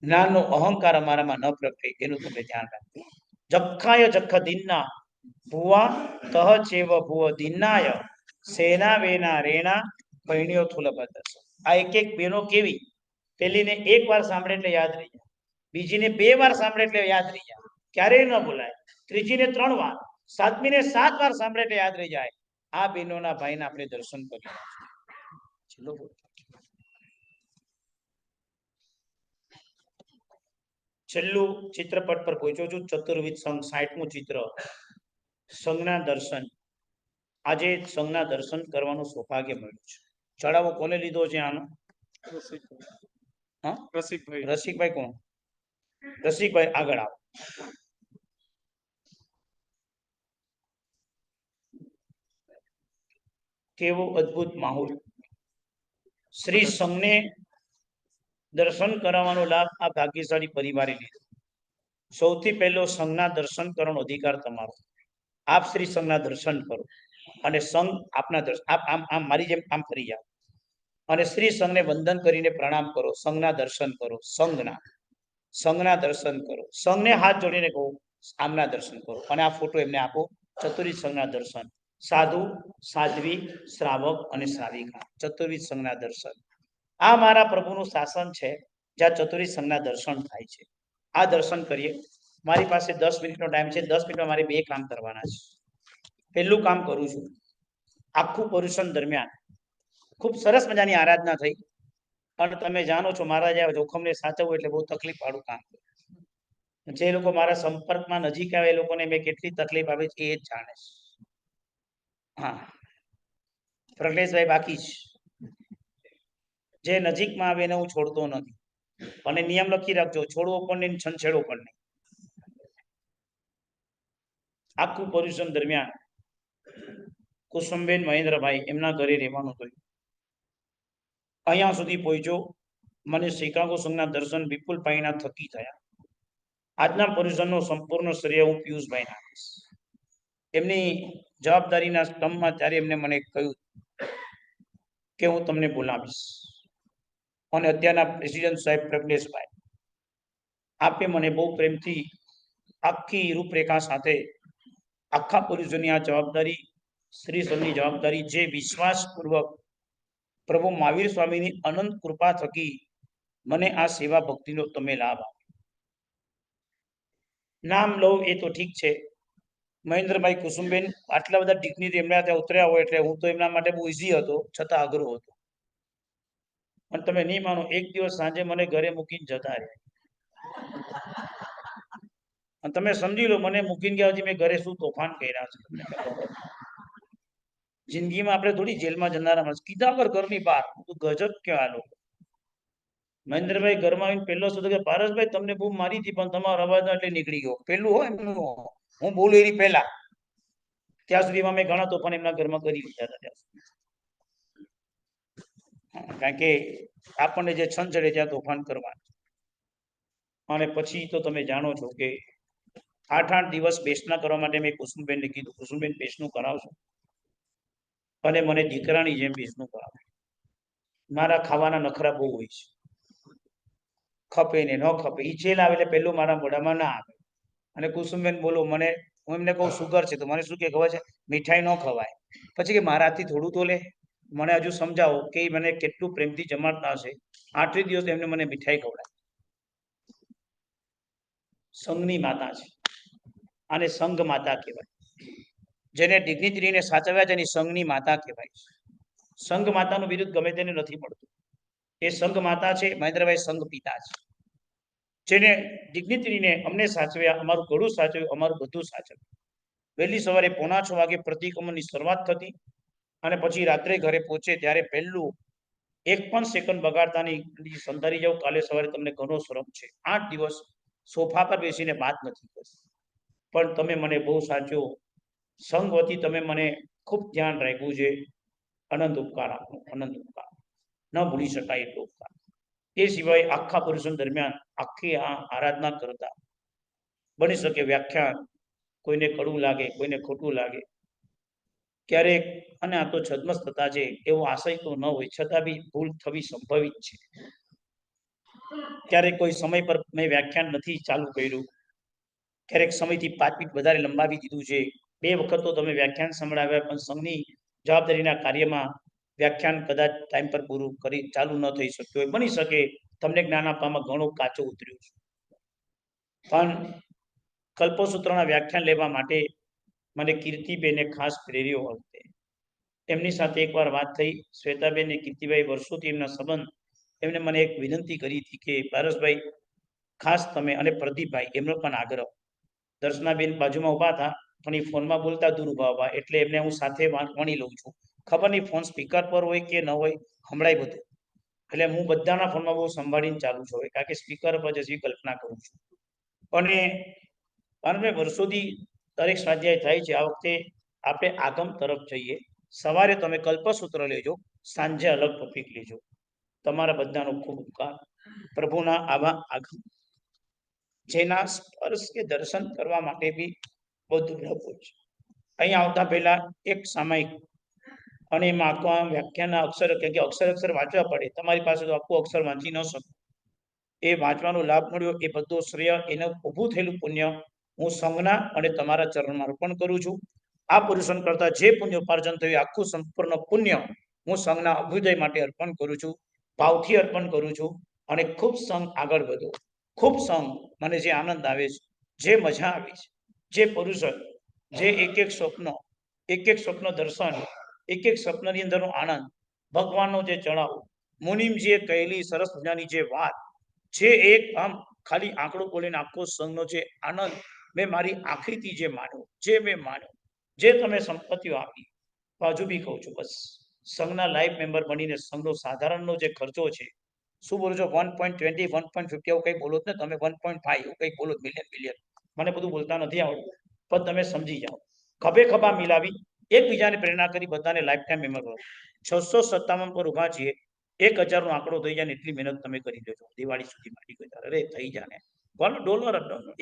જ્ઞાનનો અહંકાર અમારામાં ન પ્રગટે એનું તમે ધ્યાન રાખજો. જખાય જખ દિનના ભુવા તહ ચેવ ભુવ દિનાય સેના વેના રેણા પૈણ્યો થુલભદ્ર. આ એક બેનો કેવી? પેલીને એક વાર સાંભળે એટલે યાદ રહી જાય. બીજીને 2 વાર સાંભળે એટલે યાદ રહી જાય, ક્યારેય ન ભૂલાય. ત્રીજીને 3 વાર, સાતમીને 7 વાર સાંભળે એટલે યાદ રહી જાય. આ બેનોના ભાઈને આપણે દર્શન કરીએ. ચલો છેલ્લું ચિત્રપટ પર પહોંચ્યો છું. ચતુર્વિધ સંઘ 60મું ચિત્ર. સંઘના દર્શન. આજે સંઘના દર્શન કરવાનું સૌભાગ્ય મળ્યું છે. ચડાવો કોને લીધો છે આનો? રસિકભાઈ કોણ? રસિકભાઈ આગળ આવો. કેવો અદ્ભુત માહોલ. શ્રી સંઘને દર્શન કરાવવાનો લાભ આ ભાગ્યશાળી પરિવારે લીધો. સૌથી પહેલો સંઘના દર્શન કરવાનો અધિકાર તમારો. આપ શ્રી સંઘના દર્શન કરો અને સંઘ આપના દર્શન આમ મારી જેમ આમ ફરી જાઓ અને શ્રી સંઘને વંદન કરીને પ્રણામ કરો. સંઘના દર્શન કરો. સંઘના દર્શન કરો. સંઘને હાથ જોડીને કહો આમના દર્શન કરો અને આ ફોટો એમને આપો. ચતુર્વિધ સંઘના દર્શન. સાધુ, સાધ્વી, શ્રાવક અને શ્રાવિકા. ચતુર્વિધ સંઘના દર્શન. આ મારા પ્રભુનું શાસન છે જ્યાં ચતુર્વિધ સંઘના દર્શન થાય છે. આ દર્શન કરીએ. મારી પાસે 10 મિનિટનો ટાઈમ છે. 10 મિનિટમાં મારે 2 કામ કરવાના છે. પહેલું કામ કરું છું. આખું પર્યુષણ દરમિયાન ખૂબ સરસ મજાની આરાધના થઈ. અને તમે જાણો છો મારા જેવા જોખમને સાચવવું એટલે બહુ તકલીફ વાળું કામ. જે લોકો મારા સંપર્કમાં નજીક આવે એ લોકોને મેં કેટલી તકલીફ આવે છે એ જ જાણે છે. હા, પ્રગલેશભાઈ બાકી છે. જે નજીકમાં આવે એને હું છોડતો નથી. અને નિયમ લખી રાખજો, છોડવો પણ નહીં, છંછેડવો પણ નહીં. આખું પર્યુષણ દરમિયાન કુસુમબેન મહેન્દ્રભાઈ એમના ઘરે રહેવાનું થયું. અહીંયા સુધી પહોંચ્યો. મને શિકાગો સંઘના દર્શન વિપુલભાઈના થકી થયા. આજના પર્યુષણનો સંપૂર્ણ શ્રેય હું પિયુષભાઈને આપીશ. એમની જવાબદારીના સ્તંભમાં ત્યારે એમને મને કહ્યું કે હું તમને બોલાવીશ. અને અત્યારના પ્રેસિડેન્ટ સાહેબ પ્રજ્ઞેશભાઈ, આપે મને બહુ પ્રેમથી આખી રૂપરેખા સાથે આખા પર્યુષણની આ જવાબદારી, શ્રી સંઘની જવાબદારી, જે વિશ્વાસપૂર્વક પ્રભુ મહાવીર સ્વામીની અનંત કૃપા થકી મને આ સેવા ભક્તિનો તમે લાભ આપો. નામ લઉં એ તો ઠીક છે. મહેન્દ્રભાઈ, કુસુમબેન આટલા બધા ડિગ્ની એમના ત્યાં ઉતર્યા હોય એટલે હું તો એમના માટે બહુ ઈઝી હતો, છતાં અઘરો હતો. પણ તમે નહીં માનો, એક દિવસ સાંજે મને ઘરે મૂકીને જતા રહ્યા. અને તમે સમજી લો મને મૂકીને ગયા પછી મેં ઘરે શું તોફાન કર્યા છે. જિંદગીમાં આપણે થોડી જેલમાં જનારા માણસ કીધા વગર ઘરની બહાર. ગજબ કેવા લોકો. મહેન્દ્રભાઈ ઘરમાં આવીને પહેલો શબ્દ કે પારસભાઈ તમને બહુ મારી હતી પણ તમારો અવાજ એટલે નીકળી ગયો. પેલું હોય એમનું હું બોલું એની પહેલા. ત્યાં સુધીમાં મેં ઘણા તોફાન એમના ઘરમાં કરી લીધા હતા ત્યાં સુધી. કારણ કે આપણને જે છન ચડે ત્યાં તોફાન કરવાનું. અને પછી તો તમે જાણો છો કે 8 દિવસ બેસના કરવા માટે મેં કુસુમબેનને કીધું કુસુમબેન બેસનું કરાવશો અને મને દીકરાની જેમ બેસનું કરાવો. મારા ખાવાના નખરા બહુ હોય છે. ખપે ને ન ખપે એ જેલ આવે એટલે પેલું મારા મોઢામાં ના આવે. અને કુસુમબેન બોલો મને હું એમને કહું સુગર છે તો મને શું કે ખબર છે મીઠાઈ ન ખવાય. પછી કે મારાથી થોડું તો લે. મને હજુ સમજાવો કે મને કેટલું પ્રેમથી જમાડતા હશે. 8 દિવસ એમને મને મીઠાઈ ખવડાવી. સંઘની માતા છે અને સંઘ માતા કહેવાય. જેને ડિગ્નિટરીને સાચવ્યા છે એની સંઘની માતા કહેવાય. સંઘ માતાનું વિરુદ્ધ ગમે તેને નથી મળતું. એ સંઘ માતા છે. મહેન્દ્રભાઈ સંઘ પિતા છે. જેને ડિગ્નિટરીને અમને સાચવ્યા, અમારું ઘડું સાચવ્યું, અમારું બધું સાચવ્યું. વહેલી સવારે 5:45 વાગે પ્રતિક્રમણની શરૂઆત થતી અને પછી રાત્રે ઘરે પહોંચે ત્યારે પહેલું 1 પણ સેકન્ડ બગાડતા નહીં. સંધારી જાવ કાલે સવારે તમને ઘણો શ્રમ છે. 8 દિવસ સોફા પર બેસીને વાત નથી કરી પણ તમે મને બહુ સાચો સંઘ વતી તમે મને ખૂબ ધ્યાન રાખ્યું છે. અનંત ઉપકાર આપનો, અનંત ઉપકાર ન ભૂલી શકાય એટલો ઉપકાર. એ સિવાય આખા પરિશ્રમ દરમિયાન આખી આ આરાધના કરતા બની શકે વ્યાખ્યાન કોઈને કડવું લાગે, કોઈને ખોટું લાગે ક્યારેક, અને આ તો છદ્મસ્તતા છે એવો આશય તો ન હોય છતાં બી ભૂલ થવી સંભવિત છે. ક્યારેક કોઈ સમય પર મેં વ્યાખ્યાન નથી ચાલુ કર્યું, ક્યારેક સમયથી 5 મિનિટ વધારે લંબાવી દીધું છે. 2 વખત તો તમે વ્યાખ્યાન સંભળાવ્યા પણ સંઘની જવાબદારીના કાર્યમાં વ્યાખ્યાન કદાચ ટાઈમ પર પૂરું કરી ચાલુ ન થઈ શકતું હોય. બની શકે તમને જ્ઞાન આપવામાં ઘણો કાચો ઉતર્યો છે. પણ કલ્પસૂત્રના વ્યાખ્યાન લેવા માટે મને કીર્તિબેને ખાસ પ્રેર્યો વખતે એમની સાથે એકવાર વાત થઈ. શ્વેતાબેન અને કીર્તિભાઈ વર્ષોથી એમના સંબંધ. એમને મને એક વિનંતી કરી હતી કે પારસભાઈ ખાસ તમે અને પ્રદીપભાઈ એમનો પણ આગ્રહ. દર્શનાબેન બાજુમાં ઊભા હતા પણ એ ફોનમાં બોલતા દૂર ઊભા હતા એટલે એમને હું સાથે વણી લઉં છું. ખબર નહીં ફોન સ્પીકર પર હોય કે ન હોય, હમણાં બધું. એટલે હું બધાના ફોનમાં બહુ સંભાળીને ચાલુ છું કારણ કે સ્પીકર પર જશે કલ્પના કરું છું. અને વર્ષોથી દરેક સ્વાધ્યાય થાય છે. આ વખતે આપણે આગમ તરફ જઈએ. સવારે તમે કલ્પસૂત્ર લેજો, સાંજે અલગ ટોપિક લેજો. તમારા બધાનો ખૂબ ઉપકાર. પ્રભુના આવા આગમ જેના સ્પર્શ કે દર્શન કરવા માટે બી બહુ દુર્લભ હોય છે. અહીંયા આવતા પહેલા એક સામાયિક અને એમાં આખા વ્યાખ્યાનના અક્ષર કે અક્ષર વાંચવા પડે. તમારી પાસે તો આખું અક્ષર વાંચી ન શકો. એ વાંચવાનો લાભ મળ્યો એ બધો શ્રેય એને ઊભું થયેલું પુણ્ય હું સંઘના અને તમારા ચરણમાં અર્પણ કરું છું. આ પુરુષન કરતા જે પુણ્ય ઉપાર્જન થયું આખું સંપૂર્ણ પુણ્ય હું સંઘના અભ્યુદય માટે અર્પણ કરું છું. ભાવથી અર્પણ કરું છું. અને ખૂબ સંઘ આગળ વધો. ખૂબ સંઘ મને જે આનંદ આવે છે, જે મજા આવે છે, જે પુરુષન, જે એક એક સ્વપ્ન દર્શન, એક સ્વપ્નની અંદરનો આનંદ, ભગવાનનો જે ચડાવો, મુનિમજીએ કહેલી સરસ મજાની જે વાત, જે એક આમ ખાલી આંકડો બોલીને આખો સંઘનો જે આનંદ મેં મારી આંખીથી જે માન્યો, જે તમે સંપત્તિઓ આપી. હજુ બી કહું છું બસ સંઘના લાઈફ મેમ્બર બનીને સંઘનો સાધારણનો જે ખર્ચો છે શું બોલો છો 1.20 1.50 એવું કંઈ બોલો જ ને તમે 1.5 એવું કંઈક બોલો મિલિયન. મને બધું બોલતા નથી આવડતું પણ તમે સમજી જાઓ. ખભે ખભા મિલાવી એકબીજાને પ્રેરણા કરી બધાને લાઈફ ટાઈમ મેમ્બર કરો. 657 પર ઉભા છીએ. 1000 નો આંકડો થઈ જાય ને એટલી મહેનત તમે કરી દેજો દિવાળી સુધી મારી ગઈ. અરે થઈ જાને ડોલર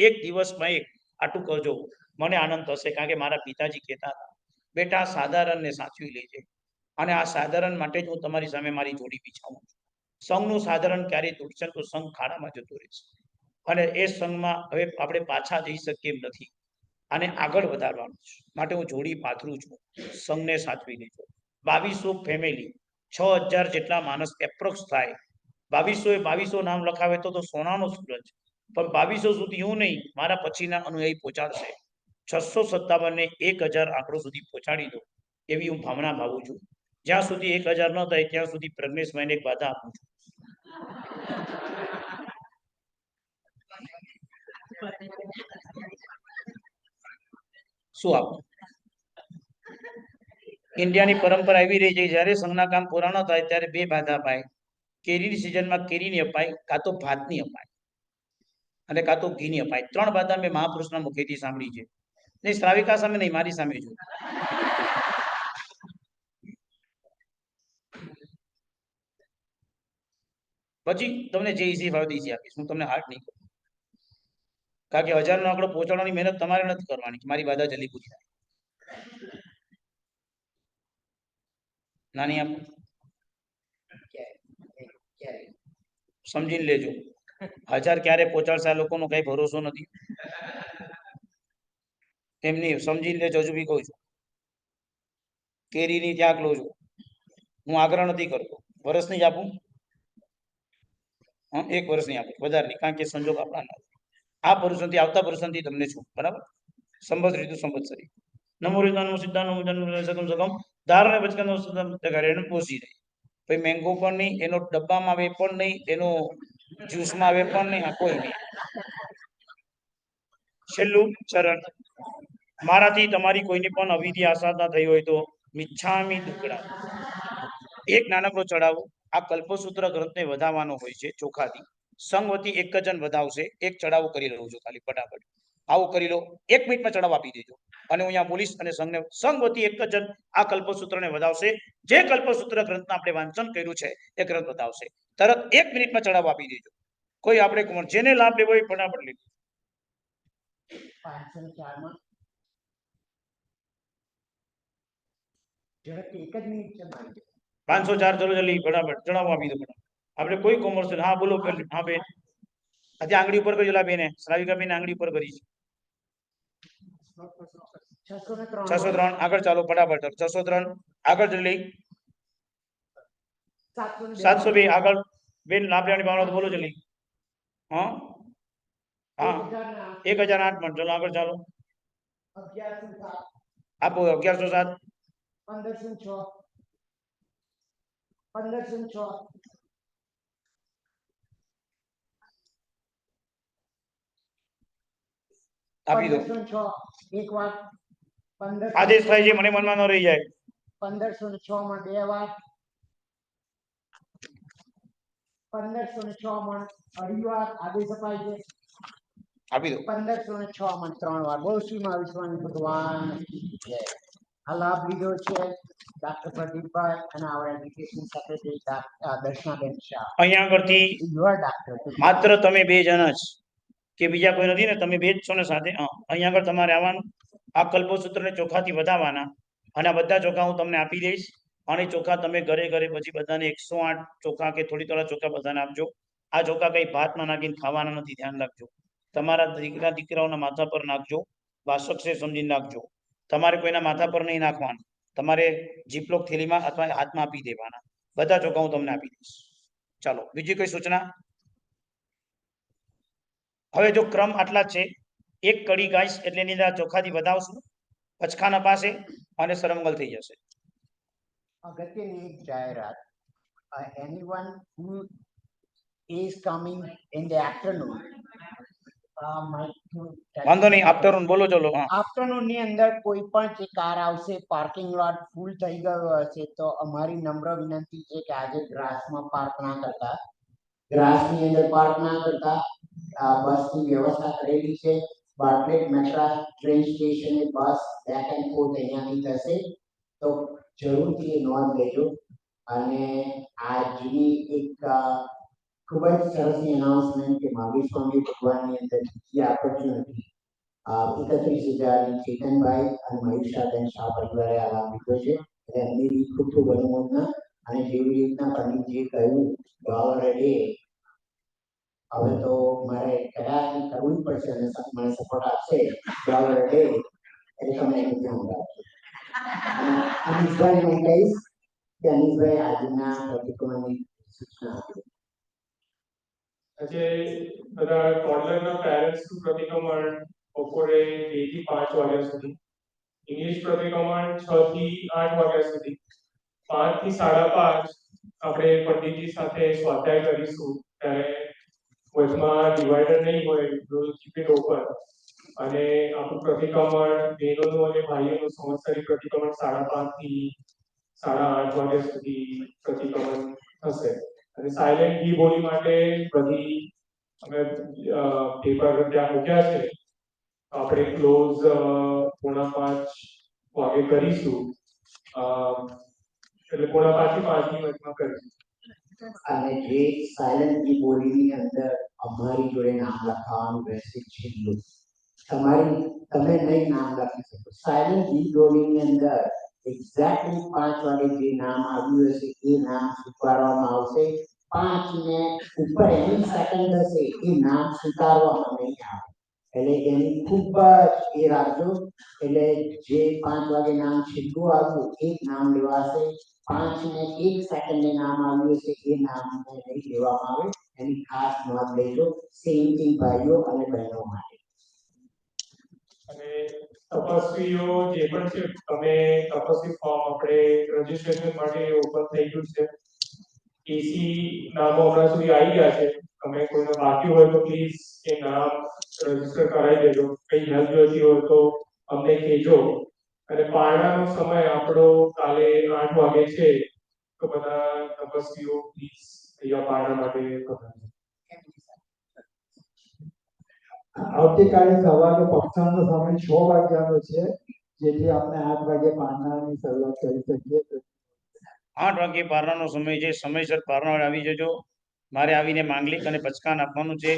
એક દિવસમાં એક આટલું કરજો. મને આનંદ થશે કારણ કે મારા પિતાજી કહેતા હતા બેટા સાધારણને સાચવી લેજે. અને આ સાધારણ માટે જ હું તમારી સામે મારી જોડી બિછાવું છું. સંઘનું સાધારણ ક્યારેય તૂટશે તો સંઘ ખાડામાં જતો રહેશે. અને એ સંઘમાં હવે આપણે પાછા જઈ શકીએ એમ નથી. આને આગળ વધારવાનું છે માટે હું જોડી પાથરું છું. સંઘને સાચવી લેજો. 2200 ફેમિલી, 6000 જેટલા માણસ એપ્રોક્સ થાય. 2200 નામ લખાવે તો સોનાનો સૂરજ. પણ 2200 સુધી હું નહીં, મારા પછીના અનુયાયી પહોંચાડશે. 657 ને 1000 આંકડો સુધી પહોંચાડી દો એવી હું ભાવના ભાવું છું. જ્યાં સુધી 1000 ન થાય ત્યાં સુધી પ્રજ્ઞેશભાઈને એક બાધા આપું છું. શું આપું? ઇન્ડિયાની પરંપરા એવી રહી છે જ્યારે સંઘના કામ પૂરા ન થાય ત્યારે બે બાધા અપાય. કેરીની સિઝનમાં કેરીની અપાય, કાં તો ભાતની અપાય અને કાં તો ઘીની અપાય. 3 બાધા મેં મહાપુરુષના મુખેથી સાંભળી છે. નહીં, શ્રાવિકા સામે નહીં, મારી સામે જો. પછી તમને જે ઈઝી ફાવે ઈઝી આપીશ, હું તમને હાર્ડ નહીં કરું. કારણ કે 1000 નો આંકડો પહોંચાડવાની મહેનત તમારે નથી કરવાની, મારી બાધા જલ્દી પૂરી થાય. નાની આપો, સમજીને લેજો. 1000 ક્યારે પહોંચાડશે આ લોકોનો કઈ ભરોસો નથી. એમની સમજીને લેજો. હજુ બી કહું છું, કેરીની ત્યાગ લો છો. હું આગ્રહ નથી કરતો. વર્ષની જ આપું, 1 વર્ષની આપું, વધારે નહીં, કારણ કે સંજોગ આપણા ના. આ પરુષણથી આવતા પરુષણથી તમને છું, બરાબર. સંવત ઋતુ સંવત્સરી નમો રીતાનો સિદ્ધાનો સગમ સગમ ધારણે બચકાનો સદમ તગારેણ પોસી રહી. ભાઈ મેંગો પણ નહીં, એનો ડબ્બામાં આવે પણ નહીં, એનો જ્યુસમાં આવે પણ નહીં, આ કોઈ નહીં. છેલ્લું ચરણ, મારાથી તમારી કોઈની પણ અવિધિ આશા ના થઈ હોય તો મિચ્છામી દુક્કડા, એક નાનકડો ચડાવો. આ કલ્પસૂત્ર ગ્રંથને વધાવવાનો હોય છે ચોખાથી. સંઘવતી એક જણ વધાવશે, એક ચડાવો કરી રહ્યો છું ખાલી ફટાફટ. આવું કરી લો, 1 મિનિટમાં ચડાવ આપી દેજો. અને હું અહીંયા બોલીશ અને સંઘવતી એક જણ આ કલ્પસૂત્રને વધાવશે. જે કલ્પસૂત્ર ગ્રંથના આપણે વાંચન કર્યું છે એ ગ્રંથ વધાવશે. તરત 1 મિનિટમાં ચડાવ આપી દેજો. કોઈ આપણે જેને લાભ લેવો હોય ફટાફટ લેજો. 504 માં ઝડપથી 1 જ મિનિટ છે મારી. 504 ચલો જલ્દી ફટાફટ ચડાવો આપી દો. આપણે કોઈ કોમર્શિયલ. હા બોલો. હા બેન, આજે આંગળી ઉપર કરજો. લા બેને, શ્રાવિકા બેન આંગળી ઉપર કરી છે. 603 આગળ ચાલો ફટાફટ. 603 આગળ જલ્દી. 702 આગળ બેન, લાભવાની ભાવના બોલો જલ્દી. હા હા 1008 માં ચલો આગળ ચાલો. 1107 આપો. 1107 1506 1506 આપી દો. 1506 એક વાર. આદેશ થાય છે, મને મનમાં ન રહી જાય. 1506 માં 2 વાર. 1506 માં 2 વાર આદેશ અપાય છે. આપી દો. 1506 માં 3 વાર. બોલ શ્રી મહાવિષ્ણુ ભગવાન જય. આ લાભ લીધો છે ડોક્ટર પ્રદીપભાઈ અને our એજ્યુકેશન સેક્રેટરી દર્શનાબેન શાહ. અહીંયા આગળથી યુ આર ડોક્ટર. માત્ર તમે 2 જણ જ, કે બીજા કોઈ નથી ને? તમે 2 જ છો ને સાથે? અહીંયા આગળ તમારે આવવાનું. આ કલ્પસૂત્રને ચોખાથી વધાવવાના અને આ બધા ચોખા હું તમને આપી દઈશ. અને ચોખા તમે ઘરે ઘરે પછી બધાને 108 ચોખા કે થોડી થોડા ચોખા બધાને આપજો. આ ચોખા કઈ ભાતમાં નાખીને ખાવાના નથી, ધ્યાન રાખજો. તમારા દીકરાઓના માથા પર નાખજો. વાસક છે સમજીને નાખજો. તમારે કોઈના માથા પર નહીં નાખવાનું. તમારે જીપલોક થેલીમાં અથવા હાથમાં આપી દેવાના. બધા ચોખા હું તમને આપી દઈશ. ચાલો, બીજી કોઈ સૂચના? હવે જો ક્રમ આટલા છે, 1 કડી ગાઈશ એટલે એની અંદર ચોખાથી વધાવશું, પચખાના પાસે, અને સરમંગલ થઈ જશે. અગત્યની એક જાહેરાત. anyone who is coming in the afternoon, વાંધો નહીં, આફ્ટરનૂન બોલો. ચલો. આફ્ટરનૂન ની અંદર કોઈ પણ જે કાર આવશે, પાર્કિંગ લોટ ફૂલ થઈ ગયો હશે, તો અમારી નમ્ર વિનંતી છે કે આજે ગ્રાસમાં પાર્ક ના કરતા. ગ્રાસની અંદર પાર્ક ના કરતા. બસની વ્યવસ્થા કરેલી છે. બાર્ટલેટ મેટ્રા ટ્રેન સ્ટેશને બસ બેક એન્ડ ફોર્થ અહીંયાથી થશે, તો જરૂરથી નોંધ લેજો. અને આજની એક ખૂબ જ સરસની એનાઉન્સમેન્ટ કે મહાવીર સ્વામી ભગવાનની અંદર બીજી ઓપોર્ચ્યુનિટી 31,000 ચેતનભાઈ અને મયુષાબેન શાહ પરિવારે આ લાભ લીધો છે. એટલે એમની ખૂબ ખૂબ અનુમોદના. અને જેવી રીતના પંડિતજીએ કહ્યું ડે, હવે તો મારે કદાચ કરવું જ પડશે અને મને સપોર્ટ આપશે ડે, એટલે તમે એનું ધ્યાન રાખજો. અનીશભાઈ હું કહીશ કે અનીશભાઈ આજના પ્રતિક્રમણની સૂચના આપી. આજે બધા ટોડલરના પેરેન્ટ્સનું પ્રતિક્રમણ બપોરે 2 થી 5 વાગ્યા સુધી, ઇંગ્લિશ પ્રતિક્રમણ 6 થી 8 વાગ્યા સુધી, 5 થી 5:30 આપણે પંડિતજી સાથે સ્વાધ્યાય કરીશું. ત્યારે વચમાં ડિવાઈડર નહીં હોય, કીપ ઇટ ઓપન. અને આપણું પ્રતિક્રમણ બહેનોનું અને ભાઈઓનું સંવત્સરી પ્રતિક્રમણ 5:30 થી 8:30 વાગ્યા સુધી પ્રતિક્રમણ થશે. અને સાયલેન્ટ ડી બોડી માટે બધી અમે પેપર ત્યાં મૂક્યા છે. આપણે ક્લોઝ 4:45 વાગે કરીશું. એટલે 4:45 થી 5 ની વચમાં કરીશું. અને જે સાયલેન્ટ કી બોડીની અંદર અમારી જોડે નામ લખાવવાનું રહેશે છેલ્લું. તમે નહીં નામ લખી શકો. સાયલેન્ટ કી બોડીની અંદર એક્ઝેક્ટલી 5 વાગે જે નામ આવ્યું હશે એ નામ સ્વીકારવામાં આવશે. 5 ને ઉપર એની સેકન્ડ હશે એ નામ સ્વીકારવામાં નહીં આવે. એટલે એની ખૂબ જ એ રાખજો. એટલે જે 5 વાગે નામ છેલ્લું આવ્યું એ જ નામ લેવાશે. 5 ને 1 સેકન્ડે નામ આવ્યું છે એ નામને નહીં લેવામાં આવે. એની ખાસ નોંધ લેજો. સેમ થિંગ ભાઈઓ અને બહેનો માટે. અને તપસ્વીઓ જે પણ છે, તમે તપસ્વી ફોર્મ આપણે રજીસ્ટ્રેશન માટે ઓપન થઈ ગયું છે. એસી નામો હમણાં સુધી આવી ગયા છે. તમે કોઈને બાકી હોય તો પ્લીઝ એ નામ રજીસ્ટર કરાવી દેજો. કંઈ હેલ્પ જોઈતી હોય તો અમને કહેજો. અને પારણાનો સમય આપણો કાલે 8 વાગે છે. તો બધા તપસ્વીઓ પ્લીઝ અહીંયા પારણા માટે પધારજો. આવતીકાલે સવારે પક્ષાનો સમય 6 વાગ્યાનો છે, જેથી આપણે 8 વાગે પારણાની શરૂઆત કરી શકીએ. 8 વાગે પારણાનો સમય છે. સમયસર પારણા આવી જજો. મારે આવીને માંગલિક અને પચકાન આપવાનું છે.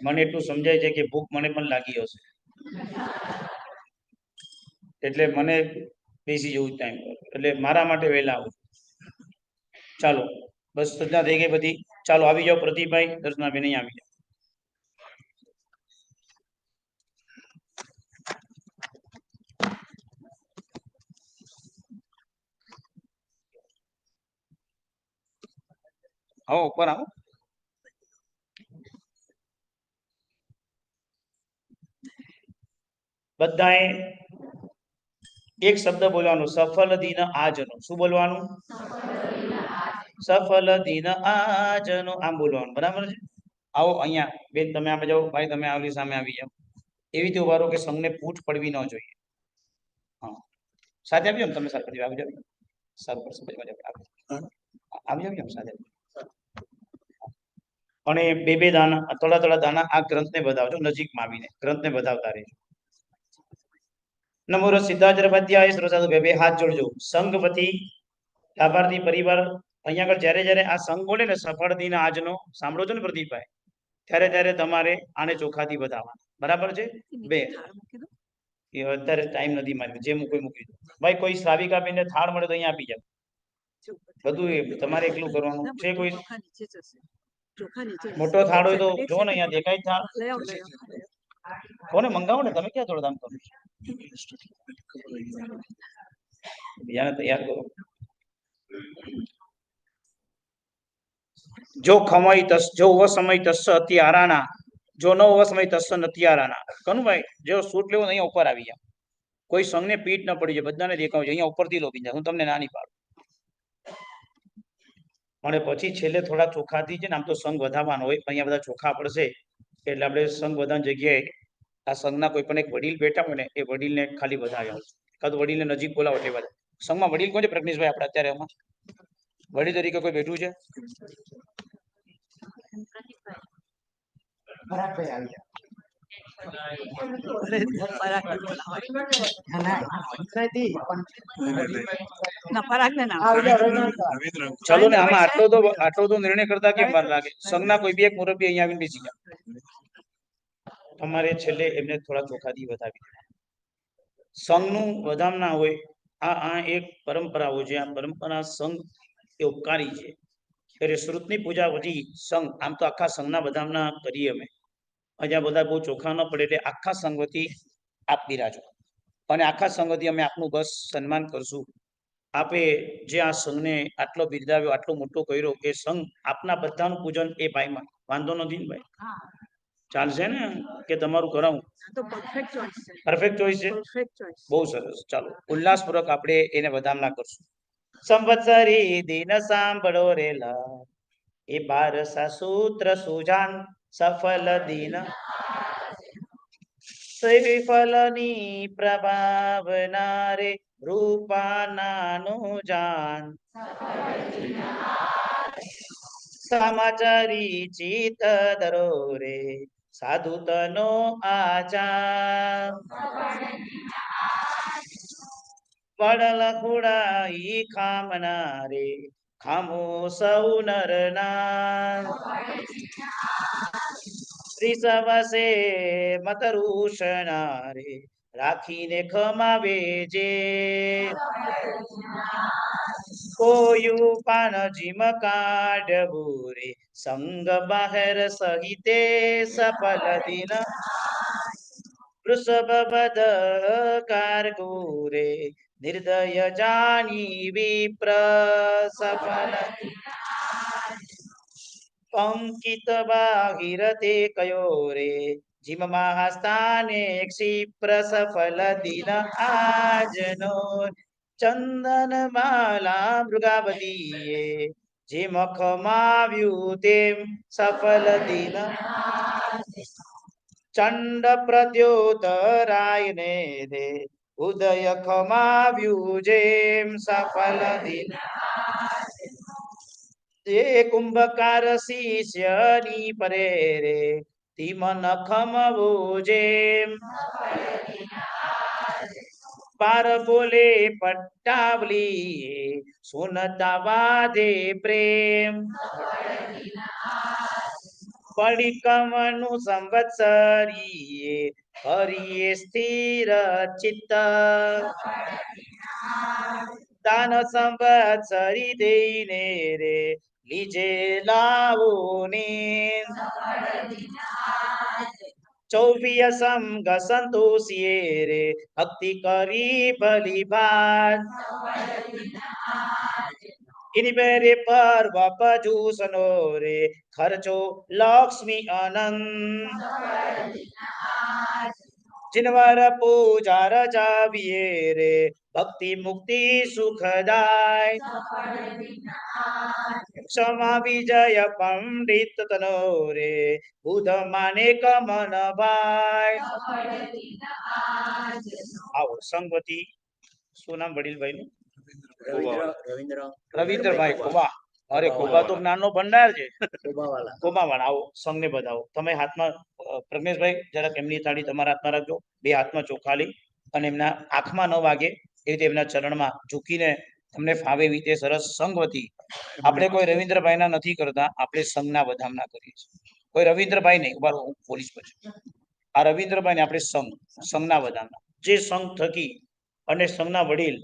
મને એટલું સમજાય છે કે ભૂખ મને પણ લાગી હશે, એટલે મને બેસી જવું ટાઈમ પર. એટલે મારા માટે વહેલા આવું. ચાલો, બસ સજ્જા થઈ ગઈ બધી. ચાલો આવી જાઓ પ્રતિભાઈ, દર્શનાબેન અહીં આવી જાઓ. આવો ઉપર આવો. બધાએ એક શબ્દ બોલવાનો, સફળ દિન આજનો. શું બોલવાનું? સફળ દિન આજનો. આમ બોલવાનું, બરાબર છે? આવો અહીંયા બેન, તમે આમ જાઓ. ભાઈ તમે આવલી સામે આવી જાઓ. એવી રીતે ઉભા રહો કે સંઘને પૂછ પડવી ન જોઈએ. હા, સાથે આવી જાઓ ને તમે. સાથે આવી જાઓ. સારું પડશે. આવી જાઓ સાથે. અને બે દાના, થોડા દાના આ ગ્રંથને બતાવજો. નજીકમાં આવીને ગ્રંથને બતાવતા રહેજો. નમો સિદ્ધાર્થ શ્રોતા બે હાથ જોડજો. સંઘપતિ લાભાર્થી પરિવાર અહીંયા આગળ જ્યારે આ સંઘ બોલે ને સફળ દિન આજનો, સાંભળો છો ને પ્રદીપભાઈ, ત્યારે તમારે આને ચોખાથી બતાવવાના. બરાબર છે? બે એ અત્યારે ટાઈમ નથી મારી, જે કોઈ મૂકી દો. ભાઈ કોઈ શ્રાવિકા બેનને થાળ મળે તો અહીંયા આપી જાવ. બધું એ તમારે એકલું કરવાનું છે. કોઈ મોટો થાળ હોય તો જો ને, અહીંયા દેખાય થાળ. કોને મંગાવો ને, તમે ક્યાં દોડધામ કરો? બીજાને તૈયાર કરો. જો ખમય તસ, જો સમય તસ અતિ આરાના, જો ન સમય તસ નથી આરાના. કનુભાઈ જો સૂટ લેવો અહીંયા ઉપર આવી જાવ. કોઈ સંઘને પીઠ ન પડી જાય, બધાને દેખાવ છે. અહીંયા ઉપરથી લો બીજા, હું તમને નાની પાડું. અને પછી છેલ્લે થોડા ચોખાથી છે ને, આમ તો સંઘ વધારવાનો હોય, અહીંયા બધા ચોખા પડશે એટલે આપણે સંઘ વધારવાની જગ્યાએ આ સંઘના કોઈ પણ એક વડીલ બેઠા હોય ને, એ વડીલને ખાલી વધાવ્યા હોય. કાં તો વડીલને નજીક બોલાવો એટલે બધા. સંઘમાં વડીલ કોણ છે પ્રજ્ઞેશભાઈ? આપણે અત્યારે એમાં વડીલ તરીકે કોઈ બેઠું છે? ચલો ને, આમાં આટલો તો નિર્ણય કરતા કેમ વાર લાગે? સંઘના કોઈ બી એક મુરબ્બી અહીંયા આવીને બેસી જાવ. તમારે છેલ્લે એમને થોડા ચોખાથી વધાવી દેવા. સંઘનું વધામ ના હોય. આ એક પરંપરાઓ છે. આ પરંપરા સંઘ એ ઉપકારી છે. ત્યારે શ્રુતની પૂજા પછી સંઘ, આમ તો આખા સંઘના બધામના કરીએ અમે. અહીંયા બધા બહુ ચોખા ન પડે એટલે આખા સંઘ વતી આપ બિરાજો. અને આખા સંઘ વતી અમે આપનું બસ સન્માન કરશું. આપે જે આ સંઘને આટલો બિરદાવ્યો, આટલો મોટો કર્યો, એ સંઘ આપના બધાનું પૂજન એ ભાઈમાં વાંધો નથી ને ભાઈ? ચાલશે ને કે તમારું કરાવું? પરફેક્ટ ચોઈસ છે. બહુ સરસ. ચાલો ઉલ્લાસપૂર્વક આપણે એને વધામણા કરશું. સંવત્સરી દિન સાંભળો રેલા, એ 12 સૂત્ર સુજાન, સફળ દિન શ્રીફલની પ્રભાવના રે રૂપાનાનું જાન સમાચારી ચિત ધરો રે સાધુ તનો આચાર વડલ ખુડાઈ ખામના રે ખામો સૌ નરના ત્રિસવસે મતરૂષણા રે રાખીને ખમાવે જે કોયું પાન જીમ કાઢવું રે સંગ બહાર સહિતે સફલ દિન વૃષભ બદ કારગુરે નિર્દય જાની વિપ્ર સફલ પંકિત બાહિર તે કયો રે જીમમાં હસ્તાને ક્ષિપ્ર સફલ દિન આજનો ચંદન માલા મૃગાવતીએ જે મખમાવ્યું તેમ સફલ દિન ચંડ પ્રત્યોતરાય ને દે ઉદય ખમાવ્યું જેમ સફલ દિન તે કુંભકાર શિષ્યની પરે રે તીમ નખમવો જેમ પાર બોલે પટ્ટાવલી સુનતા વાદે પ્રેમ પડિકમનું સંવત્સરીએ હરિએ સ્થિર ચિત્ત દાન સંવત્સરી દઈને રે લીજે લાવો ને ચૌવીસમ સંતોષીએ રે ભક્તિ કરી ભલી ભાત ઇની પેરે પર્વ પજૂસનો રે ખર્ચો લક્ષ્મી અનંત जिनवर पूजा रचाविये रे भक्ति मुक्ति सुखदाय क्षमा विजय पंडित तनो रे बुध माने कमन भाई आओ संगवती શું નામ વડીલભાઈ નું રવિન્દ્રભાઈ કોબા અરે કોબા તો જ્ઞાનનો ભંડાર છે કોબાવાળા આવો સંઘને બધાવો તમે હાથમાં પ્રજ્ઞેશભાઈ જરાક એમની તાળી તમારા હાથમાં રાખજો બે હાથમાં ચોખાલી અને એમના આંખમાં ન વાગે એ રીતે એમના ચરણમાં ઝૂકીને તમને ફાવે એવી રીતે સરસ સંગવતી આપણે કોઈ રવિન્દ્રભાઈના નથી કરતા આપણે સંઘના વધામણા કરીએ છીએ કોઈ રવિન્દ્રભાઈ નહીં ઉભા હું પોલીસ પછી આ રવિન્દ્રભાઈને આપણે સંઘના વધામણા જે સંઘ થકી અને સંઘના વડીલ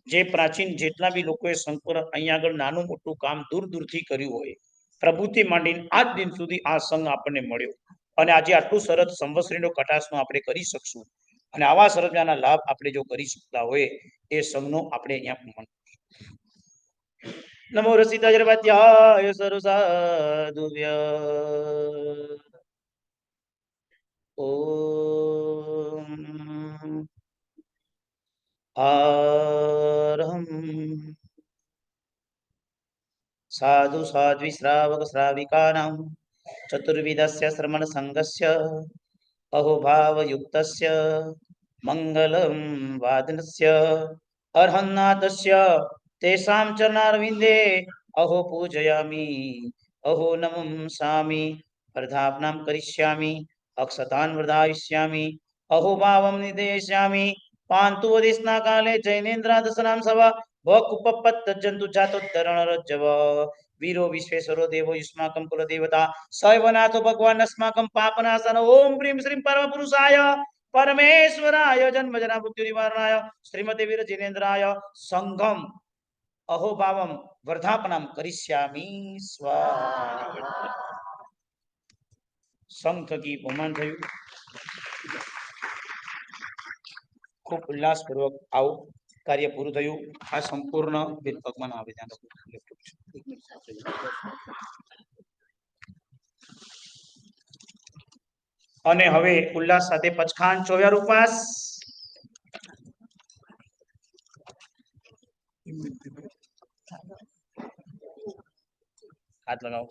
જે પ્રાચીન જેટલા બી લોકોએ સંઘ પર અહીંયા આગળ નાનું મોટું કામ દૂર દૂરથી કર્યું હોય પ્રભુથી માંડીને આજ દિન સુધી આ સંઘ આપણને મળ્યો અને આજે આટલું સરસ સંવત્સરીનો કટાક્ષનો આપણે કરી શકશું અને આવા સરસના લાભ આપણે જો કરી શકતા હોય એ સંઘનો આપણે અહીંયા નમો રસિતાજરવાત્યાય સરુસાદુવ્ય ઓમ આરહમ साधु साध्वी श्रावक श्राविकानां चतुर्विधस्य श्रमण संघस्य अहोभावयुक्तस्य मंगलम वादनस्य अर्हन्नाथस्य तेषां चरणारविन्दे अहो पूजयामि अहो नमंसामि वर्धापनां करिष्यामि अक्षतान् वर्धायिष्यामि अहो भावं निदेश्यामि पान्तु वदिष्णा काले जैनेन्द्रादशनां सभा वकुपपत्त जन्तु जातोद्धरण रज्जव वीरो विश्वेश्वरो देवो युष्माकं कुलदेवता सैवनाथो भगवान् अस्माकं पापनाशन ओम प्रीं श्रीं परमपुरुषाय परमेश्वराय जन्म जना मृत्यु निवारणाय श्रीमते वीर जिनेन्द्राय संघम अहोभावम वर्धापनाम करिष्यामि स्वाहा संघ की बहुमान થયું ખૂબ ઉલ્લાસપૂર્વક આવો કાર્ય પૂરું થયું આ સંપૂર્ણ ભગવાન આવેદન અને હવે ઉલ્લાસ સાથે પચખાન ચોવ્યાર ઉપાસ હાથ લગાવો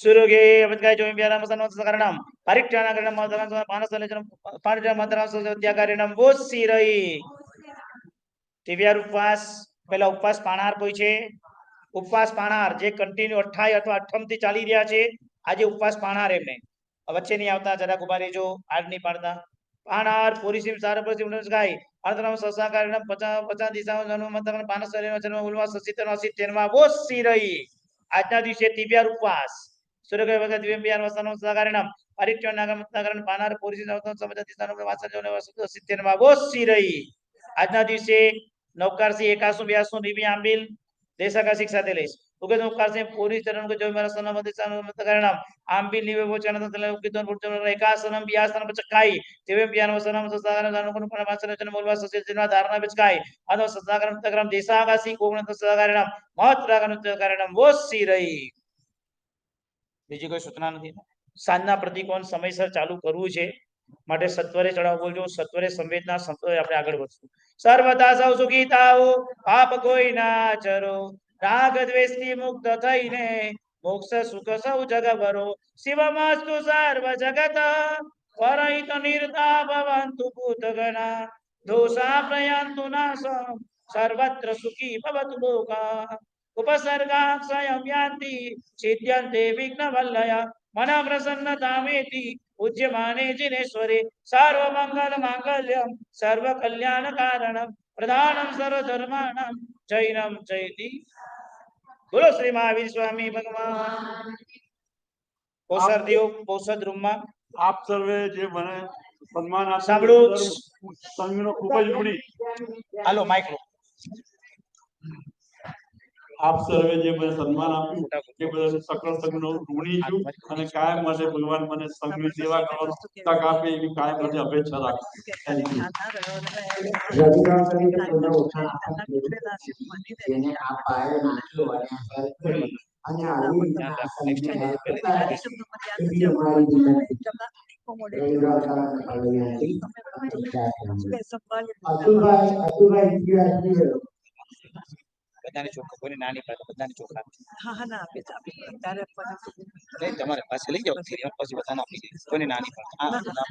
સુરગે અવજ્ઞાય જોઈમ વ્યારામ સન્નોત્સકારણમ પરિક્ષાનાકરણમ મધરમ પાનસલેચનમ પાણજમ મધરમ સત્યાકારીણમ વોસિરઈ દિવ્યાર ઉપવાસ પેલા ઉપવાસ પાણાર કોઈ છે ઉપવાસ પાણાર જે કન્ટિન્યુ 28 અથવા 58 થી ચાલી રહ્યા છે આજે ઉપવાસ પાણાર એમને વચ્ચે નહીં આવતા જરાક ઉભા રહેજો આડ નહીં પાડતા પાણાર પોરીસીમ સારપરસીમ ગાય અર્ધનમ સસાકારીણમ 50 દિશાઓ જન્મ મતમ પાનસલેનો જન્મ ઉલવા સસિતનો અસિતેનમાં વોસિરઈ આજના દિવસે દિવ્યાર ઉપવાસ સૂર્ય વગત દિવ્યાર વસનો સકારણમ પરિક્ષણ નાગમતકરણ પાનાર પોરીસી નવતમ સમજ દિશાનો વાસજો ને વસતો સિદ્ધેનમાં વોસિરઈ આજના દિવસે નવકારસી 81 82 દિવ્ય આંબિલ દેશકા શિક્ષા તે લઈશ ઉગે નવકારસી પોરીસ ચરણ કે જો મારા સનમ દિશાનો મતકરણમ આંબિલ નિવે વચન તલે ઉગિતન પુરચન એકાસનમ બિયાસનમ પચકાઈ દિવ્ય પિયાનો વસનમ સસાકરણ જાનુકન પણ વાસન જન બોલવા સસિદ્ધેના ધારણા પચકાઈ અનો સસાકરણ તકરમ દેશાકાસી કોગણ સસાકરણમ મહત્રાગણ તકરણમ વોસિરઈ બીજી કોઈ સૂચના નથી સાંજના પ્રતિકોણ સમયસર ચાલુ કરવું છે માટે સત્વરે ચડાવ બોલજો સત્વરે સંવેદના સંતોષ આપણે આગળ વધશું સર્વદા સૌ સુખી થાઓ પાપ કોઈ ના ચરો રાગ દ્વેષથી મુક્ત થઈને મોક્ષ સુખ સૌ જગવરો શિવમસ્તુ સર્વ જગત પરહિત નિર્તા ભવંતુ ભૂતગણા દોષા પ્રયાન્તુ નાશમ સર્વત્ર સુખી ભવતુ લોકા ઉપસર્ગા ક્ષયમ યાન્તિ છિદ્યન્તે વિઘ્ન વલ્લયા મન પ્રસન્નતામેતિ પૂજ્યમાને જિનેશ્વરે સર્વમંગલ માંગલ્યમ સર્વ કલ્યાણ કારણમ પ્રધાનમ સર્વધર્માણામ જૈનમ જયતિ બોલો શ્રી મહાવીર સ્વામી ભગવાન પોસર દેવ પોસદ રૂમમાં આપ સર્વે જે મને સન્માન આપ્યું સાંભળો. સંઘનો ખૂબ જ ઋણી હાલો માઇક લો આપ સર્વે જે મને સન્માન આપ્યું એ બદલ સકળ સંઘનો ઋણી છું અને કાયમ માટે ભગવાન મને સંઘની સેવા કરવાનો તક આપે એવી કાયમ માટે અપેક્ષા રાખું. Thank you. રવિરામ તરીકે કોઈને ઓળખાણ આપવાની જરૂર નથી. જેને આ પાયો નાખ્યો અને આ હેલ્પ કરી અને આવી રીતના આ સંઘને હેલ્પ કરતા રહે એવી અમારી વિનંતી. રવિરામ તારાના પાળિયાથી અતુલભાઈ વિદ્યાર્થી બધાને ચોખ્ખા કોઈને નાની પાડે બધાને ચોખ્ખા હા ના આપે છે આપે ત્યારે નહીં તમારે પાસે લઈ જાઓ પછી બધાને આપી દે કોઈને નાની પાડે ના